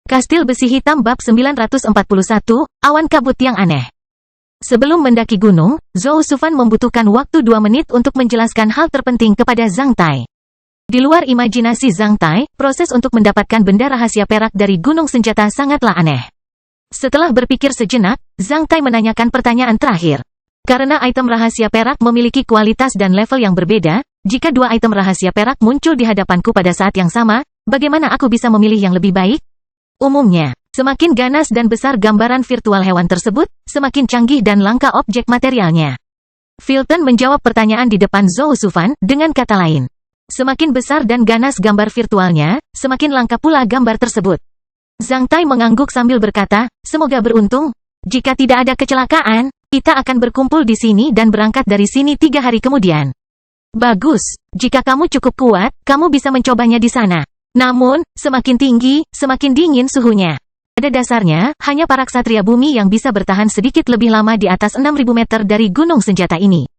Kastil Besi Hitam bab 941, Awan Kabut yang Aneh. Sebelum mendaki gunung, Zhou Shufan membutuhkan waktu 2 menit untuk menjelaskan hal terpenting kepada Zhang Tai. Di luar imajinasi Zhang Tai, proses untuk mendapatkan benda rahasia perak dari gunung senjata sangatlah aneh. Setelah berpikir sejenak, Zhang Tai menanyakan pertanyaan terakhir. Karena item rahasia perak memiliki kualitas dan level yang berbeda, jika 2 item rahasia perak muncul di hadapanku pada saat yang sama, bagaimana aku bisa memilih yang lebih baik? Umumnya, semakin ganas dan besar gambaran virtual hewan tersebut, semakin canggih dan langka objek materialnya. Filton menjawab pertanyaan di depan Zhou Shufan dengan kata lain. Semakin besar dan ganas gambar virtualnya, semakin langka pula gambar tersebut. Zhang Tai mengangguk sambil berkata, semoga beruntung. Jika tidak ada kecelakaan, kita akan berkumpul di sini dan berangkat dari sini 3 hari kemudian. Bagus, jika kamu cukup kuat, kamu bisa mencobanya di sana. Namun, semakin tinggi, semakin dingin suhunya. Pada dasarnya, hanya para ksatria bumi yang bisa bertahan sedikit lebih lama di atas 6.000 meter dari gunung senjata ini.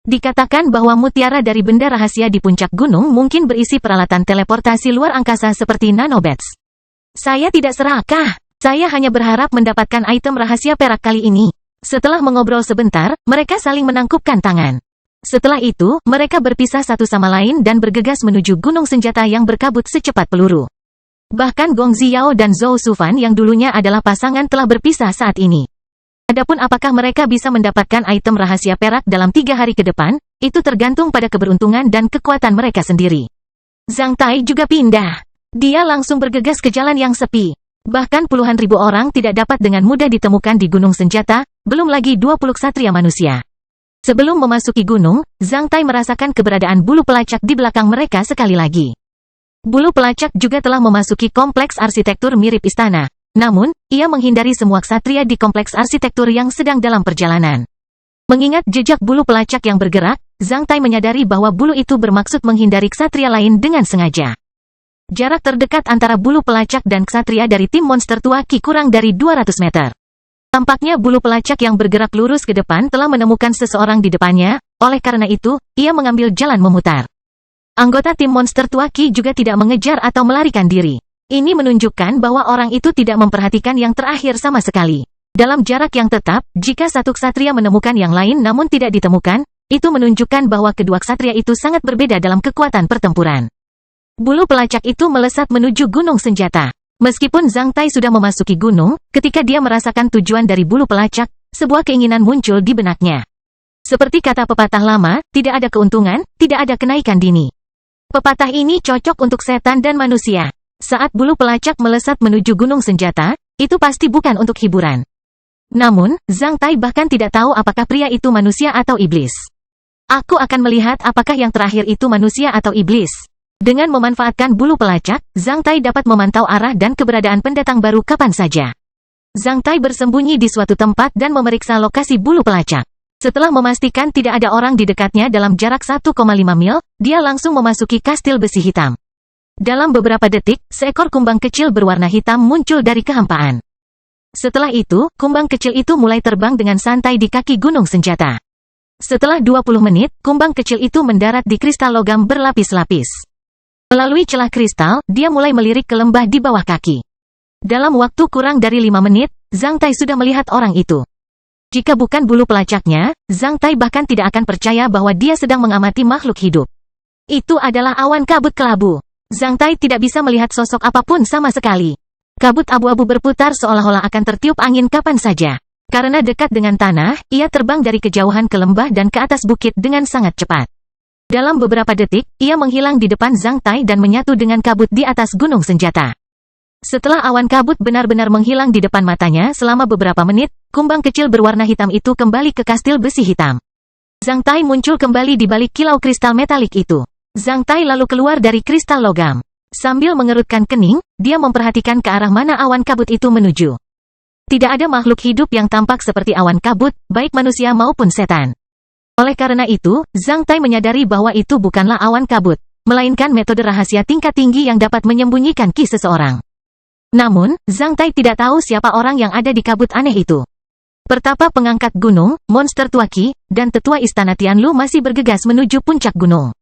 Dikatakan bahwa mutiara dari benda rahasia di puncak gunung mungkin berisi peralatan teleportasi luar angkasa seperti nanobats. Saya tidak serakah. Saya hanya berharap mendapatkan item rahasia perak kali ini. Setelah mengobrol sebentar, mereka saling menangkupkan tangan. Setelah itu, mereka berpisah satu sama lain dan bergegas menuju gunung senjata yang berkabut secepat peluru. Bahkan Gong Ziyao dan Zhou Shufan yang dulunya adalah pasangan telah berpisah saat ini. Adapun apakah mereka bisa mendapatkan item rahasia perak dalam 3 hari ke depan, itu tergantung pada keberuntungan dan kekuatan mereka sendiri. Zhang Tai juga pindah. Dia langsung bergegas ke jalan yang sepi. Bahkan puluhan ribu orang tidak dapat dengan mudah ditemukan di gunung senjata, belum lagi 20 ksatria manusia. Sebelum memasuki gunung, Zhang Tai merasakan keberadaan bulu pelacak di belakang mereka sekali lagi. Bulu pelacak juga telah memasuki kompleks arsitektur mirip istana. Namun, ia menghindari semua ksatria di kompleks arsitektur yang sedang dalam perjalanan. Mengingat jejak bulu pelacak yang bergerak, Zhang Tai menyadari bahwa bulu itu bermaksud menghindari ksatria lain dengan sengaja. Jarak terdekat antara bulu pelacak dan ksatria dari tim monster tua Qi kurang dari 200 meter. Tampaknya bulu pelacak yang bergerak lurus ke depan telah menemukan seseorang di depannya, oleh karena itu, ia mengambil jalan memutar. Anggota tim monster tua Qi juga tidak mengejar atau melarikan diri. Ini menunjukkan bahwa orang itu tidak memperhatikan yang terakhir sama sekali. Dalam jarak yang tetap, jika satu ksatria menemukan yang lain namun tidak ditemukan, itu menunjukkan bahwa kedua ksatria itu sangat berbeda dalam kekuatan pertempuran. Bulu pelacak itu melesat menuju gunung senjata. Meskipun Zhang Tai sudah memasuki gunung, ketika dia merasakan tujuan dari bulu pelacak, sebuah keinginan muncul di benaknya. Seperti kata pepatah lama, tidak ada keuntungan, tidak ada kenaikan dini. Pepatah ini cocok untuk setan dan manusia. Saat bulu pelacak melesat menuju gunung senjata, itu pasti bukan untuk hiburan. Namun, Zhang Tai bahkan tidak tahu apakah pria itu manusia atau iblis. Aku akan melihat apakah yang terakhir itu manusia atau iblis. Dengan memanfaatkan bulu pelacak, Zhang Tai dapat memantau arah dan keberadaan pendatang baru kapan saja. Zhang Tai bersembunyi di suatu tempat dan memeriksa lokasi bulu pelacak. Setelah memastikan tidak ada orang di dekatnya dalam jarak 1,5 mil, dia langsung memasuki kastil besi hitam. Dalam beberapa detik, seekor kumbang kecil berwarna hitam muncul dari kehampaan. Setelah itu, kumbang kecil itu mulai terbang dengan santai di kaki gunung senjata. Setelah 20 menit, kumbang kecil itu mendarat di kristal logam berlapis-lapis. Melalui celah kristal, dia mulai melirik ke lembah di bawah kaki. Dalam waktu kurang dari 5 menit, Zhang Tai sudah melihat orang itu. Jika bukan bulu pelacaknya, Zhang Tai bahkan tidak akan percaya bahwa dia sedang mengamati makhluk hidup. Itu adalah awan kabut kelabu. Zhang Tai tidak bisa melihat sosok apapun sama sekali. Kabut abu-abu berputar seolah-olah akan tertiup angin kapan saja. Karena dekat dengan tanah, ia terbang dari kejauhan ke lembah dan ke atas bukit dengan sangat cepat. Dalam beberapa detik, ia menghilang di depan Zhang Tai dan menyatu dengan kabut di atas gunung senjata. Setelah awan kabut benar-benar menghilang di depan matanya selama beberapa menit, kumbang kecil berwarna hitam itu kembali ke kastil besi hitam. Zhang Tai muncul kembali di balik kilau kristal metalik itu. Zhang Tai lalu keluar dari kristal logam. Sambil mengerutkan kening, dia memperhatikan ke arah mana awan kabut itu menuju. Tidak ada makhluk hidup yang tampak seperti awan kabut, baik manusia maupun setan. Oleh karena itu, Zhang Tai menyadari bahwa itu bukanlah awan kabut, melainkan metode rahasia tingkat tinggi yang dapat menyembunyikan ki seseorang. Namun, Zhang Tai tidak tahu siapa orang yang ada di kabut aneh itu. Pertapa pengangkat gunung, monster tua Qi, dan tetua istana Tianlu masih bergegas menuju puncak gunung.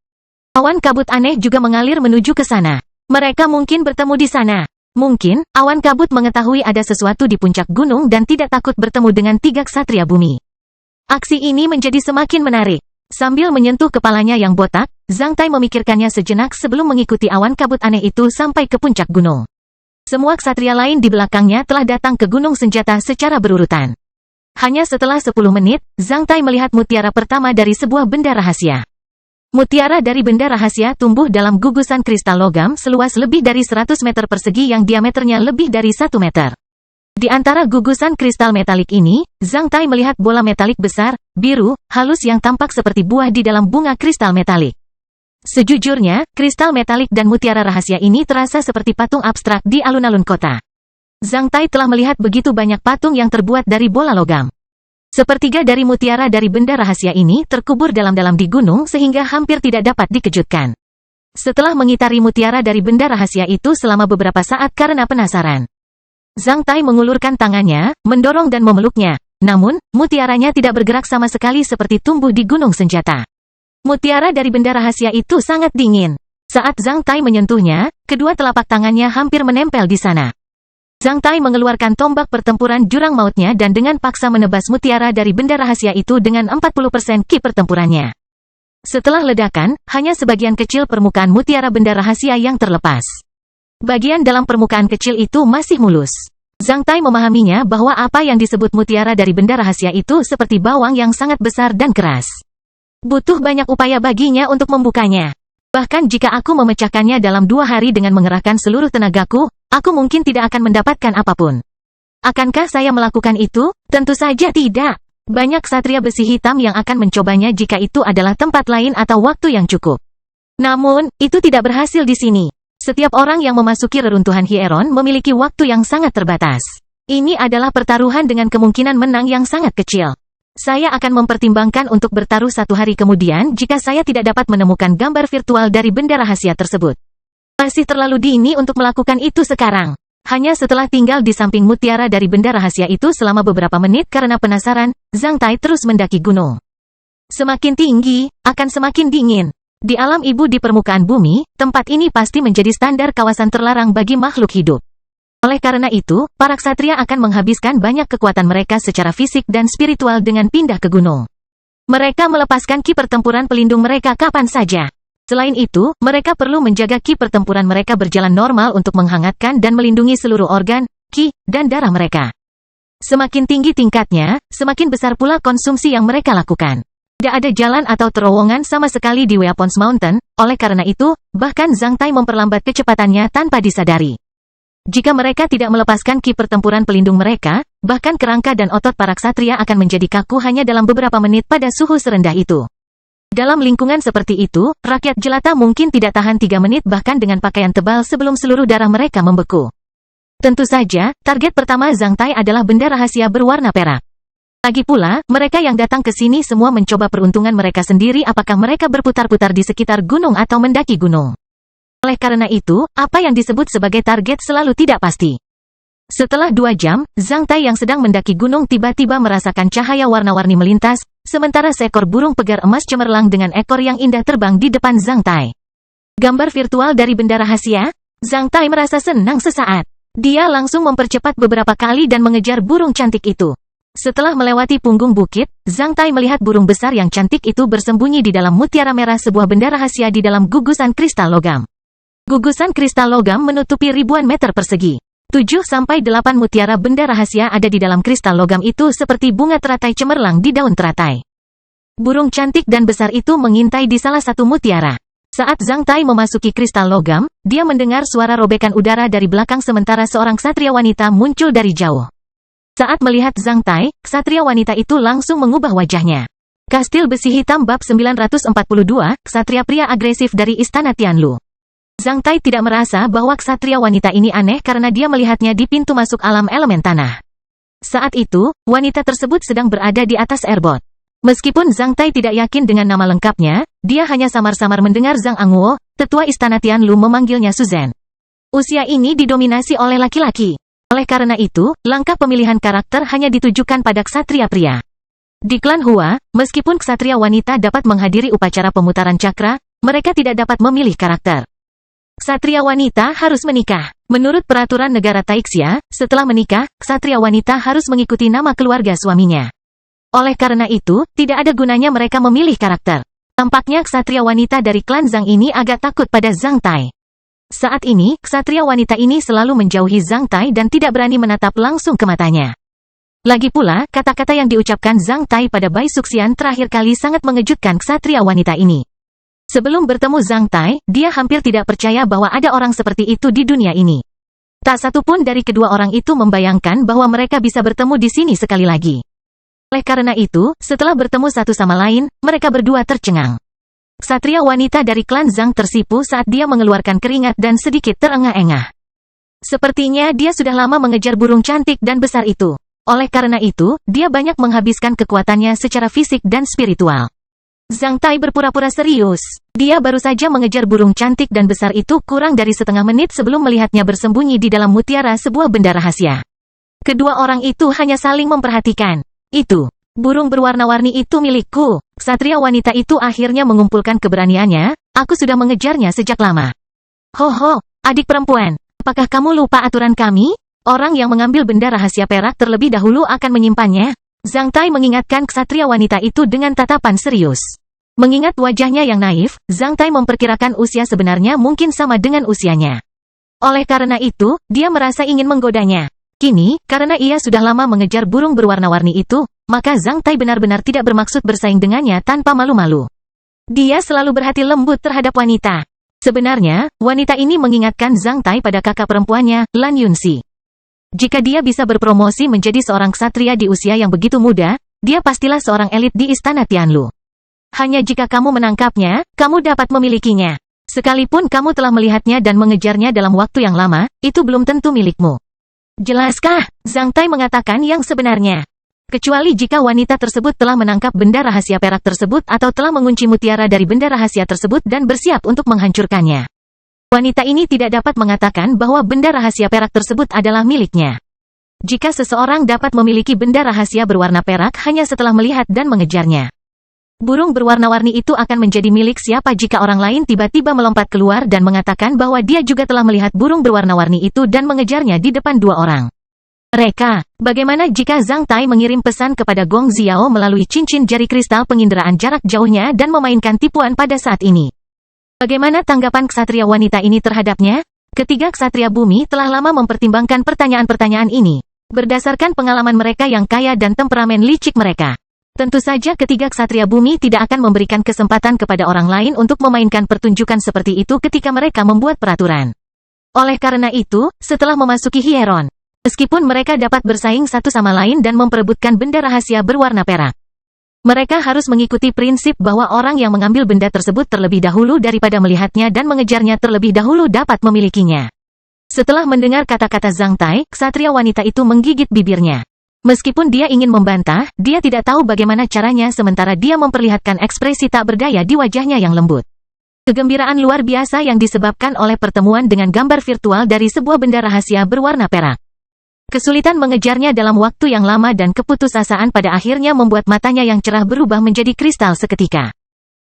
Awan kabut aneh juga mengalir menuju ke sana. Mereka mungkin bertemu di sana. Mungkin, awan kabut mengetahui ada sesuatu di puncak gunung dan tidak takut bertemu dengan 3 ksatria bumi. Aksi ini menjadi semakin menarik. Sambil menyentuh kepalanya yang botak, Zhang Tai memikirkannya sejenak sebelum mengikuti awan kabut aneh itu sampai ke puncak gunung. Semua ksatria lain di belakangnya telah datang ke gunung senjata secara berurutan. Hanya setelah 10 menit, Zhang Tai melihat mutiara pertama dari sebuah benda rahasia. Mutiara dari benda rahasia tumbuh dalam gugusan kristal logam seluas lebih dari 100 meter persegi yang diameternya lebih dari 1 meter. Di antara gugusan kristal metalik ini, Zhang Tai melihat bola metalik besar, biru, halus yang tampak seperti buah di dalam bunga kristal metalik. Sejujurnya, kristal metalik dan mutiara rahasia ini terasa seperti patung abstrak di alun-alun kota. Zhang Tai telah melihat begitu banyak patung yang terbuat dari bola logam. Sepertiga dari mutiara dari benda rahasia ini terkubur dalam-dalam di gunung sehingga hampir tidak dapat dikejutkan. Setelah mengitari mutiara dari benda rahasia itu selama beberapa saat karena penasaran, Zhang Tai mengulurkan tangannya, mendorong dan memeluknya. Namun, mutiaranya tidak bergerak sama sekali seperti tumbuh di gunung senjata. Mutiara dari benda rahasia itu sangat dingin. Saat Zhang Tai menyentuhnya, kedua telapak tangannya hampir menempel di sana. Zhang Tai mengeluarkan tombak pertempuran jurang mautnya dan dengan paksa menebas mutiara dari benda rahasia itu dengan 40% ki pertempurannya. Setelah ledakan, hanya sebagian kecil permukaan mutiara benda rahasia yang terlepas. Bagian dalam permukaan kecil itu masih mulus. Zhang Tai memahaminya bahwa apa yang disebut mutiara dari benda rahasia itu seperti bawang yang sangat besar dan keras. Butuh banyak upaya baginya untuk membukanya. Bahkan jika aku memecahkannya dalam 2 hari dengan mengerahkan seluruh tenagaku, aku mungkin tidak akan mendapatkan apapun. Akankah saya melakukan itu? Tentu saja tidak. Banyak ksatria besi hitam yang akan mencobanya jika itu adalah tempat lain atau waktu yang cukup. Namun, itu tidak berhasil di sini. Setiap orang yang memasuki reruntuhan Hieron memiliki waktu yang sangat terbatas. Ini adalah pertaruhan dengan kemungkinan menang yang sangat kecil. Saya akan mempertimbangkan untuk bertaruh 1 hari kemudian jika saya tidak dapat menemukan gambar virtual dari benda rahasia tersebut. Masih terlalu dini untuk melakukan itu sekarang. Hanya setelah tinggal di samping mutiara dari benda rahasia itu selama beberapa menit karena penasaran, Zhang Tai terus mendaki gunung. Semakin tinggi, akan semakin dingin. Di alam ibu di permukaan bumi, tempat ini pasti menjadi standar kawasan terlarang bagi makhluk hidup. Oleh karena itu, para ksatria akan menghabiskan banyak kekuatan mereka secara fisik dan spiritual dengan pindah ke gunung. Mereka melepaskan ki pertempuran pelindung mereka kapan saja. Selain itu, mereka perlu menjaga ki pertempuran mereka berjalan normal untuk menghangatkan dan melindungi seluruh organ, ki, dan darah mereka. Semakin tinggi tingkatnya, semakin besar pula konsumsi yang mereka lakukan. Tidak ada jalan atau terowongan sama sekali di Weapons Mountain, oleh karena itu, bahkan Zhang Tai memperlambat kecepatannya tanpa disadari. Jika mereka tidak melepaskan ki pertempuran pelindung mereka, bahkan kerangka dan otot para ksatria akan menjadi kaku hanya dalam beberapa menit pada suhu serendah itu. Dalam lingkungan seperti itu, rakyat jelata mungkin tidak tahan 3 menit bahkan dengan pakaian tebal sebelum seluruh darah mereka membeku. Tentu saja, target pertama Zhang Tai adalah benda rahasia berwarna perak. Lagi pula, mereka yang datang ke sini semua mencoba peruntungan mereka sendiri apakah mereka berputar-putar di sekitar gunung atau mendaki gunung. Oleh karena itu, apa yang disebut sebagai target selalu tidak pasti. Setelah 2 jam, Zhang Tai yang sedang mendaki gunung tiba-tiba merasakan cahaya warna-warni melintas, sementara seekor burung pegar emas cemerlang dengan ekor yang indah terbang di depan Zhang Tai. Gambar virtual dari benda rahasia? Zhang Tai merasa senang sesaat. Dia langsung mempercepat beberapa kali dan mengejar burung cantik itu. Setelah melewati punggung bukit, Zhang Tai melihat burung besar yang cantik itu bersembunyi di dalam mutiara merah sebuah benda rahasia di dalam gugusan kristal logam. Gugusan kristal logam menutupi ribuan meter persegi. 7-8 mutiara benda rahasia ada di dalam kristal logam itu seperti bunga teratai cemerlang di daun teratai. Burung cantik dan besar itu mengintai di salah satu mutiara. Saat Zhang Tai memasuki kristal logam, dia mendengar suara robekan udara dari belakang sementara seorang ksatria wanita muncul dari jauh. Saat melihat Zhang Tai, ksatria wanita itu langsung mengubah wajahnya. Kastil besi hitam bab 942, ksatria pria agresif dari istana Tianlu. Zhang Tai tidak merasa bahwa ksatria wanita ini aneh karena dia melihatnya di pintu masuk alam elemen tanah. Saat itu, wanita tersebut sedang berada di atas airbot. Meskipun Zhang Tai tidak yakin dengan nama lengkapnya, dia hanya samar-samar mendengar Zhang Anguo, tetua istana Tianlu memanggilnya Suzhen. Usia ini didominasi oleh laki-laki. Oleh karena itu, langkah pemilihan karakter hanya ditujukan pada ksatria pria. Di klan Hua, meskipun ksatria wanita dapat menghadiri upacara pemutaran cakra, mereka tidak dapat memilih karakter. Ksatria wanita harus menikah. Menurut peraturan negara Taixia, setelah menikah, ksatria wanita harus mengikuti nama keluarga suaminya. Oleh karena itu, tidak ada gunanya mereka memilih karakter. Tampaknya ksatria wanita dari klan Zhang ini agak takut pada Zhang Tai. Saat ini, ksatria wanita ini selalu menjauhi Zhang Tai dan tidak berani menatap langsung ke matanya. Lagi pula, kata-kata yang diucapkan Zhang Tai pada Bai Suxian terakhir kali sangat mengejutkan ksatria wanita ini. Sebelum bertemu Zhang Tai, dia hampir tidak percaya bahwa ada orang seperti itu di dunia ini. Tak satu pun dari kedua orang itu membayangkan bahwa mereka bisa bertemu di sini sekali lagi. Oleh karena itu, setelah bertemu satu sama lain, mereka berdua tercengang. Ksatria wanita dari klan Zhang tersipu saat dia mengeluarkan keringat dan sedikit terengah-engah. Sepertinya dia sudah lama mengejar burung cantik dan besar itu. Oleh karena itu, dia banyak menghabiskan kekuatannya secara fisik dan spiritual. Zhang Tai berpura-pura serius. Dia baru saja mengejar burung cantik dan besar itu kurang dari setengah menit sebelum melihatnya bersembunyi di dalam mutiara sebuah benda rahasia. Kedua orang itu hanya saling memperhatikan. Itu, burung berwarna-warni itu milikku. Ksatria wanita itu akhirnya mengumpulkan keberaniannya. Aku sudah mengejarnya sejak lama. Ho, adik perempuan, apakah kamu lupa aturan kami? Orang yang mengambil benda rahasia perak terlebih dahulu akan menyimpannya. Zhang Tai mengingatkan ksatria wanita itu dengan tatapan serius. Mengingat wajahnya yang naif, Zhang Tai memperkirakan usia sebenarnya mungkin sama dengan usianya. Oleh karena itu, dia merasa ingin menggodanya. Kini, karena ia sudah lama mengejar burung berwarna-warni itu, maka Zhang Tai benar-benar tidak bermaksud bersaing dengannya tanpa malu-malu. Dia selalu berhati lembut terhadap wanita. Sebenarnya, wanita ini mengingatkan Zhang Tai pada kakak perempuannya, Lan Yunxi. Jika dia bisa berpromosi menjadi seorang ksatria di usia yang begitu muda, dia pastilah seorang elit di istana Tianlu. Hanya jika kamu menangkapnya, kamu dapat memilikinya. Sekalipun kamu telah melihatnya dan mengejarnya dalam waktu yang lama, itu belum tentu milikmu. Jelaskah? Zhang Tai mengatakan yang sebenarnya. Kecuali jika wanita tersebut telah menangkap benda rahasia perak tersebut atau telah mengunci mutiara dari benda rahasia tersebut dan bersiap untuk menghancurkannya. Wanita ini tidak dapat mengatakan bahwa benda rahasia perak tersebut adalah miliknya. Jika seseorang dapat memiliki benda rahasia berwarna perak hanya setelah melihat dan mengejarnya. Burung berwarna-warni itu akan menjadi milik siapa jika orang lain tiba-tiba melompat keluar dan mengatakan bahwa dia juga telah melihat burung berwarna-warni itu dan mengejarnya di depan dua orang. Mereka, bagaimana jika Zhang Tai mengirim pesan kepada Gong Xiao melalui cincin jari kristal penginderaan jarak jauhnya dan memainkan tipuan pada saat ini? Bagaimana tanggapan ksatria wanita ini terhadapnya? Ketiga ksatria bumi telah lama mempertimbangkan pertanyaan-pertanyaan ini. Berdasarkan pengalaman mereka yang kaya dan temperamen licik mereka. Tentu saja ketiga ksatria bumi tidak akan memberikan kesempatan kepada orang lain untuk memainkan pertunjukan seperti itu ketika mereka membuat peraturan. Oleh karena itu, setelah memasuki Hieron, meskipun mereka dapat bersaing satu sama lain dan memperebutkan benda rahasia berwarna perak, mereka harus mengikuti prinsip bahwa orang yang mengambil benda tersebut terlebih dahulu daripada melihatnya dan mengejarnya terlebih dahulu dapat memilikinya. Setelah mendengar kata-kata Zhang Tai, ksatria wanita itu menggigit bibirnya. Meskipun dia ingin membantah, dia tidak tahu bagaimana caranya sementara dia memperlihatkan ekspresi tak berdaya di wajahnya yang lembut. Kegembiraan luar biasa yang disebabkan oleh pertemuan dengan gambar virtual dari sebuah benda rahasia berwarna perak. Kesulitan mengejarnya dalam waktu yang lama dan keputusasaan pada akhirnya membuat matanya yang cerah berubah menjadi kristal seketika.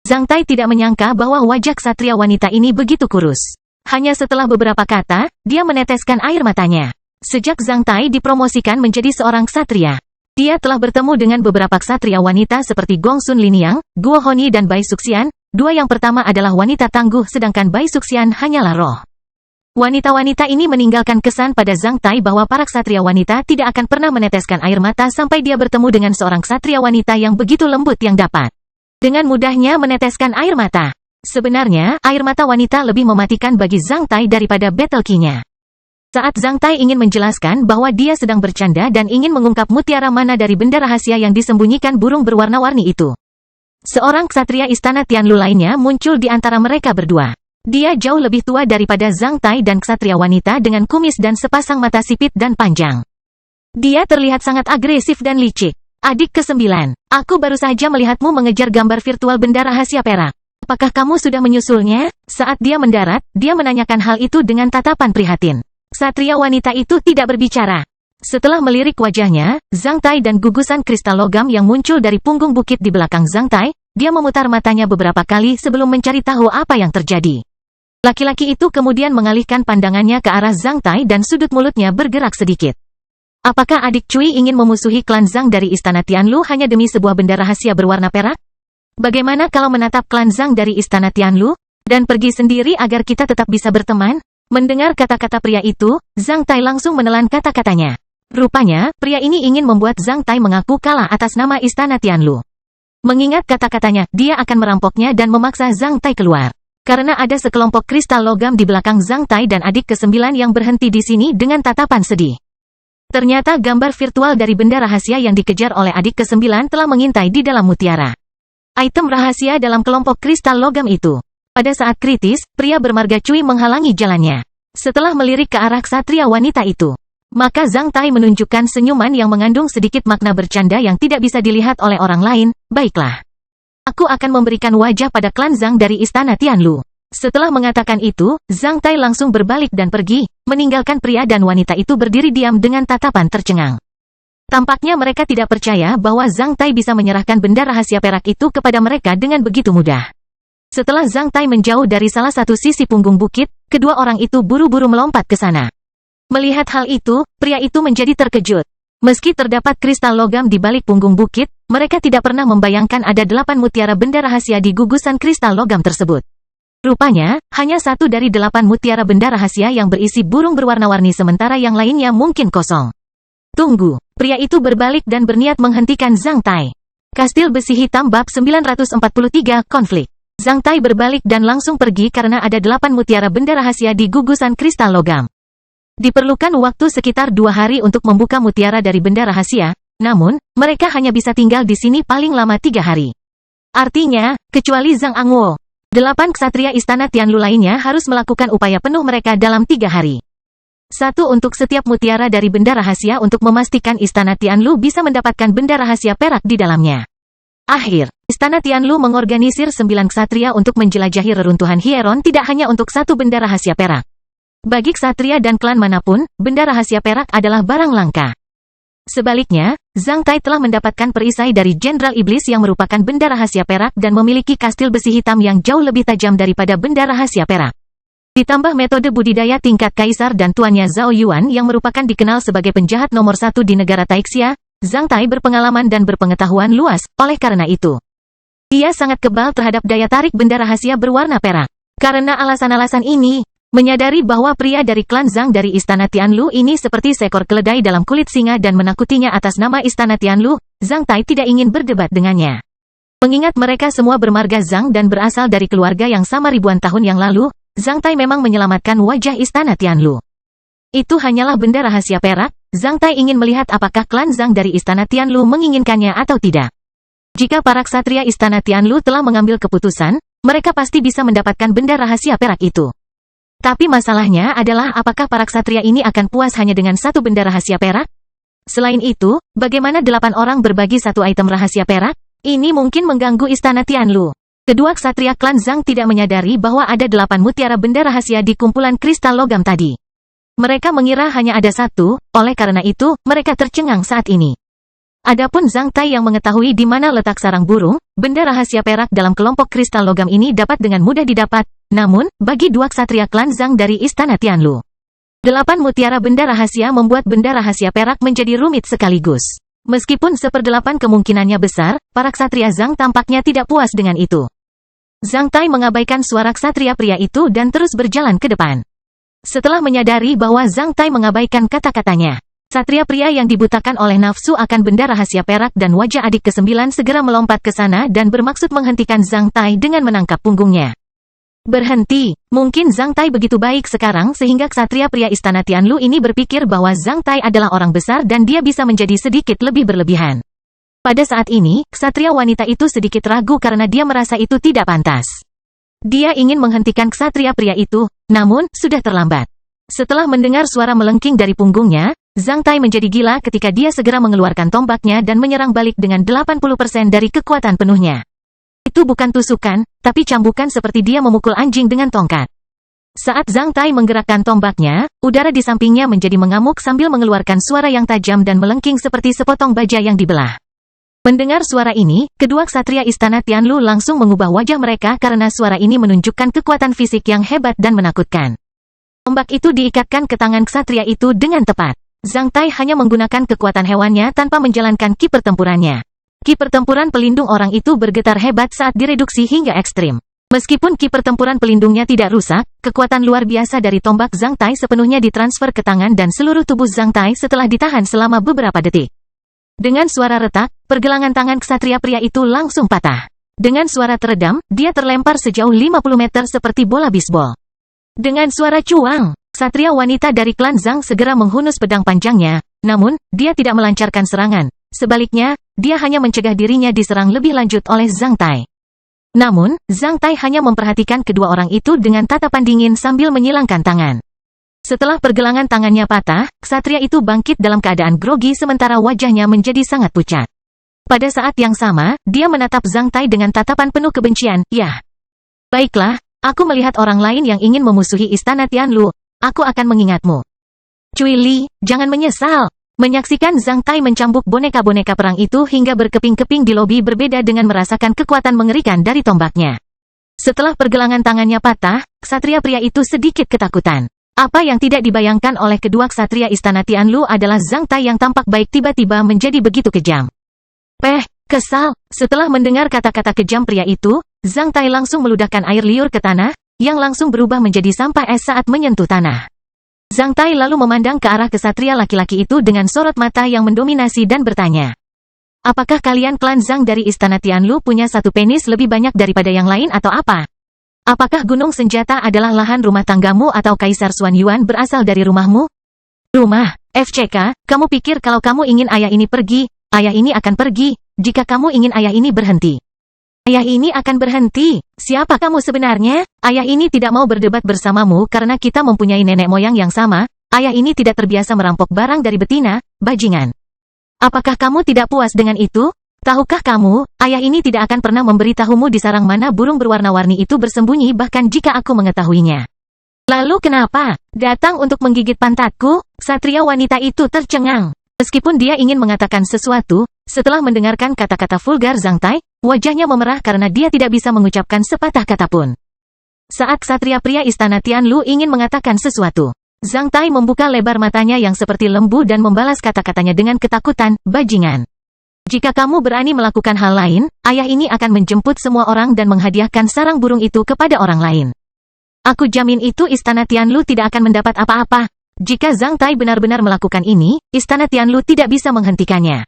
Zhang Tai tidak menyangka bahwa wajah ksatria wanita ini begitu kurus. Hanya setelah beberapa kata, dia meneteskan air matanya. Sejak Zhang Tai dipromosikan menjadi seorang ksatria, dia telah bertemu dengan beberapa ksatria wanita seperti Gong Sun Liniang, Guo Honi dan Bai Suxian. Dua yang pertama adalah wanita tangguh sedangkan Bai Suxian hanyalah roh. Wanita-wanita ini meninggalkan kesan pada Zhang Tai bahwa para ksatria wanita tidak akan pernah meneteskan air mata sampai dia bertemu dengan seorang ksatria wanita yang begitu lembut yang dapat dengan mudahnya meneteskan air mata. Sebenarnya, air mata wanita lebih mematikan bagi Zhang Tai daripada battle key-nya. Saat Zhang Tai ingin menjelaskan bahwa dia sedang bercanda dan ingin mengungkap mutiara mana dari benda rahasia yang disembunyikan burung berwarna-warni itu, seorang ksatria istana Tianlu lainnya muncul di antara mereka berdua. Dia jauh lebih tua daripada Zhang Tai dan ksatria wanita dengan kumis dan sepasang mata sipit dan panjang. Dia terlihat sangat agresif dan licik. Adik ke-9, aku baru saja melihatmu mengejar gambar virtual benda rahasia perak. Apakah kamu sudah menyusulnya? Saat dia mendarat, dia menanyakan hal itu dengan tatapan prihatin. Ksatria wanita itu tidak berbicara. Setelah melirik wajahnya, Zhang Tai dan gugusan kristal logam yang muncul dari punggung bukit di belakang Zhang Tai, dia memutar matanya beberapa kali sebelum mencari tahu apa yang terjadi. Laki-laki itu kemudian mengalihkan pandangannya ke arah Zhang Tai dan sudut mulutnya bergerak sedikit. Apakah adik Cui ingin memusuhi klan Zhang dari Istana Tianlu hanya demi sebuah benda rahasia berwarna perak? Bagaimana kalau menatap klan Zhang dari Istana Tianlu, dan pergi sendiri agar kita tetap bisa berteman? Mendengar kata-kata pria itu, Zhang Tai langsung menelan kata-katanya. Rupanya, pria ini ingin membuat Zhang Tai mengaku kalah atas nama Istana Tianlu. Mengingat kata-katanya, dia akan merampoknya dan memaksa Zhang Tai keluar. Karena ada sekelompok kristal logam di belakang Zhang Tai dan adik ke-9 yang berhenti di sini dengan tatapan sedih. Ternyata gambar virtual dari benda rahasia yang dikejar oleh adik ke-9 telah mengintai di dalam mutiara. Item rahasia dalam kelompok kristal logam itu. Pada saat kritis, pria bermarga Cui menghalangi jalannya. Setelah melirik ke arah ksatria wanita itu, maka Zhang Tai menunjukkan senyuman yang mengandung sedikit makna bercanda yang tidak bisa dilihat oleh orang lain. Baiklah. Aku akan memberikan wajah pada klan Zhang dari Istana Tianlu. Setelah mengatakan itu, Zhang Tai langsung berbalik dan pergi, meninggalkan pria dan wanita itu berdiri diam dengan tatapan tercengang. Tampaknya mereka tidak percaya bahwa Zhang Tai bisa menyerahkan benda rahasia perak itu kepada mereka dengan begitu mudah. Setelah Zhang Tai menjauh dari salah satu sisi punggung bukit, kedua orang itu buru-buru melompat ke sana. Melihat hal itu, pria itu menjadi terkejut. Meski terdapat kristal logam di balik punggung bukit, mereka tidak pernah membayangkan ada 8 mutiara benda rahasia di gugusan kristal logam tersebut. Rupanya, hanya 1 dari 8 mutiara benda rahasia yang berisi burung berwarna-warni sementara yang lainnya mungkin kosong. Tunggu, pria itu berbalik dan berniat menghentikan Zhang Tai. Kastil Besi Hitam bab 943 Konflik. Zhang Tai berbalik dan langsung pergi karena ada 8 mutiara benda rahasia di gugusan kristal logam. Diperlukan waktu sekitar 2 hari untuk membuka mutiara dari benda rahasia, namun, mereka hanya bisa tinggal di sini paling lama 3 hari. Artinya, kecuali Zhang Angwo, 8 ksatria Istana Tianlu lainnya harus melakukan upaya penuh mereka dalam 3 hari. 1 untuk setiap mutiara dari benda rahasia untuk memastikan Istana Tianlu bisa mendapatkan benda rahasia perak di dalamnya. Akhir, Istana Tianlu mengorganisir 9 ksatria untuk menjelajahi reruntuhan Hieron tidak hanya untuk 1 benda rahasia perak. Bagi ksatria dan klan manapun, benda rahasia perak adalah barang langka. Sebaliknya, Zhang Tai telah mendapatkan perisai dari Jenderal Iblis yang merupakan benda rahasia perak dan memiliki kastil besi hitam yang jauh lebih tajam daripada benda rahasia perak. Ditambah metode budidaya tingkat kaisar dan tuannya Zhao Yuan yang merupakan dikenal sebagai penjahat nomor 1 di negara Taixia, Zhang Tai berpengalaman dan berpengetahuan luas, oleh karena itu. Ia sangat kebal terhadap daya tarik benda rahasia berwarna perak. Karena alasan-alasan ini, menyadari bahwa pria dari klan Zhang dari Istana Tianlu ini seperti seekor keledai dalam kulit singa dan menakutinya atas nama Istana Tianlu, Zhang Tai tidak ingin berdebat dengannya. Mengingat mereka semua bermarga Zhang dan berasal dari keluarga yang sama ribuan tahun yang lalu, Zhang Tai memang menyelamatkan wajah Istana Tianlu. Itu hanyalah benda rahasia perak, Zhang Tai ingin melihat apakah klan Zhang dari Istana Tianlu menginginkannya atau tidak. Jika para ksatria Istana Tianlu telah mengambil keputusan, mereka pasti bisa mendapatkan benda rahasia perak itu. Tapi masalahnya adalah apakah para ksatria ini akan puas hanya dengan 1 benda rahasia perak? Selain itu, bagaimana 8 orang berbagi 1 item rahasia perak? Ini mungkin mengganggu Istana Tianlu. Kedua ksatria klan Zhang tidak menyadari bahwa ada 8 mutiara benda rahasia di kumpulan kristal logam tadi. Mereka mengira hanya ada 1, oleh karena itu, mereka tercengang saat ini. Adapun Zhang Tai yang mengetahui di mana letak sarang burung, benda rahasia perak dalam kelompok kristal logam ini dapat dengan mudah didapat. Namun, bagi 2 ksatria klan Zhang dari Istana Tianlu, 8 mutiara benda rahasia membuat benda rahasia perak menjadi rumit sekaligus. Meskipun 1/8 kemungkinannya besar, para ksatria Zhang tampaknya tidak puas dengan itu. Zhang Tai mengabaikan suara ksatria pria itu dan terus berjalan ke depan. Setelah menyadari bahwa Zhang Tai mengabaikan kata-katanya, ksatria pria yang dibutakan oleh nafsu akan benda rahasia perak dan wajah adik ke-9 segera melompat ke sana dan bermaksud menghentikan Zhang Tai dengan menangkap punggungnya. Berhenti, mungkin Zhang Tai begitu baik sekarang sehingga ksatria pria Istana Tianlu ini berpikir bahwa Zhang Tai adalah orang besar dan dia bisa menjadi sedikit lebih berlebihan. Pada saat ini, ksatria wanita itu sedikit ragu karena dia merasa itu tidak pantas. Dia ingin menghentikan ksatria pria itu, namun, sudah terlambat. Setelah mendengar suara melengking dari punggungnya, Zhang Tai menjadi gila ketika dia segera mengeluarkan tombaknya dan menyerang balik dengan 80% dari kekuatan penuhnya. Itu bukan tusukan, tapi cambukan seperti dia memukul anjing dengan tongkat. Saat Zhang Tai menggerakkan tombaknya, udara di sampingnya menjadi mengamuk sambil mengeluarkan suara yang tajam dan melengking seperti sepotong baja yang dibelah. Mendengar suara ini, kedua ksatria istana Tianlu langsung mengubah wajah mereka karena suara ini menunjukkan kekuatan fisik yang hebat dan menakutkan. Tombak itu diikatkan ke tangan ksatria itu dengan tepat. Zhang Tai hanya menggunakan kekuatan hewannya tanpa menjalankan ki pertempurannya. Ki pertempuran pelindung orang itu bergetar hebat saat direduksi hingga ekstrim. Meskipun ki pertempuran pelindungnya tidak rusak, kekuatan luar biasa dari tombak Zhang Tai sepenuhnya ditransfer ke tangan dan seluruh tubuh Zhang Tai setelah ditahan selama beberapa detik. Dengan suara retak, pergelangan tangan ksatria pria itu langsung patah. Dengan suara teredam, dia terlempar sejauh 50 meter seperti bola bisbol. Dengan suara cuang, ksatria wanita dari klan Zhang segera menghunus pedang panjangnya, namun, dia tidak melancarkan serangan. Sebaliknya, dia hanya mencegah dirinya diserang lebih lanjut oleh Zhang Tai. Namun, Zhang Tai hanya memperhatikan kedua orang itu dengan tatapan dingin sambil menyilangkan tangan. Setelah pergelangan tangannya patah, ksatria itu bangkit dalam keadaan grogi sementara wajahnya menjadi sangat pucat. Pada saat yang sama, dia menatap Zhang Tai dengan tatapan penuh kebencian. "Yah. Baiklah, aku melihat orang lain yang ingin memusuhi istana Tianlu. Aku akan mengingatmu. Cui Li, jangan menyesal." Menyaksikan Zhang Tai mencambuk boneka-boneka perang itu hingga berkeping-keping di lobi berbeda dengan merasakan kekuatan mengerikan dari tombaknya. Setelah pergelangan tangannya patah, ksatria pria itu sedikit ketakutan. Apa yang tidak dibayangkan oleh kedua ksatria istana Tianlu adalah Zhang Tai yang tampak baik tiba-tiba menjadi begitu kejam. Kesal. Setelah mendengar kata-kata kejam pria itu, Zhang Tai langsung meludahkan air liur ke tanah, yang langsung berubah menjadi sampah es saat menyentuh tanah. Zhang Tai lalu memandang ke arah kesatria laki-laki itu dengan sorot mata yang mendominasi dan bertanya. "Apakah kalian klan Zhang dari istana Tianlu punya satu penis lebih banyak daripada yang lain atau apa? Apakah gunung senjata adalah lahan rumah tanggamu atau Kaisar Xuan Yuan berasal dari rumahmu?" "Rumah, FCK, kamu pikir kalau kamu ingin ayah ini pergi, ayah ini akan pergi, jika kamu ingin ayah ini berhenti. Ayah ini akan berhenti. Siapa kamu sebenarnya? Ayah ini tidak mau berdebat bersamamu karena kita mempunyai nenek moyang yang sama. Ayah ini tidak terbiasa merampok barang dari betina, bajingan. Apakah kamu tidak puas dengan itu? Tahukah kamu, ayah ini tidak akan pernah memberitahumu di sarang mana burung berwarna-warni itu bersembunyi bahkan jika aku mengetahuinya. Lalu kenapa? Datang untuk menggigit pantatku?" Ksatria wanita itu tercengang. Meskipun dia ingin mengatakan sesuatu, setelah mendengarkan kata-kata vulgar Zhang Tai, wajahnya memerah karena dia tidak bisa mengucapkan sepatah kata pun. Saat ksatria pria istana Tianlu ingin mengatakan sesuatu, Zhang Tai membuka lebar matanya yang seperti lembu dan membalas kata-katanya dengan ketakutan, "Bajingan. Jika kamu berani melakukan hal lain, ayah ini akan menjemput semua orang dan menghadiahkan sarang burung itu kepada orang lain. Aku jamin itu istana Tianlu tidak akan mendapat apa-apa. Jika Zhang Tai benar-benar melakukan ini, istana Tianlu tidak bisa menghentikannya.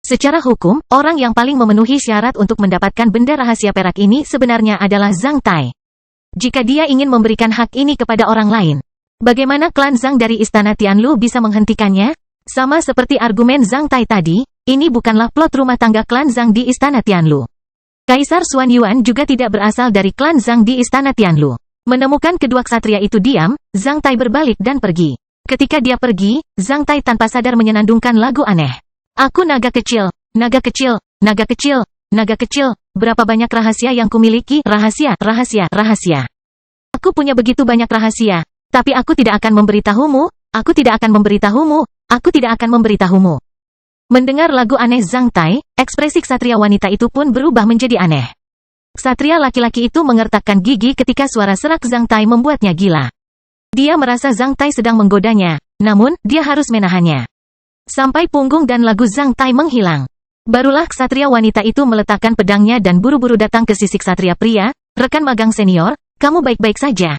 Secara hukum, orang yang paling memenuhi syarat untuk mendapatkan benda rahasia perak ini sebenarnya adalah Zhang Tai. Jika dia ingin memberikan hak ini kepada orang lain, bagaimana klan Zhang dari istana Tianlu bisa menghentikannya? Sama seperti argumen Zhang Tai tadi, ini bukanlah plot rumah tangga klan Zhang di istana Tianlu. Kaisar Xuan Yuan juga tidak berasal dari klan Zhang di istana Tianlu. Menemukan kedua ksatria itu diam, Zhang Tai berbalik dan pergi. Ketika dia pergi, Zhang Tai tanpa sadar menyenandungkan lagu aneh. "Aku naga kecil, naga kecil, naga kecil, naga kecil, berapa banyak rahasia yang kumiliki, rahasia, rahasia, rahasia. Aku punya begitu banyak rahasia, tapi aku tidak akan memberitahumu, aku tidak akan memberitahumu, aku tidak akan memberitahumu." Mendengar lagu aneh Zhang Tai, ekspresi ksatria wanita itu pun berubah menjadi aneh. Ksatria laki-laki itu mengertakkan gigi ketika suara serak Zhang Tai membuatnya gila. Dia merasa Zhang Tai sedang menggodanya, namun, dia harus menahannya. Sampai punggung dan lagu Zhang Tai menghilang. Barulah ksatria wanita itu meletakkan pedangnya dan buru-buru datang ke sisi ksatria pria, "Rekan magang senior, kamu baik-baik saja?"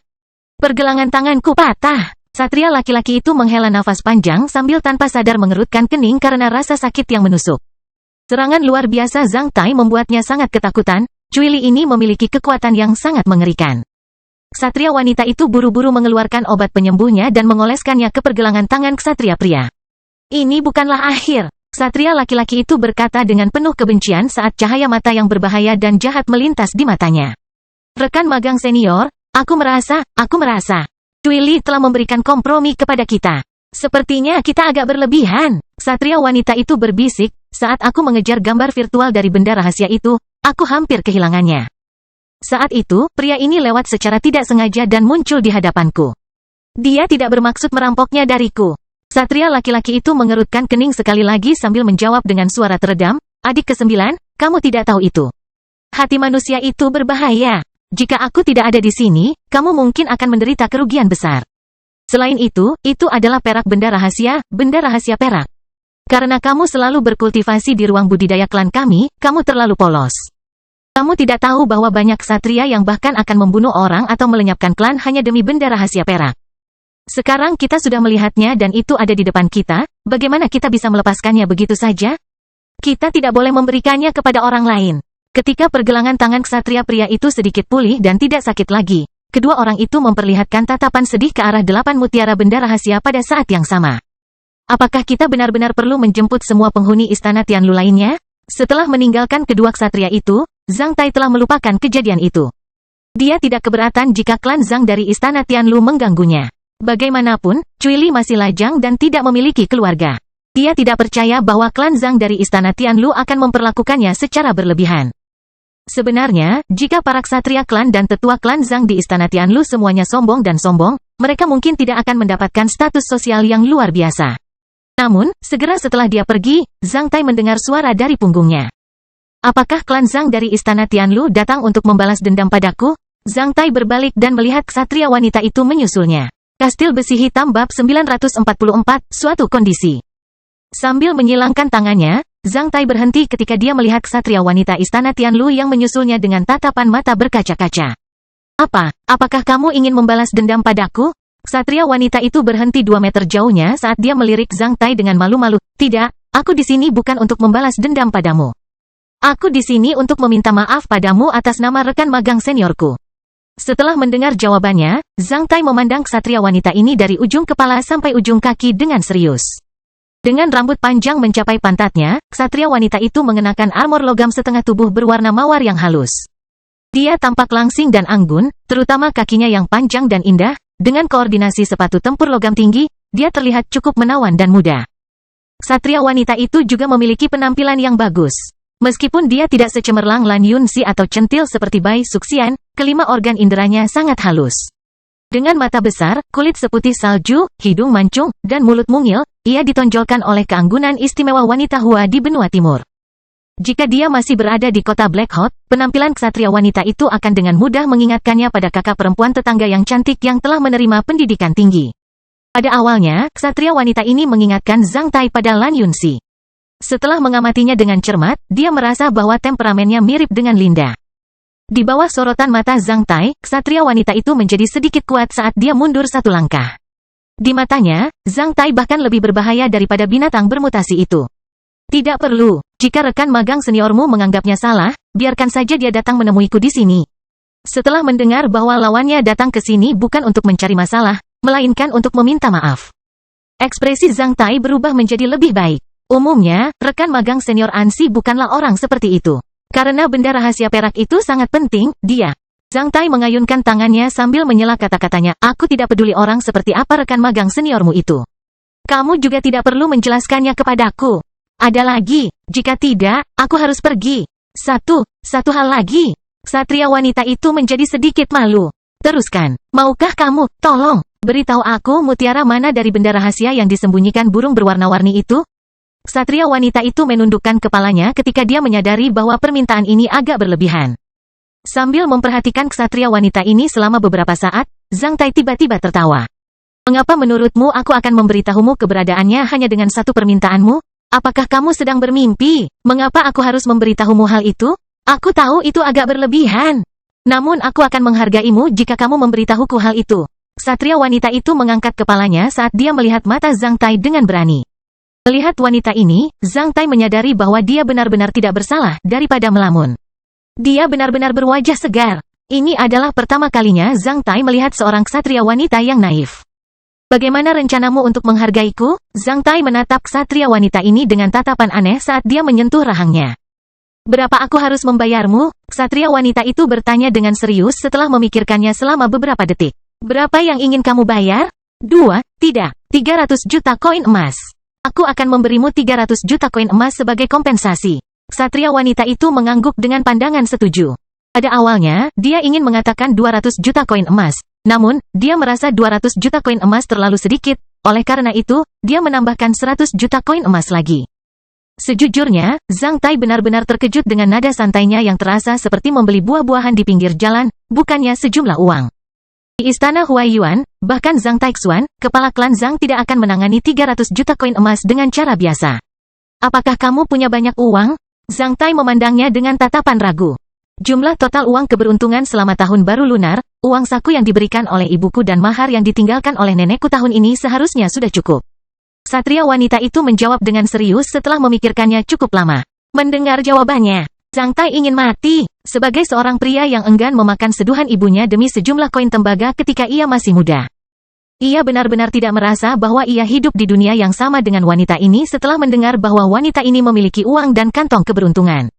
"Pergelangan tanganku patah." Ksatria laki-laki itu menghela nafas panjang sambil tanpa sadar mengerutkan kening karena rasa sakit yang menusuk. Serangan luar biasa Zhang Tai membuatnya sangat ketakutan. Cui Li ini memiliki kekuatan yang sangat mengerikan. Ksatria wanita itu buru-buru mengeluarkan obat penyembuhnya dan mengoleskannya ke pergelangan tangan ksatria pria. "Ini bukanlah akhir." Ksatria laki-laki itu berkata dengan penuh kebencian saat cahaya mata yang berbahaya dan jahat melintas di matanya. "Rekan magang senior, aku merasa, Cui Li telah memberikan kompromi kepada kita. Sepertinya kita agak berlebihan." Ksatria wanita itu berbisik, "Saat aku mengejar gambar virtual dari benda rahasia itu, aku hampir kehilangannya. Saat itu, pria ini lewat secara tidak sengaja dan muncul di hadapanku. Dia tidak bermaksud merampoknya dariku." Ksatria laki-laki itu mengerutkan kening sekali lagi sambil menjawab dengan suara teredam, Adik ke-9, kamu tidak tahu itu. Hati manusia itu berbahaya. Jika aku tidak ada di sini, kamu mungkin akan menderita kerugian besar. Selain itu adalah perak benda rahasia perak. Karena kamu selalu berkultivasi di ruang budidaya klan kami, kamu terlalu polos. Kamu tidak tahu bahwa banyak ksatria yang bahkan akan membunuh orang atau melenyapkan klan hanya demi benda rahasia perak. Sekarang kita sudah melihatnya dan itu ada di depan kita, bagaimana kita bisa melepaskannya begitu saja? Kita tidak boleh memberikannya kepada orang lain. Ketika pergelangan tangan ksatria pria itu sedikit pulih dan tidak sakit lagi, kedua orang itu memperlihatkan tatapan sedih ke arah 8 mutiara benda rahasia pada saat yang sama. Apakah kita benar-benar perlu menjemput semua penghuni istana Tianlu lainnya? Setelah meninggalkan kedua ksatria itu, Zhang Tai telah melupakan kejadian itu. Dia tidak keberatan jika klan Zhang dari istana Tianlu mengganggunya. Bagaimanapun, Cui Li masih lajang dan tidak memiliki keluarga. Dia tidak percaya bahwa klan Zhang dari istana Tianlu akan memperlakukannya secara berlebihan. Sebenarnya, jika para ksatria klan dan tetua klan Zhang di istana Tianlu semuanya sombong dan sombong, mereka mungkin tidak akan mendapatkan status sosial yang luar biasa. Namun, segera setelah dia pergi, Zhang Tai mendengar suara dari punggungnya. Apakah klan Zhang dari istana Tianlu datang untuk membalas dendam padaku? Zhang Tai berbalik dan melihat ksatria wanita itu menyusulnya. Kastil Besi Hitam bab 944, suatu kondisi. Sambil menyilangkan tangannya, Zhang Tai berhenti ketika dia melihat ksatria wanita istana Tianlu yang menyusulnya dengan tatapan mata berkaca-kaca. Apakah kamu ingin membalas dendam padaku? Ksatria wanita itu berhenti 2 meter jauhnya saat dia melirik Zhang Tai dengan malu-malu. Tidak, aku di sini bukan untuk membalas dendam padamu. Aku di sini untuk meminta maaf padamu atas nama rekan magang seniorku. Setelah mendengar jawabannya, Zhang Tai memandang ksatria wanita ini dari ujung kepala sampai ujung kaki dengan serius. Dengan rambut panjang mencapai pantatnya, ksatria wanita itu mengenakan armor logam setengah tubuh berwarna mawar yang halus. Dia tampak langsing dan anggun, terutama kakinya yang panjang dan indah, dengan koordinasi sepatu tempur logam tinggi, dia terlihat cukup menawan dan muda. Ksatria wanita itu juga memiliki penampilan yang bagus. Meskipun dia tidak secemerlang Lan Yunxi atau centil seperti Bai Suxian, kelima organ inderanya sangat halus. Dengan mata besar, kulit seputih salju, hidung mancung, dan mulut mungil, ia ditonjolkan oleh keanggunan istimewa wanita Hua di benua timur. Jika dia masih berada di kota Black Hawk, penampilan ksatria wanita itu akan dengan mudah mengingatkannya pada kakak perempuan tetangga yang cantik yang telah menerima pendidikan tinggi. Pada awalnya, ksatria wanita ini mengingatkan Zhang Tai pada Lan Yunxi. Setelah mengamatinya dengan cermat, dia merasa bahwa temperamennya mirip dengan Linda. Di bawah sorotan mata Zhang Tai, ksatria wanita itu menjadi sedikit kuat saat dia mundur satu langkah. Di matanya, Zhang Tai bahkan lebih berbahaya daripada binatang bermutasi itu. Tidak perlu, jika rekan magang seniormu menganggapnya salah, biarkan saja dia datang menemuiku di sini. Setelah mendengar bahwa lawannya datang ke sini bukan untuk mencari masalah, melainkan untuk meminta maaf. Ekspresi Zhang Tai berubah menjadi lebih baik. Umumnya, rekan magang senior Ansi bukanlah orang seperti itu. Karena benda rahasia perak itu sangat penting, Zhang Tai mengayunkan tangannya sambil menyela kata-katanya, aku tidak peduli orang seperti apa rekan magang seniormu itu. Kamu juga tidak perlu menjelaskannya kepadaku. Ada lagi, jika tidak, aku harus pergi. Satu hal lagi. Ksatria wanita itu menjadi sedikit malu. Teruskan, maukah kamu, tolong, beritahu aku mutiara mana dari benda rahasia yang disembunyikan burung berwarna-warni itu? Ksatria wanita itu menundukkan kepalanya ketika dia menyadari bahwa permintaan ini agak berlebihan. Sambil memperhatikan ksatria wanita ini selama beberapa saat, Zhang Tai tiba-tiba tertawa. Mengapa menurutmu aku akan memberitahumu keberadaannya hanya dengan satu permintaanmu? Apakah kamu sedang bermimpi? Mengapa aku harus memberitahumu hal itu? Aku tahu itu agak berlebihan. Namun aku akan menghargaimu jika kamu memberitahuku hal itu. Ksatria wanita itu mengangkat kepalanya saat dia melihat mata Zhang Tai dengan berani. Melihat wanita ini, Zhang Tai menyadari bahwa dia benar-benar tidak bersalah daripada melamun. Dia benar-benar berwajah segar. Ini adalah pertama kalinya Zhang Tai melihat seorang ksatria wanita yang naif. Bagaimana rencanamu untuk menghargaiku? Zhang Tai menatap ksatria wanita ini dengan tatapan aneh saat dia menyentuh rahangnya. Berapa aku harus membayarmu? Ksatria wanita itu bertanya dengan serius setelah memikirkannya selama beberapa detik. Berapa yang ingin kamu bayar? 300 juta koin emas. Aku akan memberimu 300 juta koin emas sebagai kompensasi. Ksatria wanita itu mengangguk dengan pandangan setuju. Pada awalnya, dia ingin mengatakan 200 juta koin emas. Namun, dia merasa 200 juta koin emas terlalu sedikit. Oleh karena itu, dia menambahkan 100 juta koin emas lagi. Sejujurnya, Zhang Tai benar-benar terkejut dengan nada santainya yang terasa seperti membeli buah-buahan di pinggir jalan, bukannya sejumlah uang. Di istana Huaiyuan, bahkan Zhang Taixuan, kepala klan Zhang tidak akan menangani 300 juta koin emas dengan cara biasa. Apakah kamu punya banyak uang? Zhang Tai memandangnya dengan tatapan ragu. Jumlah total uang keberuntungan selama tahun baru lunar, uang saku yang diberikan oleh ibuku dan mahar yang ditinggalkan oleh nenekku tahun ini seharusnya sudah cukup. Satria wanita itu menjawab dengan serius setelah memikirkannya cukup lama. Mendengar jawabannya, Zhang Tai ingin mati. Sebagai seorang pria yang enggan memakan seduhan ibunya demi sejumlah koin tembaga ketika ia masih muda. Ia benar-benar tidak merasa bahwa ia hidup di dunia yang sama dengan wanita ini setelah mendengar bahwa wanita ini memiliki uang dan kantong keberuntungan.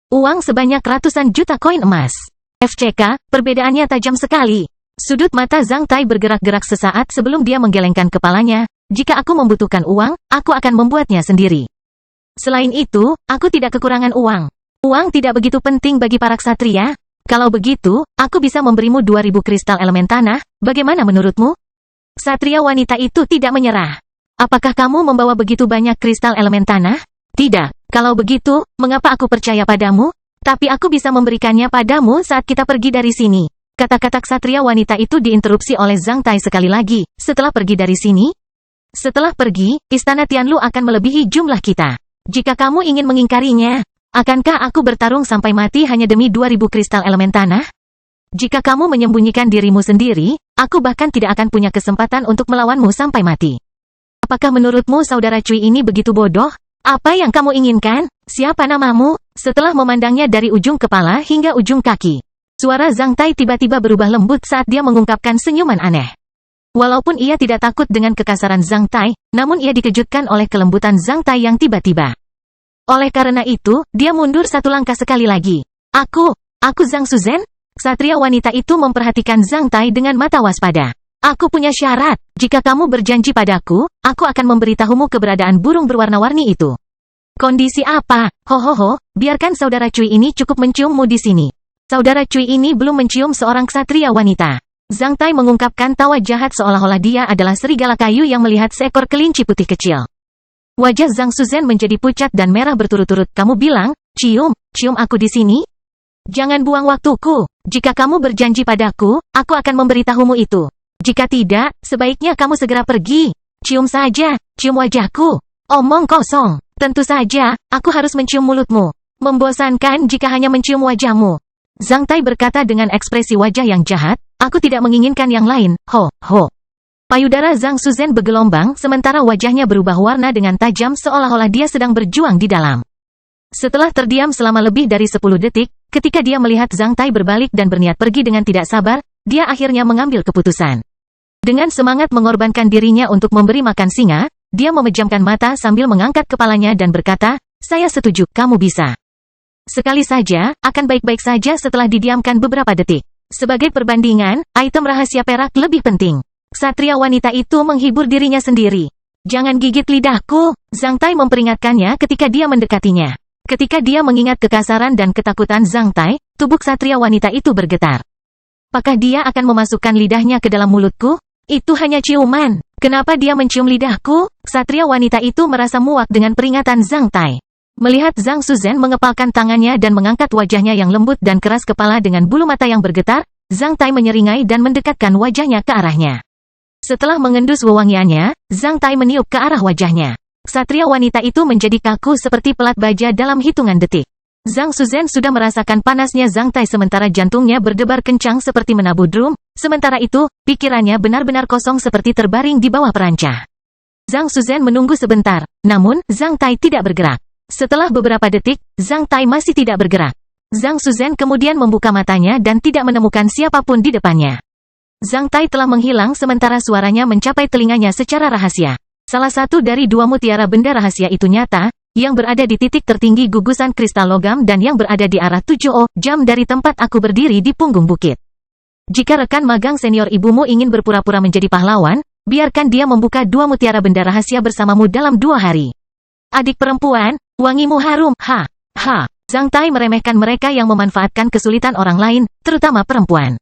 Uang sebanyak ratusan juta koin emas. FCK, perbedaannya tajam sekali. Sudut mata Zhang Tai bergerak-gerak sesaat sebelum dia menggelengkan kepalanya. Jika aku membutuhkan uang, aku akan membuatnya sendiri. Selain itu, aku tidak kekurangan uang. Uang tidak begitu penting bagi para ksatria. Kalau begitu, aku bisa memberimu 2000 kristal elemen tanah, bagaimana menurutmu? Ksatria wanita itu tidak menyerah. Apakah kamu membawa begitu banyak kristal elemen tanah? Tidak. Kalau begitu, mengapa aku percaya padamu? Tapi aku bisa memberikannya padamu saat kita pergi dari sini. Kata-kata ksatria wanita itu diinterupsi oleh Zhang Tai sekali lagi. Setelah pergi dari sini? Setelah pergi, istana Tianlu akan melebihi jumlah kita. Jika kamu ingin mengingkarinya, akankah aku bertarung sampai mati hanya demi 2000 kristal elemen tanah? Jika kamu menyembunyikan dirimu sendiri, aku bahkan tidak akan punya kesempatan untuk melawanmu sampai mati. Apakah menurutmu saudara Cui ini begitu bodoh? Apa yang kamu inginkan? Siapa namamu? Setelah memandangnya dari ujung kepala hingga ujung kaki, suara Zhang Tai tiba-tiba berubah lembut saat dia mengungkapkan senyuman aneh. Walaupun ia tidak takut dengan kekasaran Zhang Tai, namun ia dikejutkan oleh kelembutan Zhang Tai yang tiba-tiba. Oleh karena itu, dia mundur satu langkah sekali lagi. Aku Zhang Suzhen? Ksatria wanita itu memperhatikan Zhang Tai dengan mata waspada. Aku punya syarat. Jika kamu berjanji padaku, aku akan memberitahumu keberadaan burung berwarna-warni itu. Kondisi apa? Hohoho, biarkan saudara Cui ini cukup menciummu di sini. Saudara Cui ini belum mencium seorang ksatria wanita. Zhang Tai mengungkapkan tawa jahat seolah-olah dia adalah serigala kayu yang melihat seekor kelinci putih kecil. Wajah Zhang Suzhen menjadi pucat dan merah berturut-turut. Kamu bilang, cium aku di sini? Jangan buang waktuku. Jika kamu berjanji padaku, aku akan memberitahumu itu. Jika tidak, sebaiknya kamu segera pergi. Cium saja, cium wajahku. Omong kosong. Tentu saja, aku harus mencium mulutmu. Membosankan jika hanya mencium wajahmu. Zhang Tai berkata dengan ekspresi wajah yang jahat. Aku tidak menginginkan yang lain, ho. Payudara Zhang Suzhen bergelombang, sementara wajahnya berubah warna dengan tajam seolah-olah dia sedang berjuang di dalam. Setelah terdiam selama lebih dari 10 detik, ketika dia melihat Zhang Tai berbalik dan berniat pergi dengan tidak sabar, dia akhirnya mengambil keputusan. Dengan semangat mengorbankan dirinya untuk memberi makan singa, dia memejamkan mata sambil mengangkat kepalanya dan berkata, saya setuju, kamu bisa. Sekali saja, akan baik-baik saja setelah didiamkan beberapa detik. Sebagai perbandingan, item rahasia perak lebih penting. Ksatria wanita itu menghibur dirinya sendiri. Jangan gigit lidahku, Zhang Tai memperingatkannya ketika dia mendekatinya. Ketika dia mengingat kekasaran dan ketakutan Zhang Tai, tubuh ksatria wanita itu bergetar. Apakah dia akan memasukkan lidahnya ke dalam mulutku? Itu hanya ciuman. Kenapa dia mencium lidahku? Ksatria wanita itu merasa muak dengan peringatan Zhang Tai. Melihat Zhang Suzhen mengepalkan tangannya dan mengangkat wajahnya yang lembut dan keras kepala dengan bulu mata yang bergetar, Zhang Tai menyeringai dan mendekatkan wajahnya ke arahnya. Setelah mengendus wewangiannya, Zhang Tai meniup ke arah wajahnya. Ksatria wanita itu menjadi kaku seperti pelat baja dalam hitungan detik. Zhang Suzhen sudah merasakan panasnya Zhang Tai sementara jantungnya berdebar kencang seperti menabuh drum, sementara itu, pikirannya benar-benar kosong seperti terbaring di bawah perancah. Zhang Suzhen menunggu sebentar, namun, Zhang Tai tidak bergerak. Setelah beberapa detik, Zhang Tai masih tidak bergerak. Zhang Suzhen kemudian membuka matanya dan tidak menemukan siapapun di depannya. Zhang Tai telah menghilang sementara suaranya mencapai telinganya secara rahasia. Salah satu dari dua mutiara benda rahasia itu nyata, yang berada di titik tertinggi gugusan kristal logam dan yang berada di arah 7 jam dari tempat aku berdiri di punggung bukit. Jika rekan magang senior ibumu ingin berpura-pura menjadi pahlawan, biarkan dia membuka dua mutiara benda rahasia bersamamu dalam 2 hari. Adik perempuan, wangimu harum, ha. Zhang Tai meremehkan mereka yang memanfaatkan kesulitan orang lain, terutama perempuan.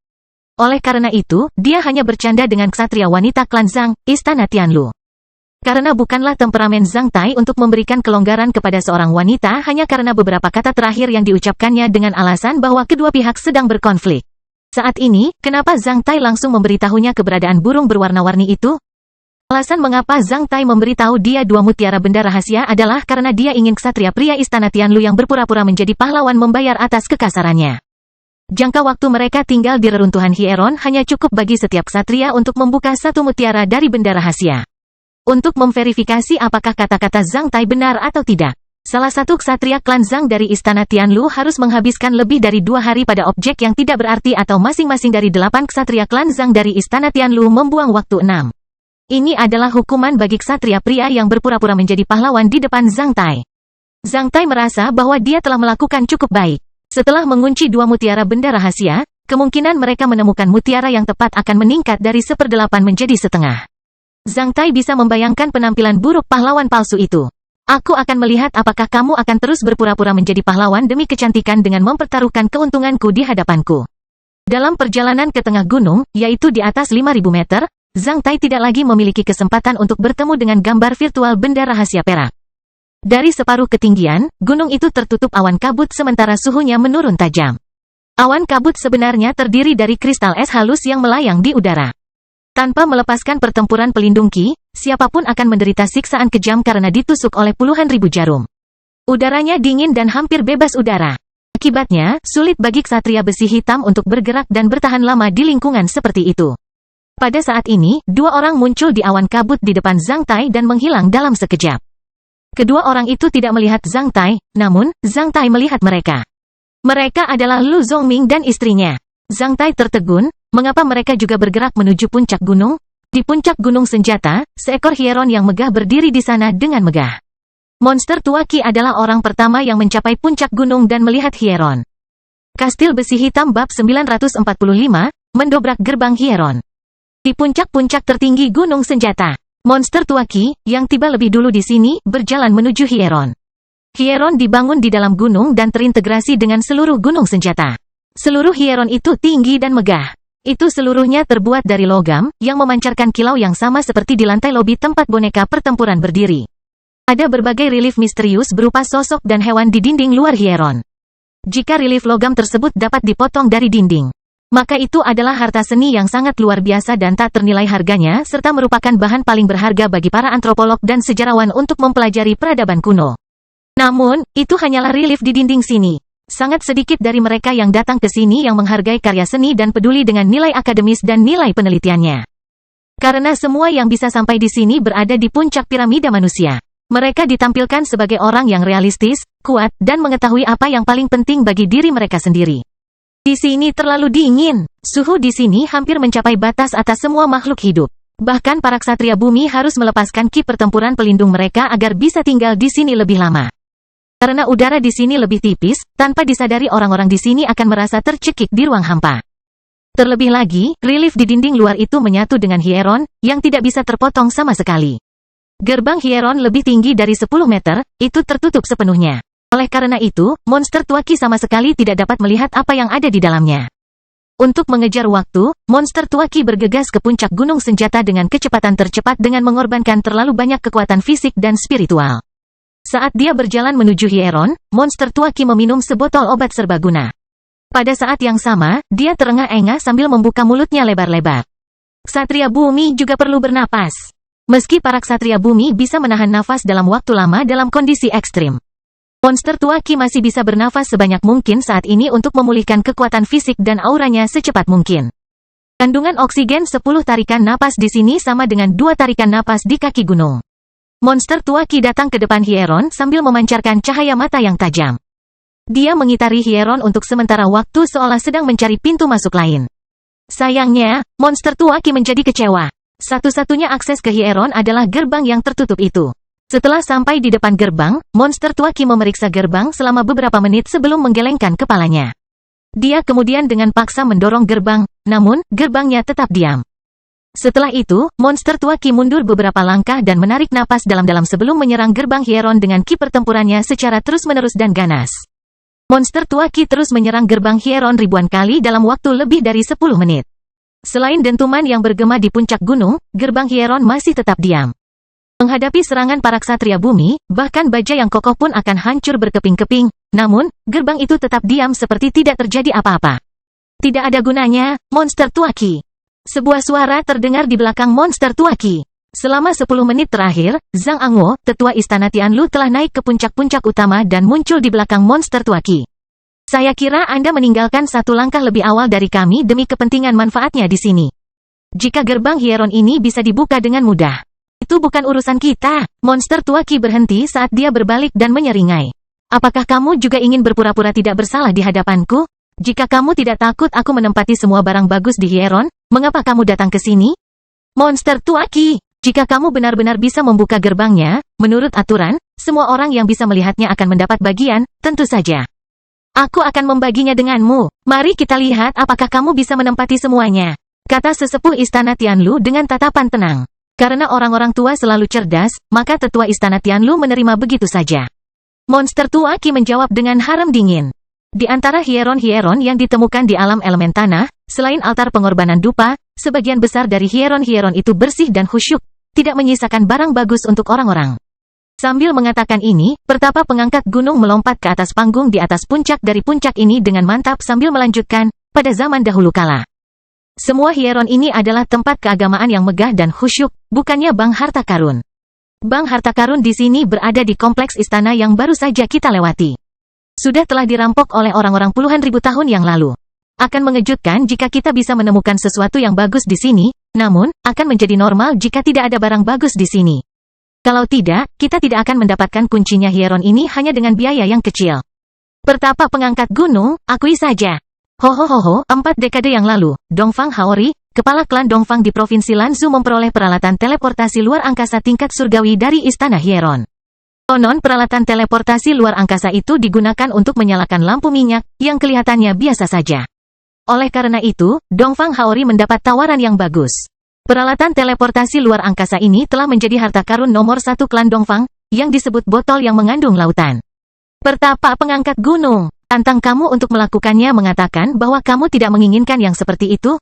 Oleh karena itu, dia hanya bercanda dengan ksatria wanita klan Zhang, istana Tianlu. Karena bukanlah temperamen Zhang Tai untuk memberikan kelonggaran kepada seorang wanita hanya karena beberapa kata terakhir yang diucapkannya dengan alasan bahwa kedua pihak sedang berkonflik. Saat ini, kenapa Zhang Tai langsung memberitahunya keberadaan burung berwarna-warni itu? Alasan mengapa Zhang Tai memberitahu dia dua mutiara benda rahasia adalah karena dia ingin ksatria pria istana Tianlu yang berpura-pura menjadi pahlawan membayar atas kekasarannya. Jangka waktu mereka tinggal di reruntuhan Hieron hanya cukup bagi setiap ksatria untuk membuka satu mutiara dari benda rahasia. Untuk memverifikasi apakah kata-kata Zhang Tai benar atau tidak, salah satu ksatria klan Zhang dari istana Tianlu harus menghabiskan lebih dari 2 hari pada objek yang tidak berarti atau masing-masing dari 8 ksatria klan Zhang dari istana Tianlu membuang waktu 6. Ini adalah hukuman bagi ksatria pria yang berpura-pura menjadi pahlawan di depan Zhang Tai. Zhang Tai merasa bahwa dia telah melakukan cukup baik. Setelah mengunci 2 mutiara benda rahasia, kemungkinan mereka menemukan mutiara yang tepat akan meningkat dari 1/8 menjadi setengah. Zhang Tai bisa membayangkan penampilan buruk pahlawan palsu itu. Aku akan melihat apakah kamu akan terus berpura-pura menjadi pahlawan demi kecantikan dengan mempertaruhkan keuntunganku di hadapanku. Dalam perjalanan ke tengah gunung, yaitu di atas 5.000 meter, Zhang Tai tidak lagi memiliki kesempatan untuk bertemu dengan gambar virtual benda rahasia perak. Dari separuh ketinggian, gunung itu tertutup awan kabut sementara suhunya menurun tajam. Awan kabut sebenarnya terdiri dari kristal es halus yang melayang di udara. Tanpa melepaskan pertempuran pelindung Qi, siapapun akan menderita siksaan kejam karena ditusuk oleh puluhan ribu jarum. Udaranya dingin dan hampir bebas udara. Akibatnya, sulit bagi ksatria besi hitam untuk bergerak dan bertahan lama di lingkungan seperti itu. Pada saat ini, 2 orang muncul di awan kabut di depan Zhang Tai dan menghilang dalam sekejap. Kedua orang itu tidak melihat Zhang Tai, namun, Zhang Tai melihat mereka. Mereka adalah Lu Zongming dan istrinya. Zhang Tai tertegun. Mengapa mereka juga bergerak menuju puncak gunung? Di puncak gunung senjata, seekor hieron yang megah berdiri di sana dengan megah. Monster tua Qi adalah orang pertama yang mencapai puncak gunung dan melihat hieron. Kastil besi hitam bab 945, mendobrak gerbang hieron. Di puncak-puncak tertinggi gunung senjata, monster tua Qi, yang tiba lebih dulu di sini, berjalan menuju hieron. Hieron dibangun di dalam gunung dan terintegrasi dengan seluruh gunung senjata. Seluruh hieron itu tinggi dan megah. Itu seluruhnya terbuat dari logam, yang memancarkan kilau yang sama seperti di lantai lobi tempat boneka pertempuran berdiri. Ada berbagai relief misterius berupa sosok dan hewan di dinding luar hieron. Jika relief logam tersebut dapat dipotong dari dinding, maka itu adalah harta seni yang sangat luar biasa dan tak ternilai harganya serta merupakan bahan paling berharga bagi para antropolog dan sejarawan untuk mempelajari peradaban kuno. Namun, itu hanyalah relief di dinding sini. Sangat sedikit dari mereka yang datang ke sini yang menghargai karya seni dan peduli dengan nilai akademis dan nilai penelitiannya. Karena semua yang bisa sampai di sini berada di puncak piramida manusia. Mereka ditampilkan sebagai orang yang realistis, kuat, dan mengetahui apa yang paling penting bagi diri mereka sendiri. Di sini terlalu dingin. Suhu di sini hampir mencapai batas atas semua makhluk hidup. Bahkan para ksatria bumi harus melepaskan ki pertempuran pelindung mereka agar bisa tinggal di sini lebih lama. Karena udara di sini lebih tipis, tanpa disadari orang-orang di sini akan merasa tercekik di ruang hampa. Terlebih lagi, relief di dinding luar itu menyatu dengan hieron, yang tidak bisa terpotong sama sekali. Gerbang hieron lebih tinggi dari 10 meter, itu tertutup sepenuhnya. Oleh karena itu, monster tua Qi sama sekali tidak dapat melihat apa yang ada di dalamnya. Untuk mengejar waktu, monster tua Qi bergegas ke puncak gunung senjata dengan kecepatan tercepat dengan mengorbankan terlalu banyak kekuatan fisik dan spiritual. Saat dia berjalan menuju hieron, monster tua Qi meminum sebotol obat serbaguna. Pada saat yang sama, dia terengah-engah sambil membuka mulutnya lebar-lebar. Ksatria bumi juga perlu bernapas. Meski para ksatria bumi bisa menahan nafas dalam waktu lama dalam kondisi ekstrim, monster tua Qi masih bisa bernafas sebanyak mungkin saat ini untuk memulihkan kekuatan fisik dan auranya secepat mungkin. Kandungan oksigen 10 tarikan napas di sini sama dengan 2 tarikan napas di kaki gunung. Monster tua Qi datang ke depan hieron sambil memancarkan cahaya mata yang tajam. Dia mengitari hieron untuk sementara waktu seolah sedang mencari pintu masuk lain. Sayangnya, monster tua Qi menjadi kecewa. Satu-satunya akses ke hieron adalah gerbang yang tertutup itu. Setelah sampai di depan gerbang, monster tua Qi memeriksa gerbang selama beberapa menit sebelum menggelengkan kepalanya. Dia kemudian dengan paksa mendorong gerbang, namun, gerbangnya tetap diam. Setelah itu, monster tua Qi mundur beberapa langkah dan menarik napas dalam-dalam sebelum menyerang gerbang hieron dengan ki pertempurannya secara terus-menerus dan ganas. Monster tua Qi terus menyerang gerbang hieron ribuan kali dalam waktu lebih dari 10 menit. Selain dentuman yang bergema di puncak gunung, gerbang hieron masih tetap diam. Menghadapi serangan para ksatria bumi, bahkan baja yang kokoh pun akan hancur berkeping-keping. Namun, gerbang itu tetap diam seperti tidak terjadi apa-apa. Tidak ada gunanya, monster Tuaki. Sebuah suara terdengar di belakang monster Tuaki. Selama 10 menit terakhir, Zhang Angwo, tetua istana Tianlu telah naik ke puncak-puncak utama dan muncul di belakang monster Tuaki. Saya kira Anda meninggalkan satu langkah lebih awal dari kami demi kepentingan manfaatnya di sini. Jika gerbang Hieron ini bisa dibuka dengan mudah. Itu bukan urusan kita. Monster Tuaki berhenti saat dia berbalik dan menyeringai. Apakah kamu juga ingin berpura-pura tidak bersalah di hadapanku? Jika kamu tidak takut aku menempati semua barang bagus di Hieron, mengapa kamu datang ke sini? Monster Tuaki, jika kamu benar-benar bisa membuka gerbangnya, menurut aturan, semua orang yang bisa melihatnya akan mendapat bagian, tentu saja. Aku akan membaginya denganmu. Mari kita lihat apakah kamu bisa menempati semuanya. Kata sesepuh istana Tianlu dengan tatapan tenang. Karena orang-orang tua selalu cerdas, maka tetua istana Tianlu menerima begitu saja. Monster Tuaki menjawab dengan haram dingin. Di antara hieron-hieron yang ditemukan di alam elemen tanah, selain altar pengorbanan dupa, sebagian besar dari hieron-hieron itu bersih dan khusyuk, tidak menyisakan barang bagus untuk orang-orang. Sambil mengatakan ini, pertapa pengangkat gunung melompat ke atas panggung di atas puncak dari puncak ini dengan mantap sambil melanjutkan, pada zaman dahulu kala. Semua hieron ini adalah tempat keagamaan yang megah dan khusyuk, bukannya bank harta karun. Bank harta karun di sini berada di kompleks istana yang baru saja kita lewati. Sudah telah dirampok oleh orang-orang puluhan ribu tahun yang lalu. Akan mengejutkan jika kita bisa menemukan sesuatu yang bagus di sini, namun, akan menjadi normal jika tidak ada barang bagus di sini. Kalau tidak, kita tidak akan mendapatkan kuncinya hieron ini hanya dengan biaya yang kecil. Pertapa pengangkat gunung, akui saja. Hohohoho, 4 dekade yang lalu, Dongfang Haori, kepala klan Dongfang di Provinsi Lanzhou memperoleh peralatan teleportasi luar angkasa tingkat surgawi dari Istana Hieron. Konon peralatan teleportasi luar angkasa itu digunakan untuk menyalakan lampu minyak, yang kelihatannya biasa saja. Oleh karena itu, Dongfang Haori mendapat tawaran yang bagus. Peralatan teleportasi luar angkasa ini telah menjadi harta karun nomor 1 klan Dongfang, yang disebut botol yang mengandung lautan. Pertapa pengangkat gunung. Tantang kamu untuk melakukannya mengatakan bahwa kamu tidak menginginkan yang seperti itu?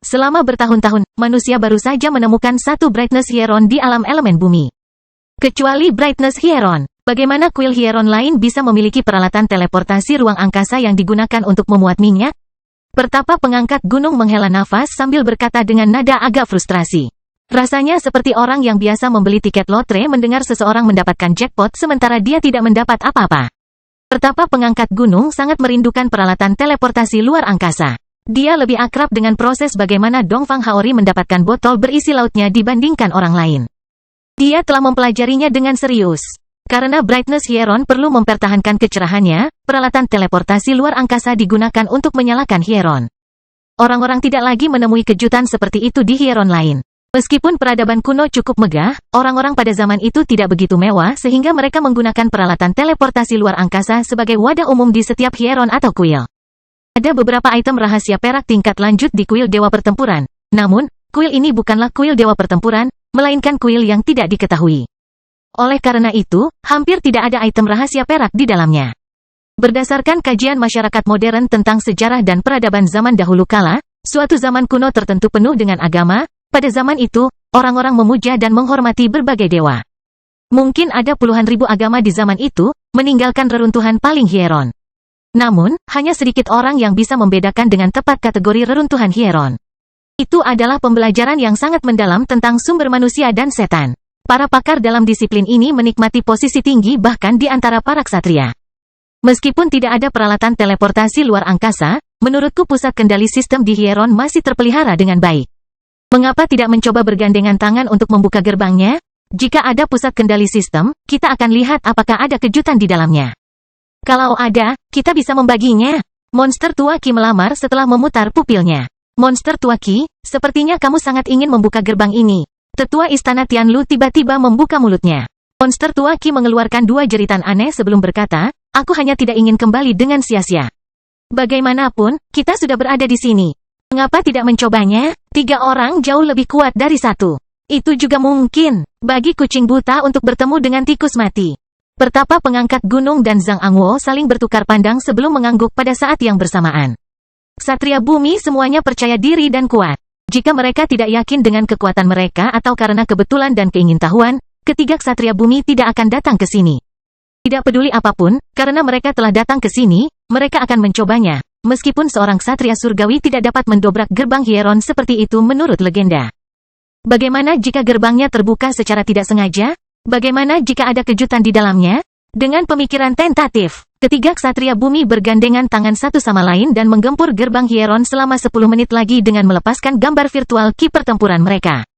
Selama bertahun-tahun, manusia baru saja menemukan satu Brightness Hieron di alam elemen bumi. Kecuali Brightness Hieron, bagaimana kuil Hieron lain bisa memiliki peralatan teleportasi ruang angkasa yang digunakan untuk memuat minyak? Pertapa pengangkat gunung menghela nafas sambil berkata dengan nada agak frustrasi. Rasanya seperti orang yang biasa membeli tiket lotre mendengar seseorang mendapatkan jackpot sementara dia tidak mendapat apa-apa. Pertapa pengangkat gunung sangat merindukan peralatan teleportasi luar angkasa. Dia lebih akrab dengan proses bagaimana Dongfang Haori mendapatkan botol berisi lautnya dibandingkan orang lain. Dia telah mempelajarinya dengan serius. Karena Brightness Hieron perlu mempertahankan kecerahannya, peralatan teleportasi luar angkasa digunakan untuk menyalakan Hieron. Orang-orang tidak lagi menemui kejutan seperti itu di Hieron lain. Meskipun peradaban kuno cukup megah, orang-orang pada zaman itu tidak begitu mewah sehingga mereka menggunakan peralatan teleportasi luar angkasa sebagai wadah umum di setiap hieron atau kuil. Ada beberapa item rahasia perak tingkat lanjut di kuil Dewa Pertempuran. Namun, kuil ini bukanlah kuil Dewa Pertempuran, melainkan kuil yang tidak diketahui. Oleh karena itu, hampir tidak ada item rahasia perak di dalamnya. Berdasarkan kajian masyarakat modern tentang sejarah dan peradaban zaman dahulu kala, suatu zaman kuno tertentu penuh dengan agama. Pada zaman itu, orang-orang memuja dan menghormati berbagai dewa. Mungkin ada puluhan ribu agama di zaman itu, meninggalkan reruntuhan paling hieron. Namun, hanya sedikit orang yang bisa membedakan dengan tepat kategori reruntuhan hieron. Itu adalah pembelajaran yang sangat mendalam tentang sumber manusia dan setan. Para pakar dalam disiplin ini menikmati posisi tinggi bahkan di antara para ksatria. Meskipun tidak ada peralatan teleportasi luar angkasa, menurutku pusat kendali sistem di Hieron masih terpelihara dengan baik. Mengapa tidak mencoba bergandengan tangan untuk membuka gerbangnya? Jika ada pusat kendali sistem, kita akan lihat apakah ada kejutan di dalamnya. Kalau ada, kita bisa membaginya. Monster Tuaki melamar setelah memutar pupilnya. Monster Tuaki, sepertinya kamu sangat ingin membuka gerbang ini. Tetua Istana Tianlu tiba-tiba membuka mulutnya. Monster Tuaki mengeluarkan 2 jeritan aneh sebelum berkata, aku hanya tidak ingin kembali dengan sia-sia. Bagaimanapun, kita sudah berada di sini. Mengapa tidak mencobanya? 3 orang jauh lebih kuat dari 1. Itu juga mungkin, bagi kucing buta untuk bertemu dengan tikus mati. Pertapa pengangkat gunung dan Zhang Angwo saling bertukar pandang sebelum mengangguk pada saat yang bersamaan. Ksatria bumi semuanya percaya diri dan kuat. Jika mereka tidak yakin dengan kekuatan mereka atau karena kebetulan dan keingintahuan, ketiga ksatria bumi tidak akan datang ke sini. Tidak peduli apapun, karena mereka telah datang ke sini, mereka akan mencobanya. Meskipun seorang ksatria surgawi tidak dapat mendobrak gerbang Hieron seperti itu menurut legenda. Bagaimana jika gerbangnya terbuka secara tidak sengaja? Bagaimana jika ada kejutan di dalamnya? Dengan pemikiran tentatif, ketiga ksatria bumi bergandengan tangan satu sama lain dan menggempur gerbang Hieron selama 10 menit lagi dengan melepaskan gambar virtual ki pertempuran mereka.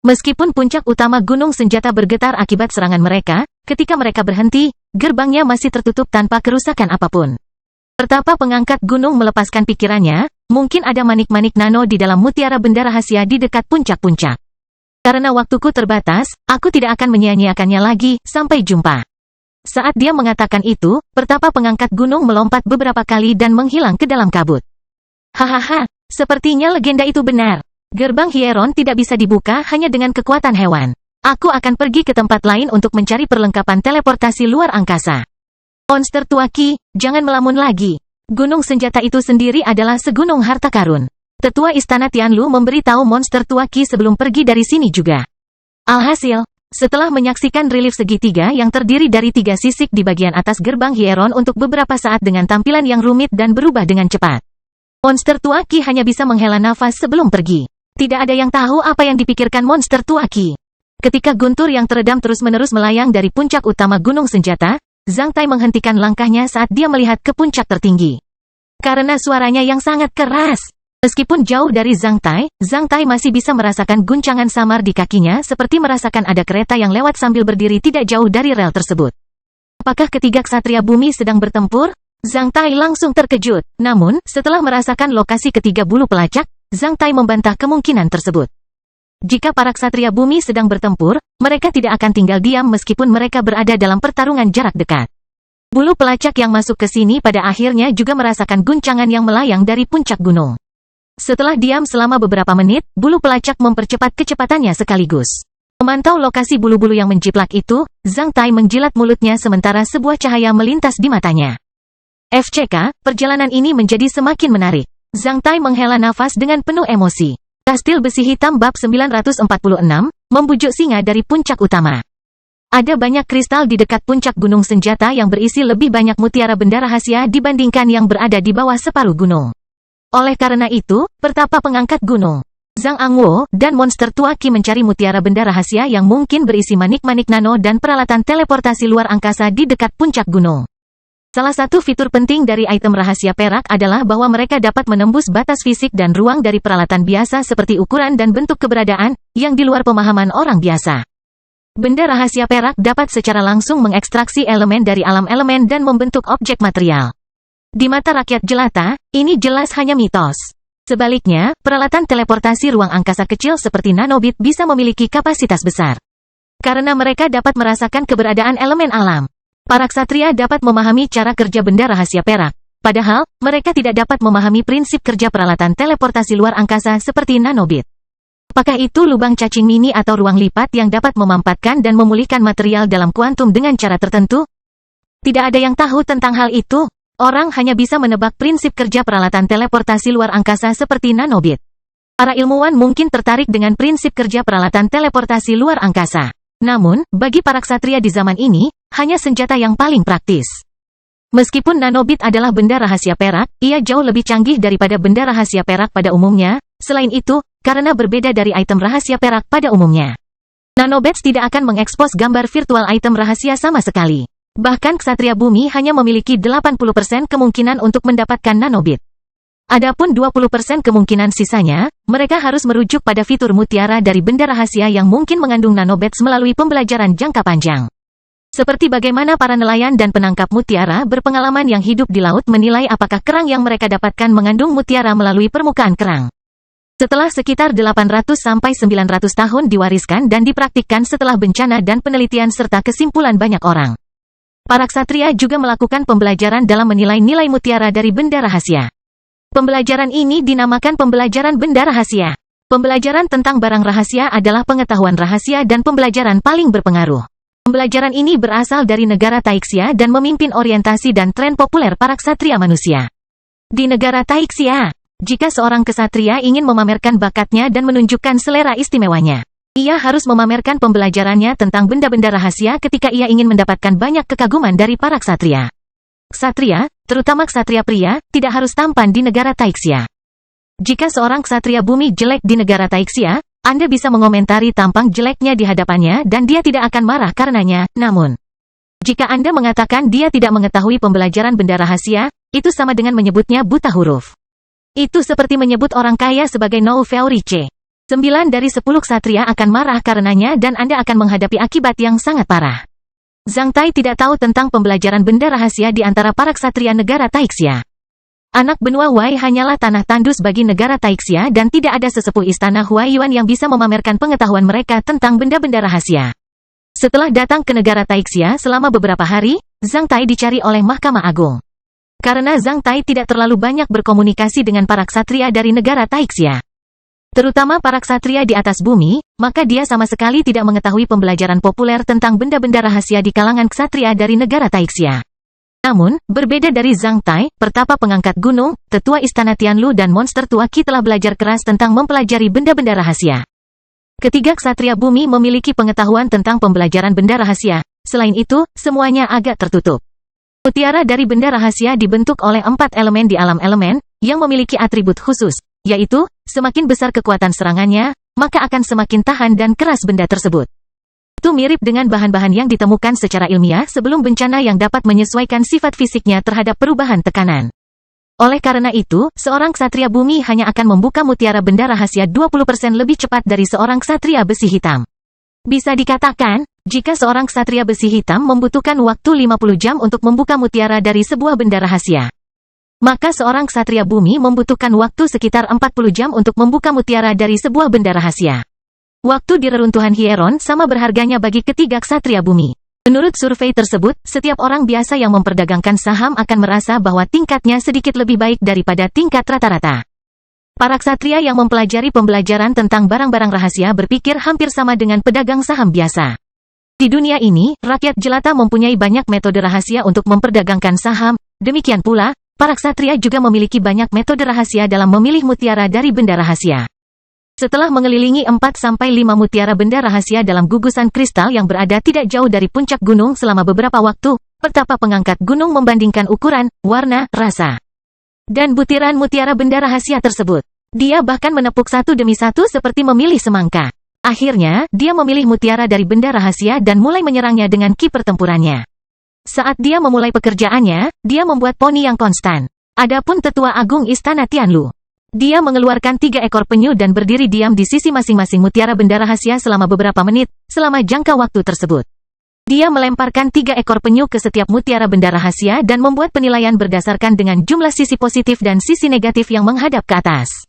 Meskipun puncak utama gunung senjata bergetar akibat serangan mereka, ketika mereka berhenti, gerbangnya masih tertutup tanpa kerusakan apapun. Pertapa pengangkat gunung melepaskan pikirannya, mungkin ada manik-manik nano di dalam mutiara benda rahasia di dekat puncak-puncak. Karena waktuku terbatas, aku tidak akan menyia-nyiakannya lagi, sampai jumpa. Saat dia mengatakan itu, pertapa pengangkat gunung melompat beberapa kali dan menghilang ke dalam kabut. Hahaha, sepertinya legenda itu benar. Gerbang Hieron tidak bisa dibuka hanya dengan kekuatan hewan. Aku akan pergi ke tempat lain untuk mencari perlengkapan teleportasi luar angkasa. Monster tua Ki, jangan melamun lagi. Gunung senjata itu sendiri adalah segunung harta karun. Tetua Istana Tianlu memberitahu monster tua Ki sebelum pergi dari sini juga. Alhasil, setelah menyaksikan relief segitiga yang terdiri dari 3 sisik di bagian atas gerbang Hieron untuk beberapa saat dengan tampilan yang rumit dan berubah dengan cepat, monster tua Ki hanya bisa menghela nafas sebelum pergi. Tidak ada yang tahu apa yang dipikirkan monster tua Ki. Ketika guntur yang teredam terus-menerus melayang dari puncak utama gunung senjata, Zhang Tai menghentikan langkahnya saat dia melihat ke puncak tertinggi. Karena suaranya yang sangat keras. Meskipun jauh dari Zhang Tai masih bisa merasakan guncangan samar di kakinya seperti merasakan ada kereta yang lewat sambil berdiri tidak jauh dari rel tersebut. Apakah ketiga ksatria bumi sedang bertempur? Zhang Tai langsung terkejut. Namun, setelah merasakan lokasi ketiga bulu pelacak, Zhang Tai membantah kemungkinan tersebut. Jika para ksatria bumi sedang bertempur, mereka tidak akan tinggal diam meskipun mereka berada dalam pertarungan jarak dekat. Bulu pelacak yang masuk ke sini pada akhirnya juga merasakan guncangan yang melayang dari puncak gunung. Setelah diam selama beberapa menit, bulu pelacak mempercepat kecepatannya sekaligus. Memantau lokasi bulu-bulu yang menjiplak itu, Zhang Tai menjilat mulutnya sementara sebuah cahaya melintas di matanya. FCK, perjalanan ini menjadi semakin menarik. Zhang Tai menghela nafas dengan penuh emosi. Kastil besi hitam bab 946, membujuk singa dari puncak utama. Ada banyak kristal di dekat puncak gunung senjata yang berisi lebih banyak mutiara benda rahasia dibandingkan yang berada di bawah separuh gunung. Oleh karena itu, pertapa pengangkat gunung, Zhang Angwo, dan monster tua Ki mencari mutiara benda rahasia yang mungkin berisi manik-manik nano dan peralatan teleportasi luar angkasa di dekat puncak gunung. Salah satu fitur penting dari item rahasia perak adalah bahwa mereka dapat menembus batas fisik dan ruang dari peralatan biasa seperti ukuran dan bentuk keberadaan, yang di luar pemahaman orang biasa. Benda rahasia perak dapat secara langsung mengekstraksi elemen dari alam elemen dan membentuk objek material. Di mata rakyat jelata, ini jelas hanya mitos. Sebaliknya, peralatan teleportasi ruang angkasa kecil seperti nanobit bisa memiliki kapasitas besar. Karena mereka dapat merasakan keberadaan elemen alam. Para ksatria dapat memahami cara kerja benda rahasia perak. Padahal, mereka tidak dapat memahami prinsip kerja peralatan teleportasi luar angkasa seperti nanobit. Apakah itu lubang cacing mini atau ruang lipat yang dapat memampatkan dan memulihkan material dalam kuantum dengan cara tertentu? Tidak ada yang tahu tentang hal itu. Orang hanya bisa menebak prinsip kerja peralatan teleportasi luar angkasa seperti nanobit. Para ilmuwan mungkin tertarik dengan prinsip kerja peralatan teleportasi luar angkasa. Namun, bagi para ksatria di zaman ini, hanya senjata yang paling praktis. Meskipun nanobit adalah benda rahasia perak, ia jauh lebih canggih daripada benda rahasia perak pada umumnya. Selain itu, karena berbeda dari item rahasia perak pada umumnya, nanobits tidak akan mengekspos gambar virtual item rahasia sama sekali. Bahkan ksatria bumi hanya memiliki 80% kemungkinan untuk mendapatkan nanobit. Adapun 20% kemungkinan sisanya, mereka harus merujuk pada fitur mutiara dari benda rahasia yang mungkin mengandung nanobits melalui pembelajaran jangka panjang. Seperti bagaimana para nelayan dan penangkap mutiara berpengalaman yang hidup di laut menilai apakah kerang yang mereka dapatkan mengandung mutiara melalui permukaan kerang. Setelah sekitar 800-900 tahun diwariskan dan dipraktikkan setelah bencana dan penelitian serta kesimpulan banyak orang. Para ksatria juga melakukan pembelajaran dalam menilai nilai mutiara dari benda rahasia. Pembelajaran ini dinamakan pembelajaran benda rahasia. Pembelajaran tentang barang rahasia adalah pengetahuan rahasia dan pembelajaran paling berpengaruh. Pembelajaran ini berasal dari negara Taixia dan memimpin orientasi dan tren populer para ksatria manusia. Di negara Taixia, jika seorang ksatria ingin memamerkan bakatnya dan menunjukkan selera istimewanya, Ia harus memamerkan pembelajarannya tentang benda-benda rahasia ketika ia ingin mendapatkan banyak kekaguman dari para ksatria. Ksatria, terutama ksatria pria, tidak harus tampan di negara Taixia. Jika seorang ksatria bumi jelek di negara Taixia, Anda bisa mengomentari tampang jeleknya di hadapannya dan dia tidak akan marah karenanya, namun jika Anda mengatakan dia tidak mengetahui pembelajaran benda rahasia, itu sama dengan menyebutnya buta huruf. Itu seperti menyebut orang kaya sebagai nou feurice. 9 dari 10 ksatria akan marah karenanya dan Anda akan menghadapi akibat yang sangat parah. Zhang Tai tidak tahu tentang pembelajaran benda rahasia di antara para ksatria negara Taixia. Anak benua Wei hanyalah tanah tandus bagi negara Taixia dan tidak ada sesepuh istana Huaiyuan yang bisa memamerkan pengetahuan mereka tentang benda-benda rahasia. Setelah datang ke negara Taixia selama beberapa hari, Zhang Tai dicari oleh Mahkamah Agung. Karena Zhang Tai tidak terlalu banyak berkomunikasi dengan para ksatria dari negara Taixia, terutama para ksatria di atas bumi, maka dia sama sekali tidak mengetahui pembelajaran populer tentang benda-benda rahasia di kalangan ksatria dari negara Taixia. Namun, berbeda dari Zhang Tai, pertapa pengangkat gunung, tetua istana Tianlu dan monster tua Qi telah belajar keras tentang mempelajari benda-benda rahasia. Ketiga ksatria bumi memiliki pengetahuan tentang pembelajaran benda rahasia, selain itu, semuanya agak tertutup. Mutiara dari benda rahasia dibentuk oleh 4 elemen di alam elemen, yang memiliki atribut khusus, yaitu, semakin besar kekuatan serangannya, maka akan semakin tahan dan keras benda tersebut. Itu mirip dengan bahan-bahan yang ditemukan secara ilmiah sebelum bencana yang dapat menyesuaikan sifat fisiknya terhadap perubahan tekanan. Oleh karena itu, seorang ksatria bumi hanya akan membuka mutiara benda rahasia 20% lebih cepat dari seorang ksatria besi hitam. Bisa dikatakan, jika seorang ksatria besi hitam membutuhkan waktu 50 jam untuk membuka mutiara dari sebuah benda rahasia, maka seorang ksatria bumi membutuhkan waktu sekitar 40 jam untuk membuka mutiara dari sebuah benda rahasia. Waktu di reruntuhan Hieron sama berharganya bagi ketiga ksatria bumi. Menurut survei tersebut, setiap orang biasa yang memperdagangkan saham akan merasa bahwa tingkatnya sedikit lebih baik daripada tingkat rata-rata. Para ksatria yang mempelajari pembelajaran tentang barang-barang rahasia berpikir hampir sama dengan pedagang saham biasa. Di dunia ini, rakyat jelata mempunyai banyak metode rahasia untuk memperdagangkan saham, demikian pula, para ksatria juga memiliki banyak metode rahasia dalam memilih mutiara dari benda rahasia. Setelah mengelilingi 4-5 mutiara benda rahasia dalam gugusan kristal yang berada tidak jauh dari puncak gunung selama beberapa waktu, pertapa pengangkat gunung membandingkan ukuran, warna, rasa, dan butiran mutiara benda rahasia tersebut. Dia bahkan menepuk satu demi satu seperti memilih semangka. Akhirnya, dia memilih mutiara dari benda rahasia dan mulai menyerangnya dengan ki pertempurannya. Saat dia memulai pekerjaannya, dia membuat poni yang konstan. Adapun tetua agung istana Tianlu, dia mengeluarkan 3 ekor penyu dan berdiri diam di sisi masing-masing mutiara benda rahasia selama beberapa menit, selama jangka waktu tersebut. Dia melemparkan 3 ekor penyu ke setiap mutiara benda rahasia dan membuat penilaian berdasarkan dengan jumlah sisi positif dan sisi negatif yang menghadap ke atas.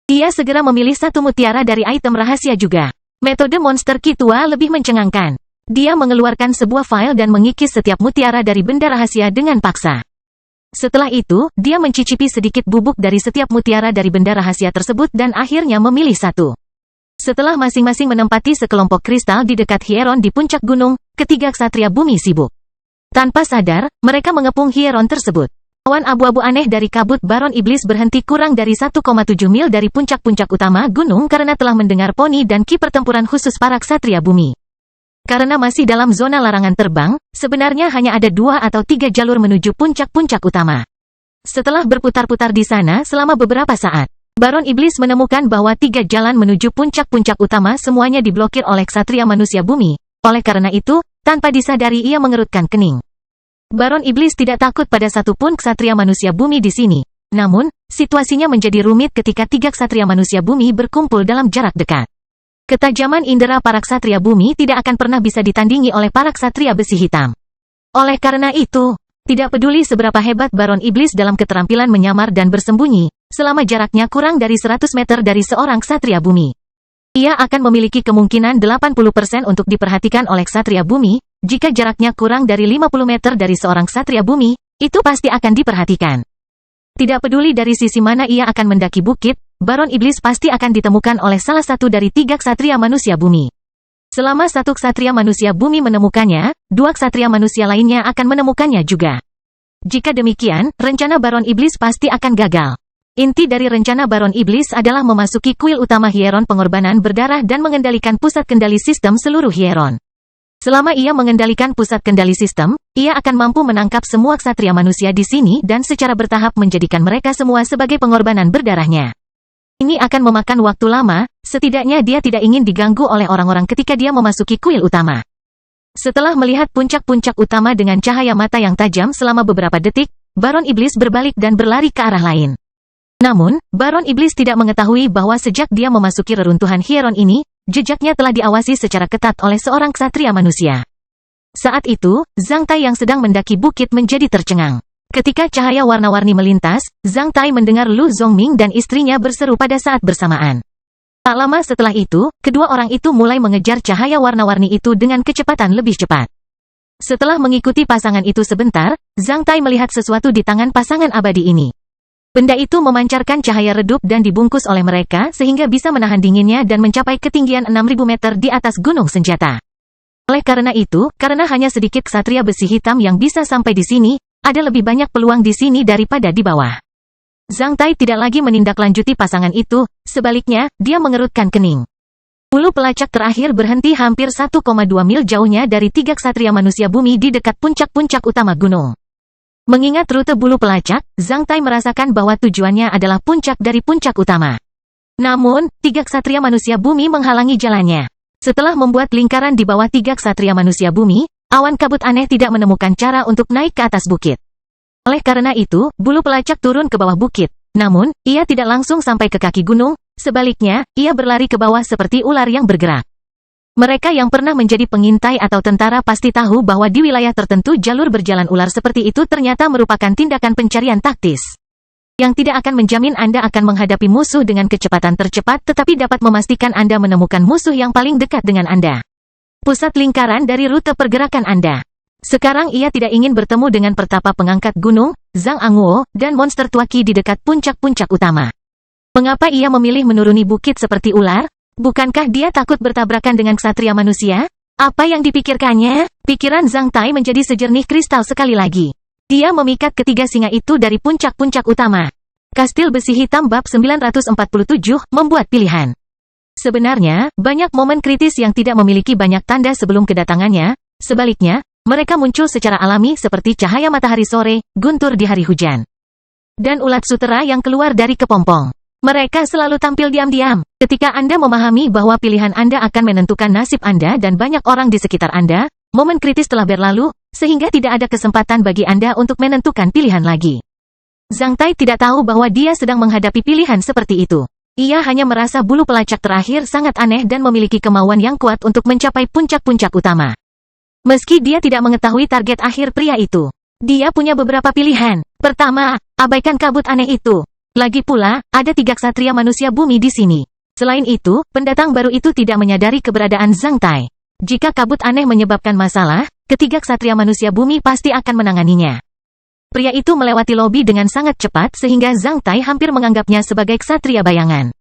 Dia segera memilih satu mutiara dari item rahasia juga. Metode monster Qi tua lebih mencengangkan. Dia mengeluarkan sebuah file dan mengikis setiap mutiara dari benda rahasia dengan paksa. Setelah itu, dia mencicipi sedikit bubuk dari setiap mutiara dari benda rahasia tersebut dan akhirnya memilih satu. Setelah masing-masing menempati sekelompok kristal di dekat Hieron di puncak gunung, ketiga ksatria bumi sibuk. Tanpa sadar, mereka mengepung Hieron tersebut. Awan abu-abu aneh dari kabut Baron Iblis berhenti kurang dari 1,7 mil dari puncak-puncak utama gunung karena telah mendengar poni dan ki pertempuran khusus para ksatria bumi. Karena masih dalam zona larangan terbang, sebenarnya hanya ada 2 atau 3 jalur menuju puncak-puncak utama. Setelah berputar-putar di sana selama beberapa saat, Baron Iblis menemukan bahwa 3 jalan menuju puncak-puncak utama semuanya diblokir oleh ksatria manusia bumi. Oleh karena itu, tanpa disadari ia mengerutkan kening. Baron Iblis tidak takut pada satupun ksatria manusia bumi di sini. Namun, situasinya menjadi rumit ketika 3 ksatria manusia bumi berkumpul dalam jarak dekat. Ketajaman indera para ksatria bumi tidak akan pernah bisa ditandingi oleh para ksatria besi hitam. Oleh karena itu, tidak peduli seberapa hebat Baron Iblis dalam keterampilan menyamar dan bersembunyi, selama jaraknya kurang dari 100 meter dari seorang ksatria bumi, ia akan memiliki kemungkinan 80% untuk diperhatikan oleh ksatria bumi. Jika jaraknya kurang dari 50 meter dari seorang ksatria bumi, itu pasti akan diperhatikan. Tidak peduli dari sisi mana ia akan mendaki bukit, Baron Iblis pasti akan ditemukan oleh salah satu dari 3 ksatria manusia bumi. Selama 1 ksatria manusia bumi menemukannya, 2 ksatria manusia lainnya akan menemukannya juga. Jika demikian, rencana Baron Iblis pasti akan gagal. Inti dari rencana Baron Iblis adalah memasuki kuil utama Hieron pengorbanan berdarah dan mengendalikan pusat kendali sistem seluruh Hieron. Selama ia mengendalikan pusat kendali sistem, ia akan mampu menangkap semua ksatria manusia di sini dan secara bertahap menjadikan mereka semua sebagai pengorbanan berdarahnya. Ini akan memakan waktu lama, setidaknya dia tidak ingin diganggu oleh orang-orang ketika dia memasuki kuil utama. Setelah melihat puncak-puncak utama dengan cahaya mata yang tajam selama beberapa detik, Baron Iblis berbalik dan berlari ke arah lain. Namun, Baron Iblis tidak mengetahui bahwa sejak dia memasuki reruntuhan Hieron ini, jejaknya telah diawasi secara ketat oleh seorang ksatria manusia. Saat itu, Zhang Tai yang sedang mendaki bukit menjadi tercengang. Ketika cahaya warna-warni melintas, Zhang Tai mendengar Lu Zhongming dan istrinya berseru pada saat bersamaan. Tak lama setelah itu, kedua orang itu mulai mengejar cahaya warna-warni itu dengan kecepatan lebih cepat. Setelah mengikuti pasangan itu sebentar, Zhang Tai melihat sesuatu di tangan pasangan abadi ini. Benda itu memancarkan cahaya redup dan dibungkus oleh mereka sehingga bisa menahan dinginnya dan mencapai ketinggian 6.000 meter di atas gunung senjata. Oleh karena itu, karena hanya sedikit ksatria besi hitam yang bisa sampai di sini, ada lebih banyak peluang di sini daripada di bawah. Zhang Tai tidak lagi menindaklanjuti pasangan itu, sebaliknya, dia mengerutkan kening. Bulu pelacak terakhir berhenti hampir 1,2 mil jauhnya dari 3 ksatria manusia bumi di dekat puncak-puncak utama gunung. Mengingat rute bulu pelacak, Zhang Tai merasakan bahwa tujuannya adalah puncak dari puncak utama. Namun, 3 ksatria manusia bumi menghalangi jalannya. Setelah membuat lingkaran di bawah 3 ksatria manusia bumi, awan kabut aneh tidak menemukan cara untuk naik ke atas bukit. Oleh karena itu, bulu pelacak turun ke bawah bukit. Namun, ia tidak langsung sampai ke kaki gunung, sebaliknya, ia berlari ke bawah seperti ular yang bergerak. Mereka yang pernah menjadi pengintai atau tentara pasti tahu bahwa di wilayah tertentu jalur berjalan ular seperti itu ternyata merupakan tindakan pencarian taktis. Yang tidak akan menjamin Anda akan menghadapi musuh dengan kecepatan tercepat tetapi dapat memastikan Anda menemukan musuh yang paling dekat dengan Anda. Pusat lingkaran dari rute pergerakan Anda. Sekarang ia tidak ingin bertemu dengan pertapa pengangkat gunung, Zhang Anguo, dan monster tuaki di dekat puncak-puncak utama. Mengapa ia memilih menuruni bukit seperti ular? Bukankah dia takut bertabrakan dengan ksatria manusia? Apa yang dipikirkannya? Pikiran Zhang Tai menjadi sejernih kristal sekali lagi. Dia memikat ketiga singa itu dari puncak-puncak utama. Kastil besi hitam bab 947 membuat pilihan. Sebenarnya, banyak momen kritis yang tidak memiliki banyak tanda sebelum kedatangannya. Sebaliknya, mereka muncul secara alami seperti cahaya matahari sore, guntur di hari hujan. Dan ulat sutera yang keluar dari kepompong. Mereka selalu tampil diam-diam. Ketika Anda memahami bahwa pilihan Anda akan menentukan nasib Anda dan banyak orang di sekitar Anda, momen kritis telah berlalu, sehingga tidak ada kesempatan bagi Anda untuk menentukan pilihan lagi. Zhang Tai tidak tahu bahwa dia sedang menghadapi pilihan seperti itu. Ia hanya merasa bulu pelacak terakhir sangat aneh dan memiliki kemauan yang kuat untuk mencapai puncak-puncak utama. Meski dia tidak mengetahui target akhir pria itu, dia punya beberapa pilihan. Pertama, abaikan kabut aneh itu. Lagi pula, ada 3 ksatria manusia bumi di sini. Selain itu, pendatang baru itu tidak menyadari keberadaan Zhang Tai. Jika kabut aneh menyebabkan masalah, ketiga ksatria manusia bumi pasti akan menanganinya. Pria itu melewati lobi dengan sangat cepat sehingga Zhang Tai hampir menganggapnya sebagai ksatria bayangan.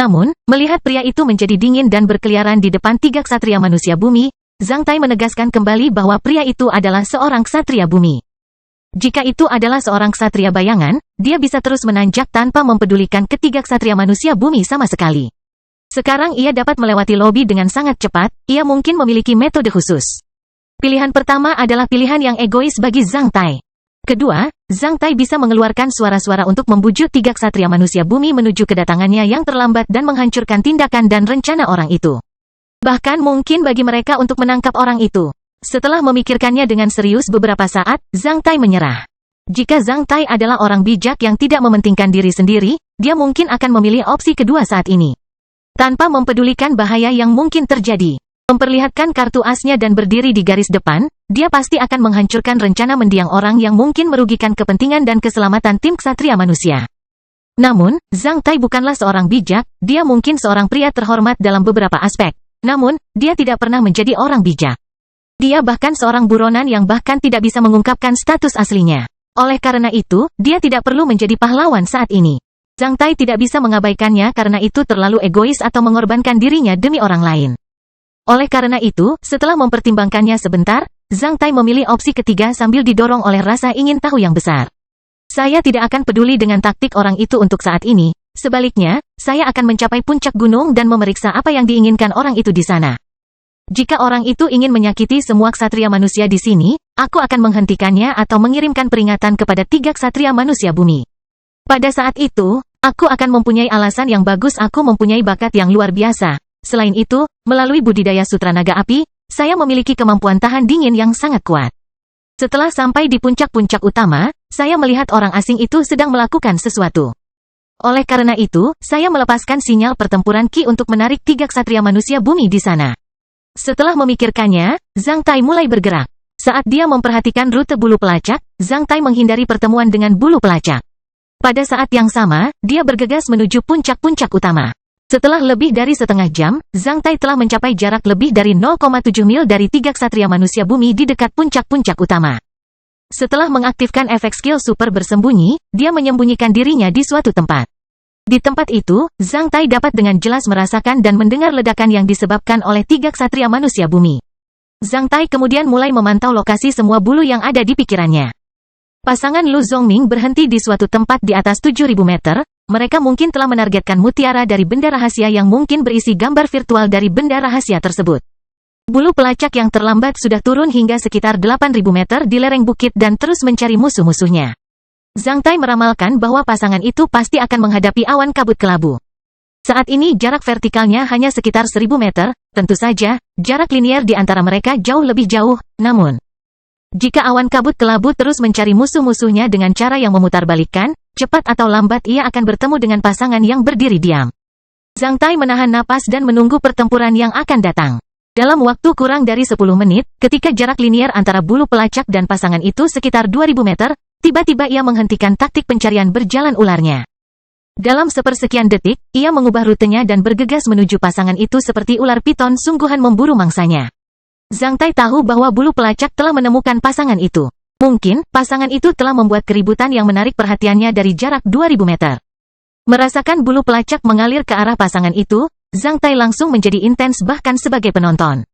Namun, melihat pria itu menjadi dingin dan berkeliaran di depan 3 ksatria manusia bumi, Zhang Tai menegaskan kembali bahwa pria itu adalah seorang ksatria bumi. Jika itu adalah seorang ksatria bayangan, dia bisa terus menanjak tanpa mempedulikan ketiga ksatria manusia bumi sama sekali. Sekarang ia dapat melewati lobi dengan sangat cepat, ia mungkin memiliki metode khusus. Pilihan pertama adalah pilihan yang egois bagi Zhang Tai. Kedua, Zhang Tai bisa mengeluarkan suara-suara untuk membujuk 3 ksatria manusia bumi menuju kedatangannya yang terlambat dan menghancurkan tindakan dan rencana orang itu. Bahkan mungkin bagi mereka untuk menangkap orang itu. Setelah memikirkannya dengan serius beberapa saat, Zhang Tai menyerah. Jika Zhang Tai adalah orang bijak yang tidak mementingkan diri sendiri, dia mungkin akan memilih opsi kedua saat ini. Tanpa mempedulikan bahaya yang mungkin terjadi. Memperlihatkan kartu asnya dan berdiri di garis depan, dia pasti akan menghancurkan rencana mendiang orang yang mungkin merugikan kepentingan dan keselamatan tim ksatria manusia. Namun, Zhang Tai bukanlah seorang bijak, dia mungkin seorang pria terhormat dalam beberapa aspek. Namun, dia tidak pernah menjadi orang bijak. Dia bahkan seorang buronan yang bahkan tidak bisa mengungkapkan status aslinya. Oleh karena itu, dia tidak perlu menjadi pahlawan saat ini. Zhang Tai tidak bisa mengabaikannya karena itu terlalu egois atau mengorbankan dirinya demi orang lain. Oleh karena itu, setelah mempertimbangkannya sebentar, Zhang Tai memilih opsi ketiga sambil didorong oleh rasa ingin tahu yang besar. Saya tidak akan peduli dengan taktik orang itu untuk saat ini. Sebaliknya, saya akan mencapai puncak gunung dan memeriksa apa yang diinginkan orang itu di sana. Jika orang itu ingin menyakiti semua ksatria manusia di sini, aku akan menghentikannya atau mengirimkan peringatan kepada 3 ksatria manusia bumi. Pada saat itu, aku akan mempunyai alasan yang bagus. Aku mempunyai bakat yang luar biasa. Selain itu, melalui budidaya sutra naga api, saya memiliki kemampuan tahan dingin yang sangat kuat. Setelah sampai di puncak-puncak utama, saya melihat orang asing itu sedang melakukan sesuatu. Oleh karena itu, saya melepaskan sinyal pertempuran Qi untuk menarik 3 ksatria manusia bumi di sana. Setelah memikirkannya, Zhang Tai mulai bergerak. Saat dia memperhatikan rute bulu pelacak, Zhang Tai menghindari pertemuan dengan bulu pelacak. Pada saat yang sama, dia bergegas menuju puncak-puncak utama. Setelah lebih dari setengah jam, Zhang Tai telah mencapai jarak lebih dari 0,7 mil dari 3 ksatria manusia bumi di dekat puncak-puncak utama. Setelah mengaktifkan efek skill super bersembunyi, dia menyembunyikan dirinya di suatu tempat. Di tempat itu, Zhang Tai dapat dengan jelas merasakan dan mendengar ledakan yang disebabkan oleh 3 ksatria manusia bumi. Zhang Tai kemudian mulai memantau lokasi semua bulu yang ada di pikirannya. Pasangan Lu Zongming berhenti di suatu tempat di atas 7.000 meter, mereka mungkin telah menargetkan mutiara dari benda rahasia yang mungkin berisi gambar virtual dari benda rahasia tersebut. Bulu pelacak yang terlambat sudah turun hingga sekitar 8.000 meter di lereng bukit dan terus mencari musuh-musuhnya. Zhang Tai meramalkan bahwa pasangan itu pasti akan menghadapi awan kabut kelabu. Saat ini jarak vertikalnya hanya sekitar 1.000 meter, tentu saja, jarak linier di antara mereka jauh lebih jauh, namun jika awan kabut kelabu terus mencari musuh-musuhnya dengan cara yang memutarbalikkan, cepat atau lambat ia akan bertemu dengan pasangan yang berdiri diam. Zhang Tai menahan napas dan menunggu pertempuran yang akan datang. Dalam waktu kurang dari 10 menit, ketika jarak linier antara bulu pelacak dan pasangan itu sekitar 2.000 meter, tiba-tiba ia menghentikan taktik pencarian berjalan ularnya. Dalam sepersekian detik, ia mengubah rutenya dan bergegas menuju pasangan itu seperti ular piton sungguhan memburu mangsanya. Zhang Tai tahu bahwa bulu pelacak telah menemukan pasangan itu. Mungkin, pasangan itu telah membuat keributan yang menarik perhatiannya dari jarak 2.000 meter. Merasakan bulu pelacak mengalir ke arah pasangan itu, Zhang Tai langsung menjadi intens bahkan sebagai penonton.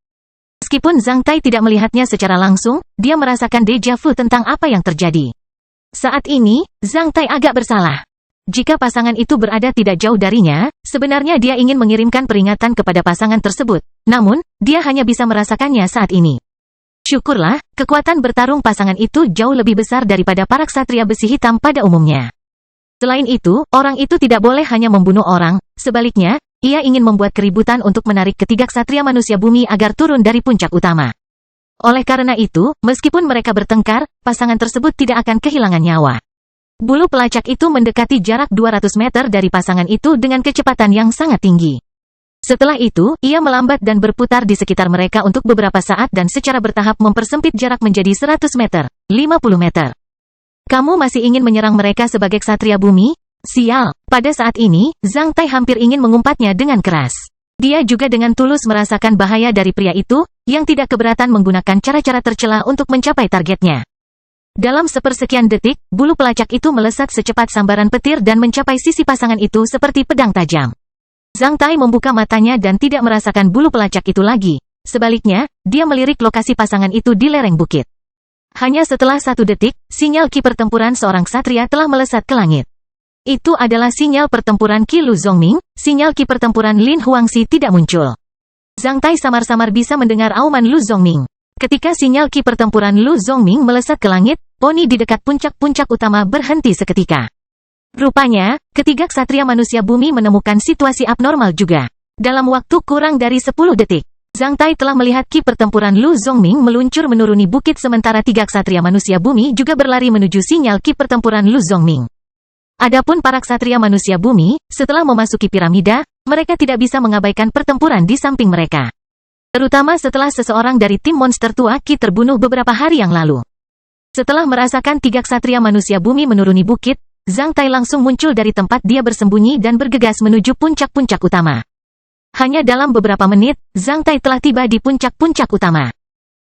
Meskipun Zhang Tai tidak melihatnya secara langsung, dia merasakan deja vu tentang apa yang terjadi. Saat ini, Zhang Tai agak bersalah. Jika pasangan itu berada tidak jauh darinya, sebenarnya dia ingin mengirimkan peringatan kepada pasangan tersebut. Namun, dia hanya bisa merasakannya saat ini. Syukurlah, kekuatan bertarung pasangan itu jauh lebih besar daripada para ksatria besi hitam pada umumnya. Selain itu, orang itu tidak boleh hanya membunuh orang, sebaliknya, ia ingin membuat keributan untuk menarik ketiga ksatria manusia bumi agar turun dari puncak utama. Oleh karena itu, meskipun mereka bertengkar, pasangan tersebut tidak akan kehilangan nyawa. Bulu pelacak itu mendekati jarak 200 meter dari pasangan itu dengan kecepatan yang sangat tinggi. Setelah itu, ia melambat dan berputar di sekitar mereka untuk beberapa saat dan secara bertahap mempersempit jarak menjadi 100 meter, 50 meter. Kamu masih ingin menyerang mereka sebagai ksatria bumi? Sial, pada saat ini, Zhang Tai hampir ingin mengumpatnya dengan keras. Dia juga dengan tulus merasakan bahaya dari pria itu, yang tidak keberatan menggunakan cara-cara tercela untuk mencapai targetnya. Dalam sepersekian detik, bulu pelacak itu melesat secepat sambaran petir dan mencapai sisi pasangan itu seperti pedang tajam. Zhang Tai membuka matanya dan tidak merasakan bulu pelacak itu lagi. Sebaliknya, dia melirik lokasi pasangan itu di lereng bukit. Hanya setelah 1 detik, sinyal Qi pertempuran seorang ksatria telah melesat ke langit. Itu adalah sinyal pertempuran Qi Lu Zongming, sinyal Qi pertempuran Lin Huangxi tidak muncul. Zhang Tai samar-samar bisa mendengar auman Lu Zongming. Ketika sinyal Qi pertempuran Lu Zongming melesat ke langit, poni di dekat puncak-puncak utama berhenti seketika. Rupanya, ketiga ksatria manusia bumi menemukan situasi abnormal juga. Dalam waktu kurang dari 10 detik, Zhang Tai telah melihat Qi pertempuran Lu Zongming meluncur menuruni bukit sementara 3 ksatria manusia bumi juga berlari menuju sinyal Qi pertempuran Lu Zongming. Adapun para ksatria manusia bumi, setelah memasuki piramida, mereka tidak bisa mengabaikan pertempuran di samping mereka. Terutama setelah seseorang dari tim monster tua Qi terbunuh beberapa hari yang lalu. Setelah merasakan 3 ksatria manusia bumi menuruni bukit, Zhang Tai langsung muncul dari tempat dia bersembunyi dan bergegas menuju puncak-puncak utama. Hanya dalam beberapa menit, Zhang Tai telah tiba di puncak-puncak utama.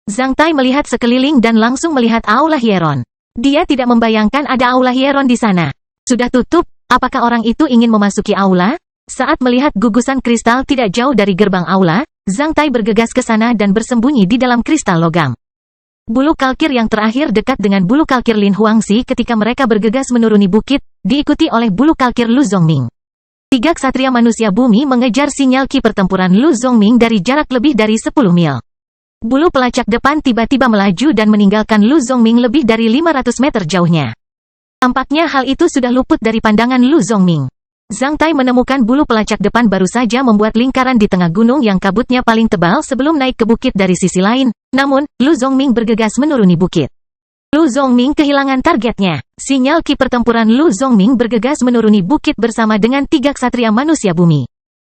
Zhang Tai melihat sekeliling dan langsung melihat Aula Hieron. Dia tidak membayangkan ada Aula Hieron di sana. Sudah tutup, apakah orang itu ingin memasuki aula? Saat melihat gugusan kristal tidak jauh dari gerbang aula, Zhang Tai bergegas ke sana dan bersembunyi di dalam kristal logam. Bulu kalkir yang terakhir dekat dengan bulu kalkir Lin Huangxi ketika mereka bergegas menuruni bukit, diikuti oleh bulu kalkir Lu Zongming. Tiga ksatria manusia bumi mengejar sinyal ki pertempuran Lu Zongming dari jarak lebih dari 10 mil. Bulu pelacak depan tiba-tiba melaju dan meninggalkan Lu Zongming lebih dari 500 meter jauhnya. Tampaknya hal itu sudah luput dari pandangan Lu Zongming. Zhang Tai menemukan bulu pelacak depan baru saja membuat lingkaran di tengah gunung yang kabutnya paling tebal sebelum naik ke bukit dari sisi lain. Namun, Lu Zongming bergegas menuruni bukit. Lu Zongming kehilangan targetnya. Sinyal ki pertempuran Lu Zongming bergegas menuruni bukit bersama dengan tiga ksatria manusia bumi.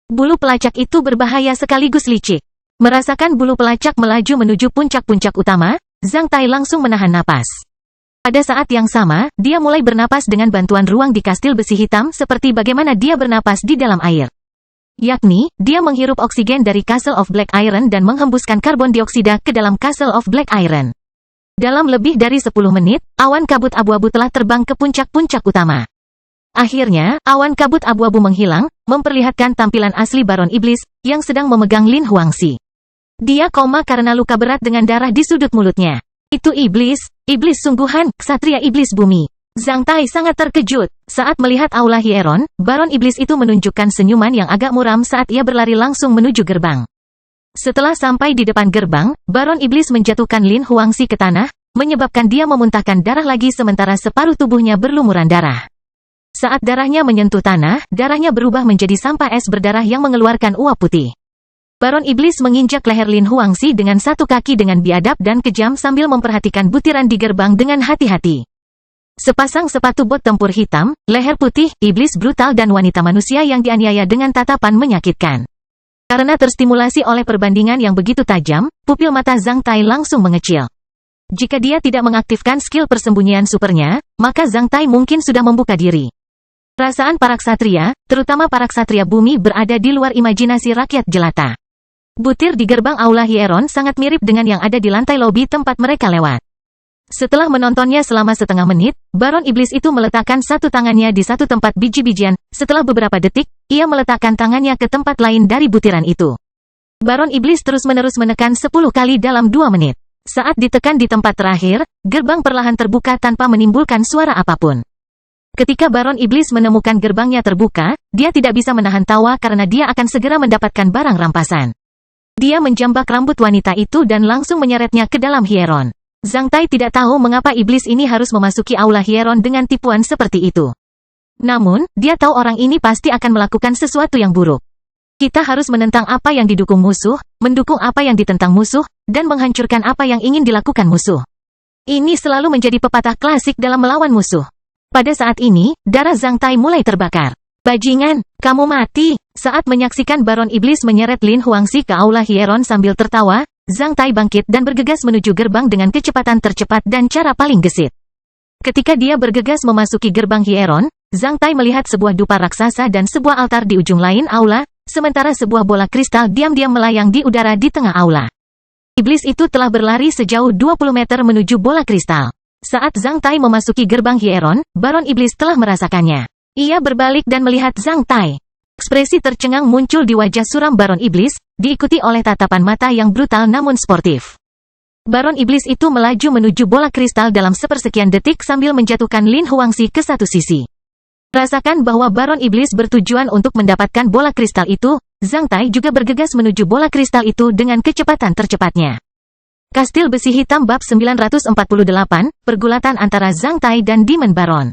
Bulu pelacak itu berbahaya sekaligus licik. Merasakan bulu pelacak melaju menuju puncak-puncak utama, Zhang Tai langsung menahan napas. Pada saat yang sama, dia mulai bernapas dengan bantuan ruang di kastil besi hitam seperti bagaimana dia bernapas di dalam air. Yakni, dia menghirup oksigen dari Castle of Black Iron dan menghembuskan karbon dioksida ke dalam Castle of Black Iron. Dalam lebih dari 10 menit, awan kabut abu-abu telah terbang ke puncak-puncak utama. Akhirnya, awan kabut abu-abu menghilang, memperlihatkan tampilan asli Baron Iblis, yang sedang memegang Lin Huangxi. Dia koma karena luka berat dengan darah di sudut mulutnya. Itu iblis sungguhan, ksatria iblis bumi. Zhang Tai sangat terkejut. Saat melihat Aula Hieron, Baron Iblis itu menunjukkan senyuman yang agak muram saat ia berlari langsung menuju gerbang. Setelah sampai di depan gerbang, Baron Iblis menjatuhkan Lin Huangxi ke tanah, menyebabkan dia memuntahkan darah lagi sementara separuh tubuhnya berlumuran darah. Saat darahnya menyentuh tanah, darahnya berubah menjadi sampah es berdarah yang mengeluarkan uap putih. Baron Iblis menginjak leher Lin Huangxi dengan satu kaki dengan biadab dan kejam sambil memperhatikan butiran di gerbang dengan hati-hati. Sepasang sepatu bot tempur hitam, leher putih, iblis brutal dan wanita manusia yang dianiaya dengan tatapan menyakitkan. Karena terstimulasi oleh perbandingan yang begitu tajam, pupil mata Zhang Tai langsung mengecil. Jika dia tidak mengaktifkan skill persembunyian supernya, maka Zhang Tai mungkin sudah membuka diri. Perasaan para ksatria, terutama para ksatria bumi berada di luar imajinasi rakyat jelata. Butir di gerbang Aula Hieron sangat mirip dengan yang ada di lantai lobi tempat mereka lewat. Setelah menontonnya selama setengah menit, Baron Iblis itu meletakkan satu tangannya di satu tempat biji-bijian. Setelah beberapa detik, ia meletakkan tangannya ke tempat lain dari butiran itu. Baron Iblis terus-menerus menekan 10 kali dalam 2 menit. Saat ditekan di tempat terakhir, gerbang perlahan terbuka tanpa menimbulkan suara apapun. Ketika Baron Iblis menemukan gerbangnya terbuka, dia tidak bisa menahan tawa karena dia akan segera mendapatkan barang rampasan. Dia menjambak rambut wanita itu dan langsung menyeretnya ke dalam Hieron. Zhang Tai tidak tahu mengapa iblis ini harus memasuki Aula Hieron dengan tipuan seperti itu. Namun, dia tahu orang ini pasti akan melakukan sesuatu yang buruk. Kita harus menentang apa yang didukung musuh, mendukung apa yang ditentang musuh, dan menghancurkan apa yang ingin dilakukan musuh. Ini selalu menjadi pepatah klasik dalam melawan musuh. Pada saat ini, darah Zhang Tai mulai terbakar. Bajingan, kamu mati. Saat menyaksikan Baron Iblis menyeret Lin Huangxi ke Aula Hieron sambil tertawa, Zhang Tai bangkit dan bergegas menuju gerbang dengan kecepatan tercepat dan cara paling gesit. Ketika dia bergegas memasuki gerbang Hieron, Zhang Tai melihat sebuah dupa raksasa dan sebuah altar di ujung lain aula, sementara sebuah bola kristal diam-diam melayang di udara di tengah aula. Iblis itu telah berlari sejauh 20 meter menuju bola kristal. Saat Zhang Tai memasuki gerbang Hieron, Baron Iblis telah merasakannya. Ia berbalik dan melihat Zhang Tai. Ekspresi tercengang muncul di wajah suram Baron Iblis, diikuti oleh tatapan mata yang brutal namun sportif. Baron Iblis itu melaju menuju bola kristal dalam sepersekian detik sambil menjatuhkan Lin Huangxi ke satu sisi. Rasakan bahwa Baron Iblis bertujuan untuk mendapatkan bola kristal itu, Zhang Tai juga bergegas menuju bola kristal itu dengan kecepatan tercepatnya. Kastil Besi Hitam Bab 948, Pergulatan antara Zhang Tai dan Demon Baron.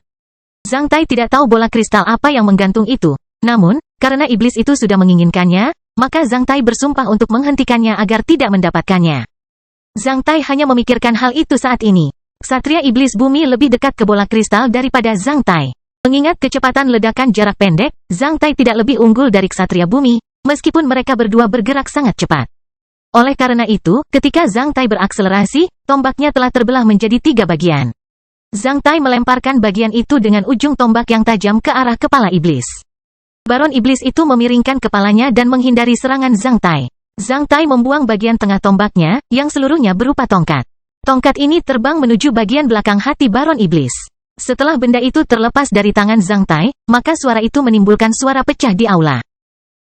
Zhang Tai tidak tahu bola kristal apa yang menggantung itu. Namun, karena iblis itu sudah menginginkannya, maka Zhang Tai bersumpah untuk menghentikannya agar tidak mendapatkannya. Zhang Tai hanya memikirkan hal itu saat ini. Ksatria iblis bumi lebih dekat ke bola kristal daripada Zhang Tai. Mengingat kecepatan ledakan jarak pendek, Zhang Tai tidak lebih unggul dari ksatria bumi, meskipun mereka berdua bergerak sangat cepat. Oleh karena itu, ketika Zhang Tai berakselerasi, tombaknya telah terbelah menjadi 3 bagian. Zhang Tai melemparkan bagian itu dengan ujung tombak yang tajam ke arah kepala iblis. Baron Iblis itu memiringkan kepalanya dan menghindari serangan Zhang Tai. Zhang Tai membuang bagian tengah tombaknya, yang seluruhnya berupa tongkat. Tongkat ini terbang menuju bagian belakang hati Baron Iblis. Setelah benda itu terlepas dari tangan Zhang Tai, maka suara itu menimbulkan suara pecah di aula.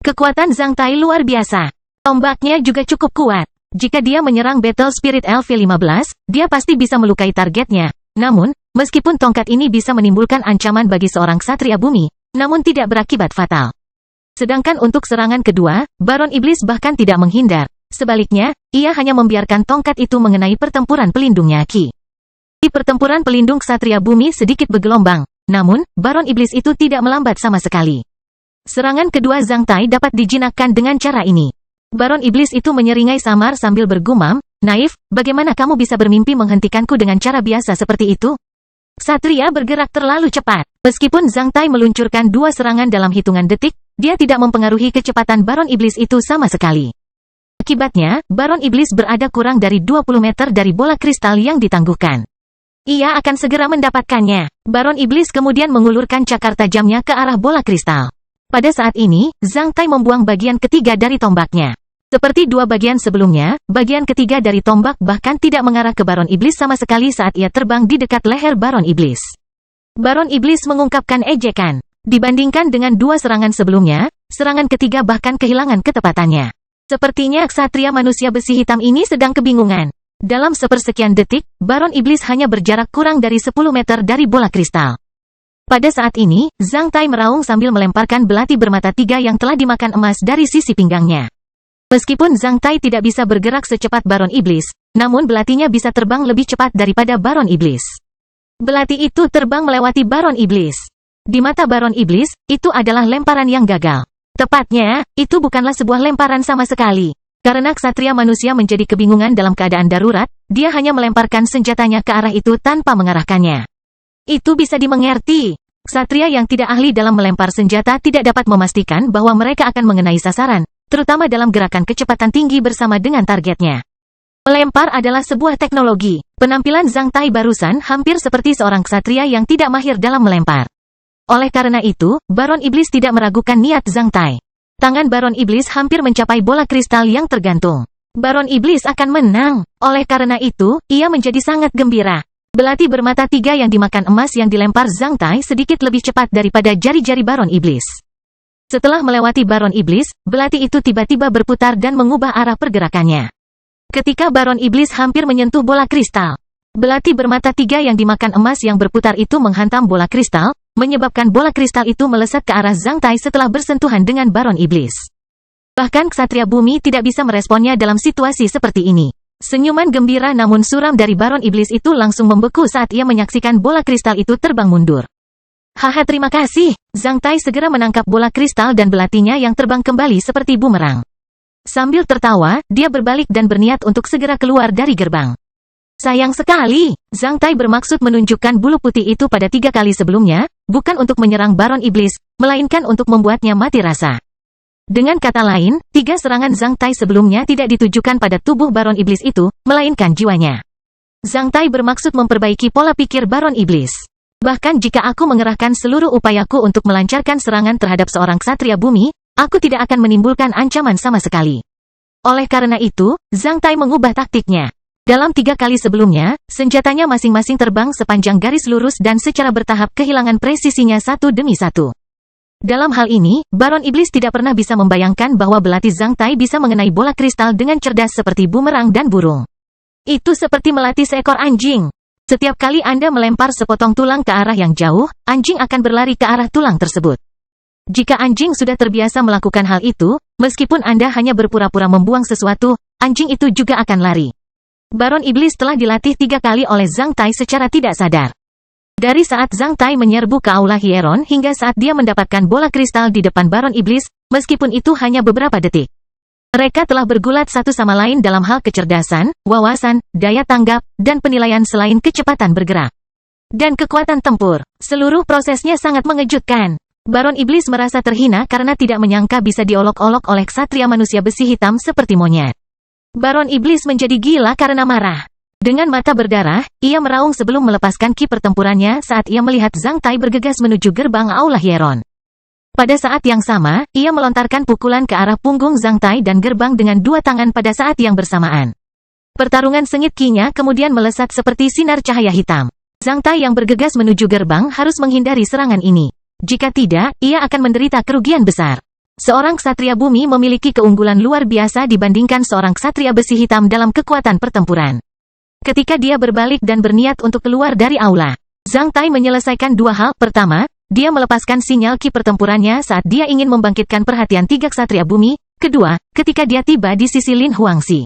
Kekuatan Zhang Tai luar biasa. Tombaknya juga cukup kuat. Jika dia menyerang Battle Spirit LV-15, dia pasti bisa melukai targetnya. Namun, meskipun tongkat ini bisa menimbulkan ancaman bagi seorang ksatria bumi, namun tidak berakibat fatal. Sedangkan untuk serangan kedua, Baron Iblis bahkan tidak menghindar. Sebaliknya, ia hanya membiarkan tongkat itu mengenai pertempuran pelindungnya Ki. Di pertempuran pelindung ksatria bumi sedikit bergelombang, namun, Baron Iblis itu tidak melambat sama sekali. Serangan kedua Zhang Tai dapat dijinakkan dengan cara ini. Baron Iblis itu menyeringai samar sambil bergumam, "Naif, bagaimana kamu bisa bermimpi menghentikanku dengan cara biasa seperti itu?" Ksatria bergerak terlalu cepat. Meskipun Zhang Tai meluncurkan dua serangan dalam hitungan detik, dia tidak mempengaruhi kecepatan Baron Iblis itu sama sekali. Akibatnya, Baron Iblis berada kurang dari 20 meter dari bola kristal yang ditangguhkan. Ia akan segera mendapatkannya. Baron Iblis kemudian mengulurkan cakar tajamnya ke arah bola kristal. Pada saat ini, Zhang Tai membuang bagian ketiga dari tombaknya. Seperti dua bagian sebelumnya, bagian ketiga dari tombak bahkan tidak mengarah ke Baron Iblis sama sekali saat ia terbang di dekat leher Baron Iblis. Baron Iblis mengungkapkan ejekan. Dibandingkan dengan dua serangan sebelumnya, serangan ketiga bahkan kehilangan ketepatannya. Sepertinya ksatria manusia besi hitam ini sedang kebingungan. Dalam sepersekian detik, Baron Iblis hanya berjarak kurang dari 10 meter dari bola kristal. Pada saat ini, Zhang Tai meraung sambil melemparkan belati bermata tiga yang telah dimakan emas dari sisi pinggangnya. Meskipun Zhang Tai tidak bisa bergerak secepat Baron Iblis, namun belatinya bisa terbang lebih cepat daripada Baron Iblis. Belati itu terbang melewati Baron Iblis. Di mata Baron Iblis, itu adalah lemparan yang gagal. Tepatnya, itu bukanlah sebuah lemparan sama sekali. Karena ksatria manusia menjadi kebingungan dalam keadaan darurat, dia hanya melemparkan senjatanya ke arah itu tanpa mengarahkannya. Itu bisa dimengerti. Ksatria yang tidak ahli dalam melempar senjata tidak dapat memastikan bahwa mereka akan mengenai sasaran, terutama dalam gerakan kecepatan tinggi bersama dengan targetnya. Melempar adalah sebuah teknologi. Penampilan Zhang Tai barusan hampir seperti seorang ksatria yang tidak mahir dalam melempar. Oleh karena itu, Baron Iblis tidak meragukan niat Zhang Tai. Tangan Baron Iblis hampir mencapai bola kristal yang tergantung. Baron Iblis akan menang. Oleh karena itu, ia menjadi sangat gembira. Belati bermata tiga yang dimakan emas yang dilempar Zhang Tai sedikit lebih cepat daripada jari-jari Baron Iblis. Setelah melewati Baron Iblis, belati itu tiba-tiba berputar dan mengubah arah pergerakannya. Ketika Baron Iblis hampir menyentuh bola kristal, belati bermata tiga yang dimakan emas yang berputar itu menghantam bola kristal, menyebabkan bola kristal itu melesat ke arah Zhang Tai setelah bersentuhan dengan Baron Iblis. Bahkan ksatria bumi tidak bisa meresponnya dalam situasi seperti ini. Senyuman gembira namun suram dari Baron Iblis itu langsung membeku saat ia menyaksikan bola kristal itu terbang mundur. Haha, terima kasih. Zhang Tai segera menangkap bola kristal dan belatinya yang terbang kembali seperti bumerang. Sambil tertawa, dia berbalik dan berniat untuk segera keluar dari gerbang. Sayang sekali, Zhang Tai bermaksud menunjukkan bulu putih itu pada 3 kali sebelumnya, bukan untuk menyerang Baron Iblis, melainkan untuk membuatnya mati rasa. Dengan kata lain, 3 serangan Zhang Tai sebelumnya tidak ditujukan pada tubuh Baron Iblis itu, melainkan jiwanya. Zhang Tai bermaksud memperbaiki pola pikir Baron Iblis. Bahkan jika aku mengerahkan seluruh upayaku untuk melancarkan serangan terhadap seorang ksatria bumi, aku tidak akan menimbulkan ancaman sama sekali. Oleh karena itu, Zhang Tai mengubah taktiknya. Dalam 3 kali sebelumnya, senjatanya masing-masing terbang sepanjang garis lurus dan secara bertahap kehilangan presisinya satu demi satu. Dalam hal ini, Baron Iblis tidak pernah bisa membayangkan bahwa belati Zhang Tai bisa mengenai bola kristal dengan cerdas seperti bumerang dan burung. Itu seperti melatih seekor anjing. Setiap kali Anda melempar sepotong tulang ke arah yang jauh, anjing akan berlari ke arah tulang tersebut. Jika anjing sudah terbiasa melakukan hal itu, meskipun Anda hanya berpura-pura membuang sesuatu, anjing itu juga akan lari. Baron Iblis telah dilatih 3 kali oleh Zhang Tai secara tidak sadar. Dari saat Zhang Tai menyerbu ke Aula Hieron hingga saat dia mendapatkan bola kristal di depan Baron Iblis, meskipun itu hanya beberapa detik. Mereka telah bergulat satu sama lain dalam hal kecerdasan, wawasan, daya tanggap, dan penilaian selain kecepatan bergerak. Dan kekuatan tempur. Seluruh prosesnya sangat mengejutkan. Baron Iblis merasa terhina karena tidak menyangka bisa diolok-olok oleh ksatria manusia besi hitam seperti monyet. Baron Iblis menjadi gila karena marah. Dengan mata berdarah, ia meraung sebelum melepaskan ki pertempurannya saat ia melihat Zhang Tai bergegas menuju gerbang Aula Hieron. Pada saat yang sama, ia melontarkan pukulan ke arah punggung Zhang Tai dan gerbang dengan 2 tangan pada saat yang bersamaan. Pertarungan sengit ki-nya kemudian melesat seperti sinar cahaya hitam. Zhang Tai yang bergegas menuju gerbang harus menghindari serangan ini. Jika tidak, ia akan menderita kerugian besar. Seorang ksatria bumi memiliki keunggulan luar biasa dibandingkan seorang ksatria besi hitam dalam kekuatan pertempuran. Ketika dia berbalik dan berniat untuk keluar dari aula, Zhang Tai menyelesaikan dua hal. Pertama, dia melepaskan sinyal ki pertempurannya saat dia ingin membangkitkan perhatian tiga ksatria bumi. Kedua, ketika dia tiba di sisi Lin Huangxi,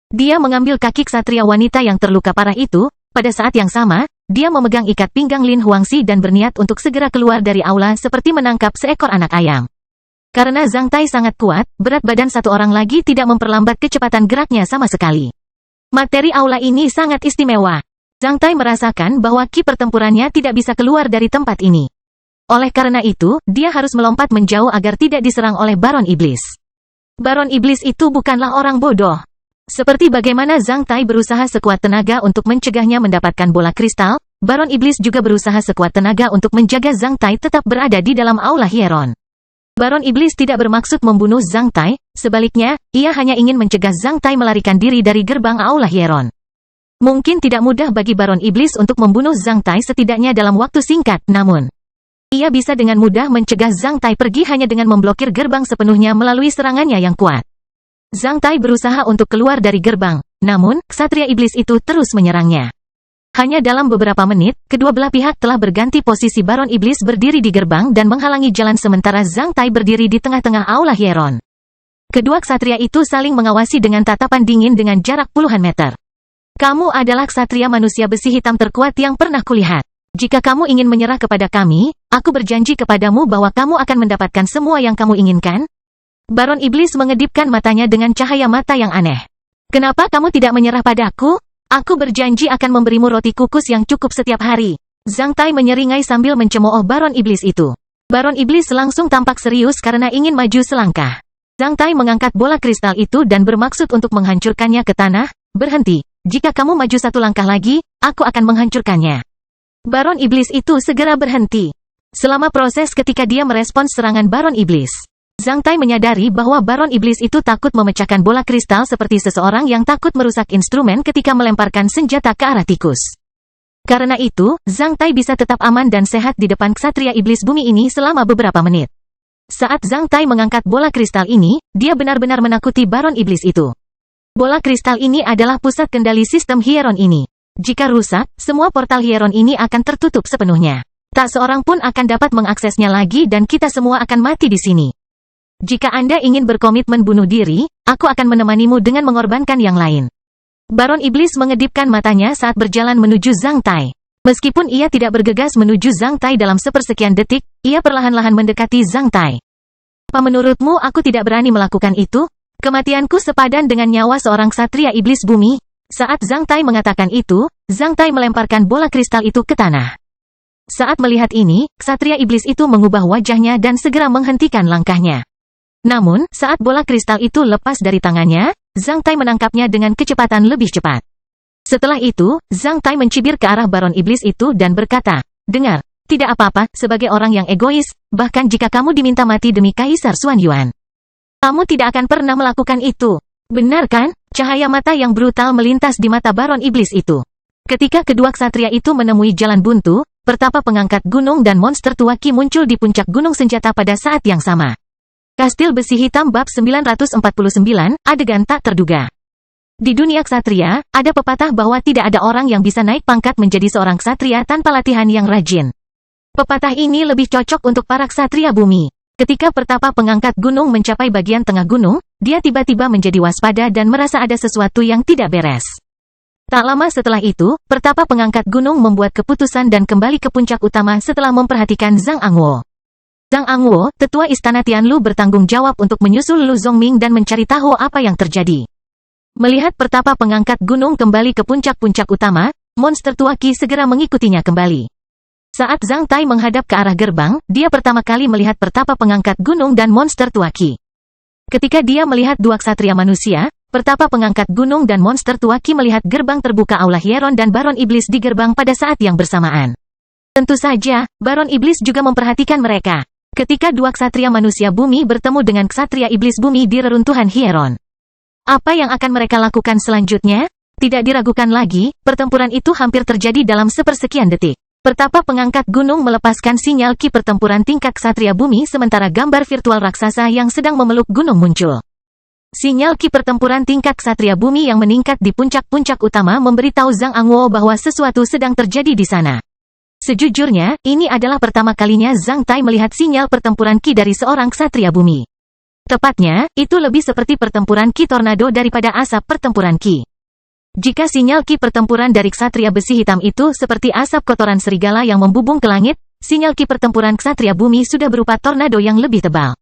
dia mengambil kaki ksatria wanita yang terluka parah itu. Pada saat yang sama, dia memegang ikat pinggang Lin Huangxi dan berniat untuk segera keluar dari aula seperti menangkap seekor anak ayam. Karena Zhang Tai sangat kuat, berat badan satu orang lagi tidak memperlambat kecepatan geraknya sama sekali. Materi aula ini sangat istimewa. Zhang Tai merasakan bahwa ki pertempurannya tidak bisa keluar dari tempat ini. Oleh karena itu, dia harus melompat menjauh agar tidak diserang oleh Baron Iblis. Baron Iblis itu bukanlah orang bodoh. Seperti bagaimana Zhang Tai berusaha sekuat tenaga untuk mencegahnya mendapatkan bola kristal, Baron Iblis juga berusaha sekuat tenaga untuk menjaga Zhang Tai tetap berada di dalam aula Hieron. Baron Iblis tidak bermaksud membunuh Zhang Tai, sebaliknya, ia hanya ingin mencegah Zhang Tai melarikan diri dari gerbang aula Hieron. Mungkin tidak mudah bagi Baron Iblis untuk membunuh Zhang Tai setidaknya dalam waktu singkat, namun ia bisa dengan mudah mencegah Zhang Tai pergi hanya dengan memblokir gerbang sepenuhnya melalui serangannya yang kuat. Zhang Tai berusaha untuk keluar dari gerbang, namun, ksatria iblis itu terus menyerangnya. Hanya dalam beberapa menit, kedua belah pihak telah berganti posisi Baron Iblis berdiri di gerbang dan menghalangi jalan sementara Zhang Tai berdiri di tengah-tengah aula Hieron. Kedua ksatria itu saling mengawasi dengan tatapan dingin dengan jarak puluhan meter. Kamu adalah ksatria manusia besi hitam terkuat yang pernah kulihat. Jika kamu ingin menyerah kepada kami, aku berjanji kepadamu bahwa kamu akan mendapatkan semua yang kamu inginkan. Baron Iblis mengedipkan matanya dengan cahaya mata yang aneh. Kenapa kamu tidak menyerah padaku? Aku berjanji akan memberimu roti kukus yang cukup setiap hari. Zhang Tai menyeringai sambil mencemooh Baron Iblis itu. Baron Iblis langsung tampak serius karena ingin maju selangkah. Zhang Tai mengangkat bola kristal itu dan bermaksud untuk menghancurkannya ke tanah. Berhenti. Jika kamu maju satu langkah lagi, aku akan menghancurkannya. Baron Iblis itu segera berhenti. Selama proses ketika dia merespons serangan Baron Iblis, Zhang Tai menyadari bahwa Baron Iblis itu takut memecahkan bola kristal seperti seseorang yang takut merusak instrumen ketika melemparkan senjata ke arah tikus. Karena itu, Zhang Tai bisa tetap aman dan sehat di depan ksatria iblis bumi ini selama beberapa menit. Saat Zhang Tai mengangkat bola kristal ini, dia benar-benar menakuti Baron Iblis itu. Bola kristal ini adalah pusat kendali sistem Hieron ini. Jika rusak, semua portal Hieron ini akan tertutup sepenuhnya. Tak seorang pun akan dapat mengaksesnya lagi dan kita semua akan mati di sini. Jika Anda ingin berkomitmen bunuh diri, aku akan menemanimu dengan mengorbankan yang lain. Baron Iblis mengedipkan matanya saat berjalan menuju Zhang Tai. Meskipun ia tidak bergegas menuju Zhang Tai dalam sepersekian detik, ia perlahan-lahan mendekati Zhang Tai. Apa menurutmu aku tidak berani melakukan itu? Kematianku sepadan dengan nyawa seorang ksatria iblis bumi. Saat Zhang Tai mengatakan itu, Zhang Tai melemparkan bola kristal itu ke tanah. Saat melihat ini, ksatria iblis itu mengubah wajahnya dan segera menghentikan langkahnya. Namun, saat bola kristal itu lepas dari tangannya, Zhang Tai menangkapnya dengan kecepatan lebih cepat. Setelah itu, Zhang Tai mencibir ke arah Baron Iblis itu dan berkata, "Dengar, tidak apa-apa, sebagai orang yang egois, bahkan jika kamu diminta mati demi Kaisar Xuan Yuan, kamu tidak akan pernah melakukan itu. Benar kan?" Cahaya mata yang brutal melintas di mata Baron Iblis itu. Ketika kedua ksatria itu menemui jalan buntu, pertapa pengangkat gunung dan monster tua Ki muncul di puncak gunung senjata pada saat yang sama. Kastil Besi Hitam bab 949, adegan tak terduga. Di dunia ksatria, ada pepatah bahwa tidak ada orang yang bisa naik pangkat menjadi seorang ksatria tanpa latihan yang rajin. Pepatah ini lebih cocok untuk para ksatria bumi. Ketika pertapa pengangkat gunung mencapai bagian tengah gunung, dia tiba-tiba menjadi waspada dan merasa ada sesuatu yang tidak beres. Tak lama setelah itu, pertapa pengangkat gunung membuat keputusan dan kembali ke puncak utama setelah memperhatikan Zhang Angwo. Zhang Angwo, tetua istana Tianlu bertanggung jawab untuk menyusul Lu Zongming dan mencari tahu apa yang terjadi. Melihat pertapa pengangkat gunung kembali ke puncak-puncak utama, monster tua Ki segera mengikutinya kembali. Saat Zhang Tai menghadap ke arah gerbang, dia pertama kali melihat pertapa pengangkat gunung dan monster tua Ki. Ketika dia melihat dua ksatria manusia, pertapa pengangkat gunung dan monster tua Ki melihat gerbang terbuka aula Hieron dan Baron Iblis di gerbang pada saat yang bersamaan. Tentu saja, Baron Iblis juga memperhatikan mereka. Ketika dua ksatria manusia bumi bertemu dengan ksatria iblis bumi di reruntuhan Hieron, apa yang akan mereka lakukan selanjutnya? Tidak diragukan lagi, pertempuran itu hampir terjadi dalam sepersekian detik. Pertapa pengangkat gunung melepaskan sinyal ki pertempuran tingkat ksatria bumi sementara gambar virtual raksasa yang sedang memeluk gunung muncul. Sinyal ki pertempuran tingkat ksatria bumi yang meningkat di puncak-puncak utama memberitahu Zhang Angwo bahwa sesuatu sedang terjadi di sana. Sejujurnya, ini adalah pertama kalinya Zhang Tai melihat sinyal pertempuran ki dari seorang ksatria bumi. Tepatnya, itu lebih seperti pertempuran ki tornado daripada asap pertempuran ki. Jika sinyal ki pertempuran dari ksatria besi hitam itu seperti asap kotoran serigala yang membubung ke langit, sinyal ki pertempuran ksatria bumi sudah berupa tornado yang lebih tebal,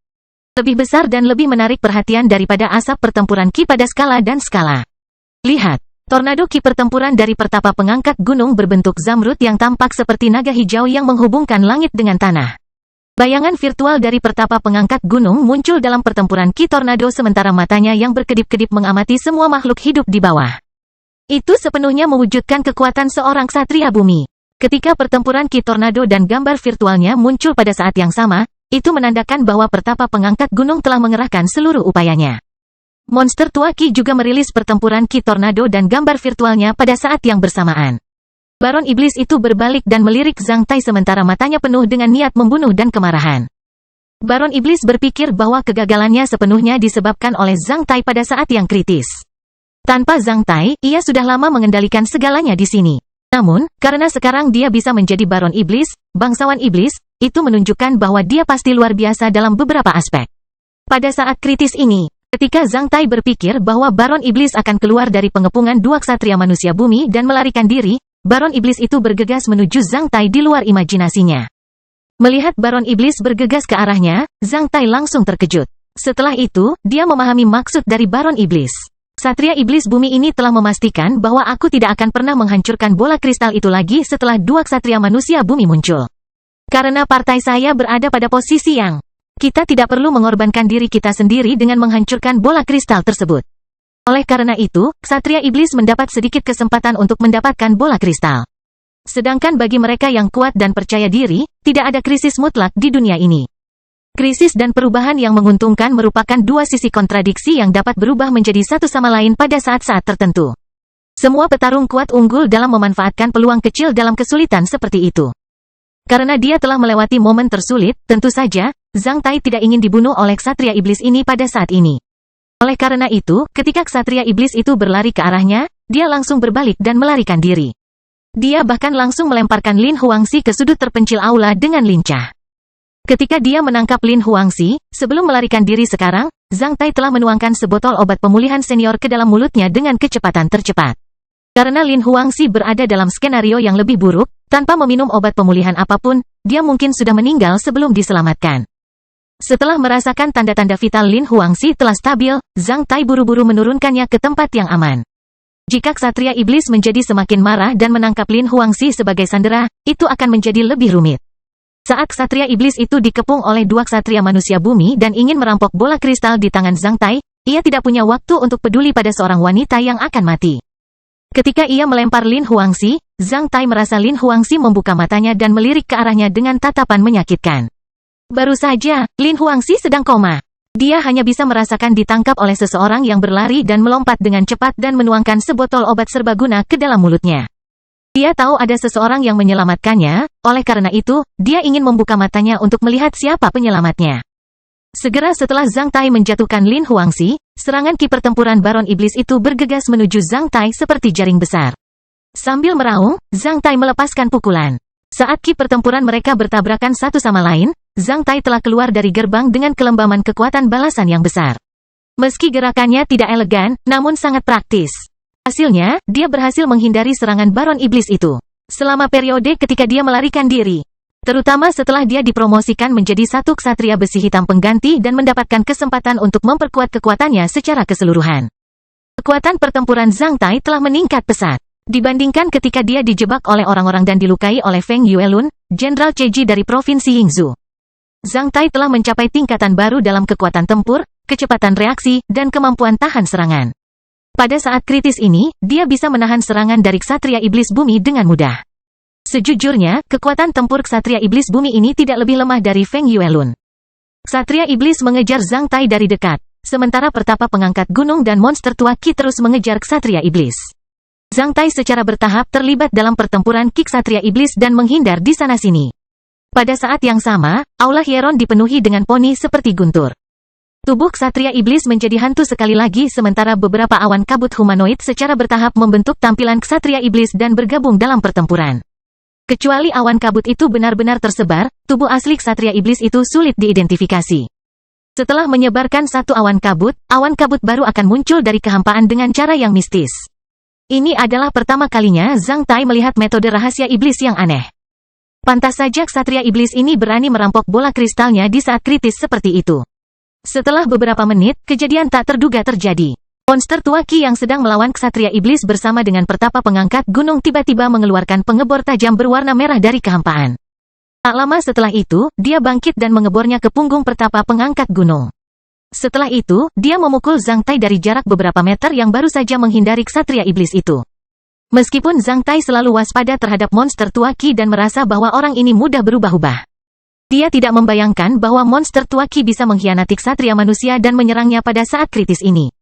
lebih besar dan lebih menarik perhatian daripada asap pertempuran ki pada skala dan skala. Lihat, tornado ki pertempuran dari pertapa pengangkat gunung berbentuk zamrud yang tampak seperti naga hijau yang menghubungkan langit dengan tanah. Bayangan virtual dari pertapa pengangkat gunung muncul dalam pertempuran ki tornado sementara matanya yang berkedip-kedip mengamati semua makhluk hidup di bawah. Itu sepenuhnya mewujudkan kekuatan seorang ksatria bumi. Ketika pertempuran ki tornado dan gambar virtualnya muncul pada saat yang sama, itu menandakan bahwa pertapa pengangkat gunung telah mengerahkan seluruh upayanya. Monster tua ki juga merilis pertempuran ki tornado dan gambar virtualnya pada saat yang bersamaan. Baron Iblis itu berbalik dan melirik Zhang Tai sementara matanya penuh dengan niat membunuh dan kemarahan. Baron Iblis berpikir bahwa kegagalannya sepenuhnya disebabkan oleh Zhang Tai pada saat yang kritis. Tanpa Zhang Tai, ia sudah lama mengendalikan segalanya di sini. Namun, karena sekarang dia bisa menjadi Baron Iblis, bangsawan iblis, itu menunjukkan bahwa dia pasti luar biasa dalam beberapa aspek. Pada saat kritis ini, ketika Zhang Tai berpikir bahwa Baron Iblis akan keluar dari pengepungan dua ksatria manusia bumi dan melarikan diri, Baron Iblis itu bergegas menuju Zhang Tai di luar imajinasinya. Melihat Baron Iblis bergegas ke arahnya, Zhang Tai langsung terkejut. Setelah itu, dia memahami maksud dari Baron Iblis. Ksatria Iblis Bumi ini telah memastikan bahwa aku tidak akan pernah menghancurkan bola kristal itu lagi setelah dua ksatria manusia bumi muncul. Karena partai saya berada pada posisi yang kita tidak perlu mengorbankan diri kita sendiri dengan menghancurkan bola kristal tersebut. Oleh karena itu, ksatria iblis mendapat sedikit kesempatan untuk mendapatkan bola kristal. Sedangkan bagi mereka yang kuat dan percaya diri, tidak ada krisis mutlak di dunia ini. Krisis dan perubahan yang menguntungkan merupakan dua sisi kontradiksi yang dapat berubah menjadi satu sama lain pada saat-saat tertentu. Semua petarung kuat unggul dalam memanfaatkan peluang kecil dalam kesulitan seperti itu. Karena dia telah melewati momen tersulit, tentu saja, Zhang Tai tidak ingin dibunuh oleh ksatria iblis ini pada saat ini. Oleh karena itu, ketika ksatria iblis itu berlari ke arahnya, dia langsung berbalik dan melarikan diri. Dia bahkan langsung melemparkan Lin Huangxi ke sudut terpencil aula dengan lincah. Ketika dia menangkap Lin Huangxi, sebelum melarikan diri sekarang, Zhang Tai telah menuangkan sebotol obat pemulihan senior ke dalam mulutnya dengan kecepatan tercepat. Karena Lin Huangxi berada dalam skenario yang lebih buruk, tanpa meminum obat pemulihan apapun, dia mungkin sudah meninggal sebelum diselamatkan. Setelah merasakan tanda-tanda vital Lin Huangxi telah stabil, Zhang Tai buru-buru menurunkannya ke tempat yang aman. Jika ksatria iblis menjadi semakin marah dan menangkap Lin Huangxi sebagai sandera, itu akan menjadi lebih rumit. Saat ksatria iblis itu dikepung oleh dua ksatria manusia bumi dan ingin merampok bola kristal di tangan Zhang Tai, ia tidak punya waktu untuk peduli pada seorang wanita yang akan mati. Ketika ia melempar Lin Huangxi, Zhang Tai merasa Lin Huangxi membuka matanya dan melirik ke arahnya dengan tatapan menyakitkan. Baru saja, Lin Huangxi sedang koma. Dia hanya bisa merasakan ditangkap oleh seseorang yang berlari dan melompat dengan cepat dan menuangkan sebotol obat serbaguna ke dalam mulutnya. Dia tahu ada seseorang yang menyelamatkannya, oleh karena itu, dia ingin membuka matanya untuk melihat siapa penyelamatnya. Segera setelah Zhang Tai menjatuhkan Lin Huangxi, serangan ki pertempuran Baron Iblis itu bergegas menuju Zhang Tai seperti jaring besar. Sambil meraung, Zhang Tai melepaskan pukulan. Saat ki pertempuran mereka bertabrakan satu sama lain, Zhang Tai telah keluar dari gerbang dengan kelembaman kekuatan balasan yang besar. Meski gerakannya tidak elegan, namun sangat praktis. Hasilnya, dia berhasil menghindari serangan Baron Iblis itu. Selama periode ketika dia melarikan diri. Terutama setelah dia dipromosikan menjadi satu ksatria besi hitam pengganti dan mendapatkan kesempatan untuk memperkuat kekuatannya secara keseluruhan. Kekuatan pertempuran Zhang Tai telah meningkat pesat. Dibandingkan ketika dia dijebak oleh orang-orang dan dilukai oleh Feng Yuelun, Jenderal Ceji dari Provinsi Yingzhou. Zhang Tai telah mencapai tingkatan baru dalam kekuatan tempur, kecepatan reaksi, dan kemampuan tahan serangan. Pada saat kritis ini, dia bisa menahan serangan dari ksatria iblis bumi dengan mudah. Sejujurnya, kekuatan tempur ksatria iblis bumi ini tidak lebih lemah dari Feng Yuelun. Ksatria iblis mengejar Zhang Tai dari dekat, sementara pertapa pengangkat gunung dan monster tua ki terus mengejar ksatria iblis. Zhang Tai secara bertahap terlibat dalam pertempuran Ki Ksatria Iblis dan menghindar di sana-sini. Pada saat yang sama, Aula Hieron dipenuhi dengan poni seperti guntur. Tubuh Ksatria Iblis menjadi hantu sekali lagi sementara beberapa awan kabut humanoid secara bertahap membentuk tampilan Ksatria Iblis dan bergabung dalam pertempuran. Kecuali awan kabut itu benar-benar tersebar, tubuh asli Ksatria Iblis itu sulit diidentifikasi. Setelah menyebarkan satu awan kabut baru akan muncul dari kehampaan dengan cara yang mistis. Ini adalah pertama kalinya Zhang Tai melihat metode rahasia iblis yang aneh. Pantas saja Ksatria Iblis ini berani merampok bola kristalnya di saat kritis seperti itu. Setelah beberapa menit, kejadian tak terduga terjadi. Monster tua Ki yang sedang melawan Ksatria Iblis bersama dengan pertapa pengangkat gunung tiba-tiba mengeluarkan pengebor tajam berwarna merah dari kehampaan. Tak lama setelah itu, dia bangkit dan mengebornya ke punggung pertapa pengangkat gunung. Setelah itu, dia memukul Zhang Tai dari jarak beberapa meter yang baru saja menghindari Ksatria Iblis itu. Meskipun Zhang Tai selalu waspada terhadap monster tua Ki dan merasa bahwa orang ini mudah berubah-ubah. Dia tidak membayangkan bahwa monster tua Ki bisa mengkhianati Ksatria manusia dan menyerangnya pada saat kritis ini.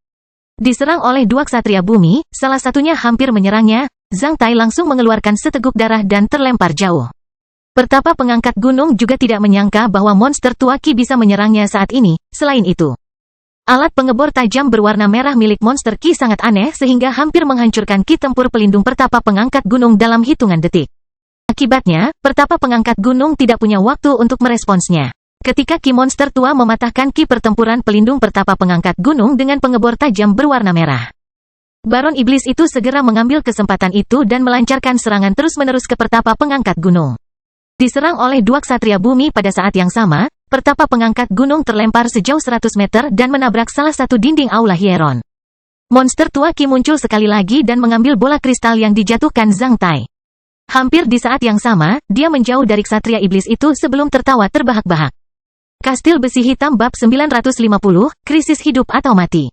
Diserang oleh dua ksatria bumi, salah satunya hampir menyerangnya, Zhang Tai langsung mengeluarkan seteguk darah dan terlempar jauh. Pertapa pengangkat gunung juga tidak menyangka bahwa monster tua Ki bisa menyerangnya saat ini. Selain itu, alat pengebor tajam berwarna merah milik monster Ki sangat aneh sehingga hampir menghancurkan Ki tempur pelindung pertapa pengangkat gunung dalam hitungan detik. Akibatnya, pertapa pengangkat gunung tidak punya waktu untuk meresponsnya. Ketika Ki monster tua mematahkan Ki pertempuran pelindung pertapa pengangkat gunung dengan pengebor tajam berwarna merah. Baron Iblis itu segera mengambil kesempatan itu dan melancarkan serangan terus-menerus ke pertapa pengangkat gunung. Diserang oleh dua ksatria bumi pada saat yang sama, pertapa pengangkat gunung terlempar sejauh 100 meter dan menabrak salah satu dinding Aula Hieron. Monster tua Ki muncul sekali lagi dan mengambil bola kristal yang dijatuhkan Zhang Tai. Hampir di saat yang sama, dia menjauh dari ksatria iblis itu sebelum tertawa terbahak-bahak. Kastil Besi Hitam Bab 950, Krisis Hidup atau Mati.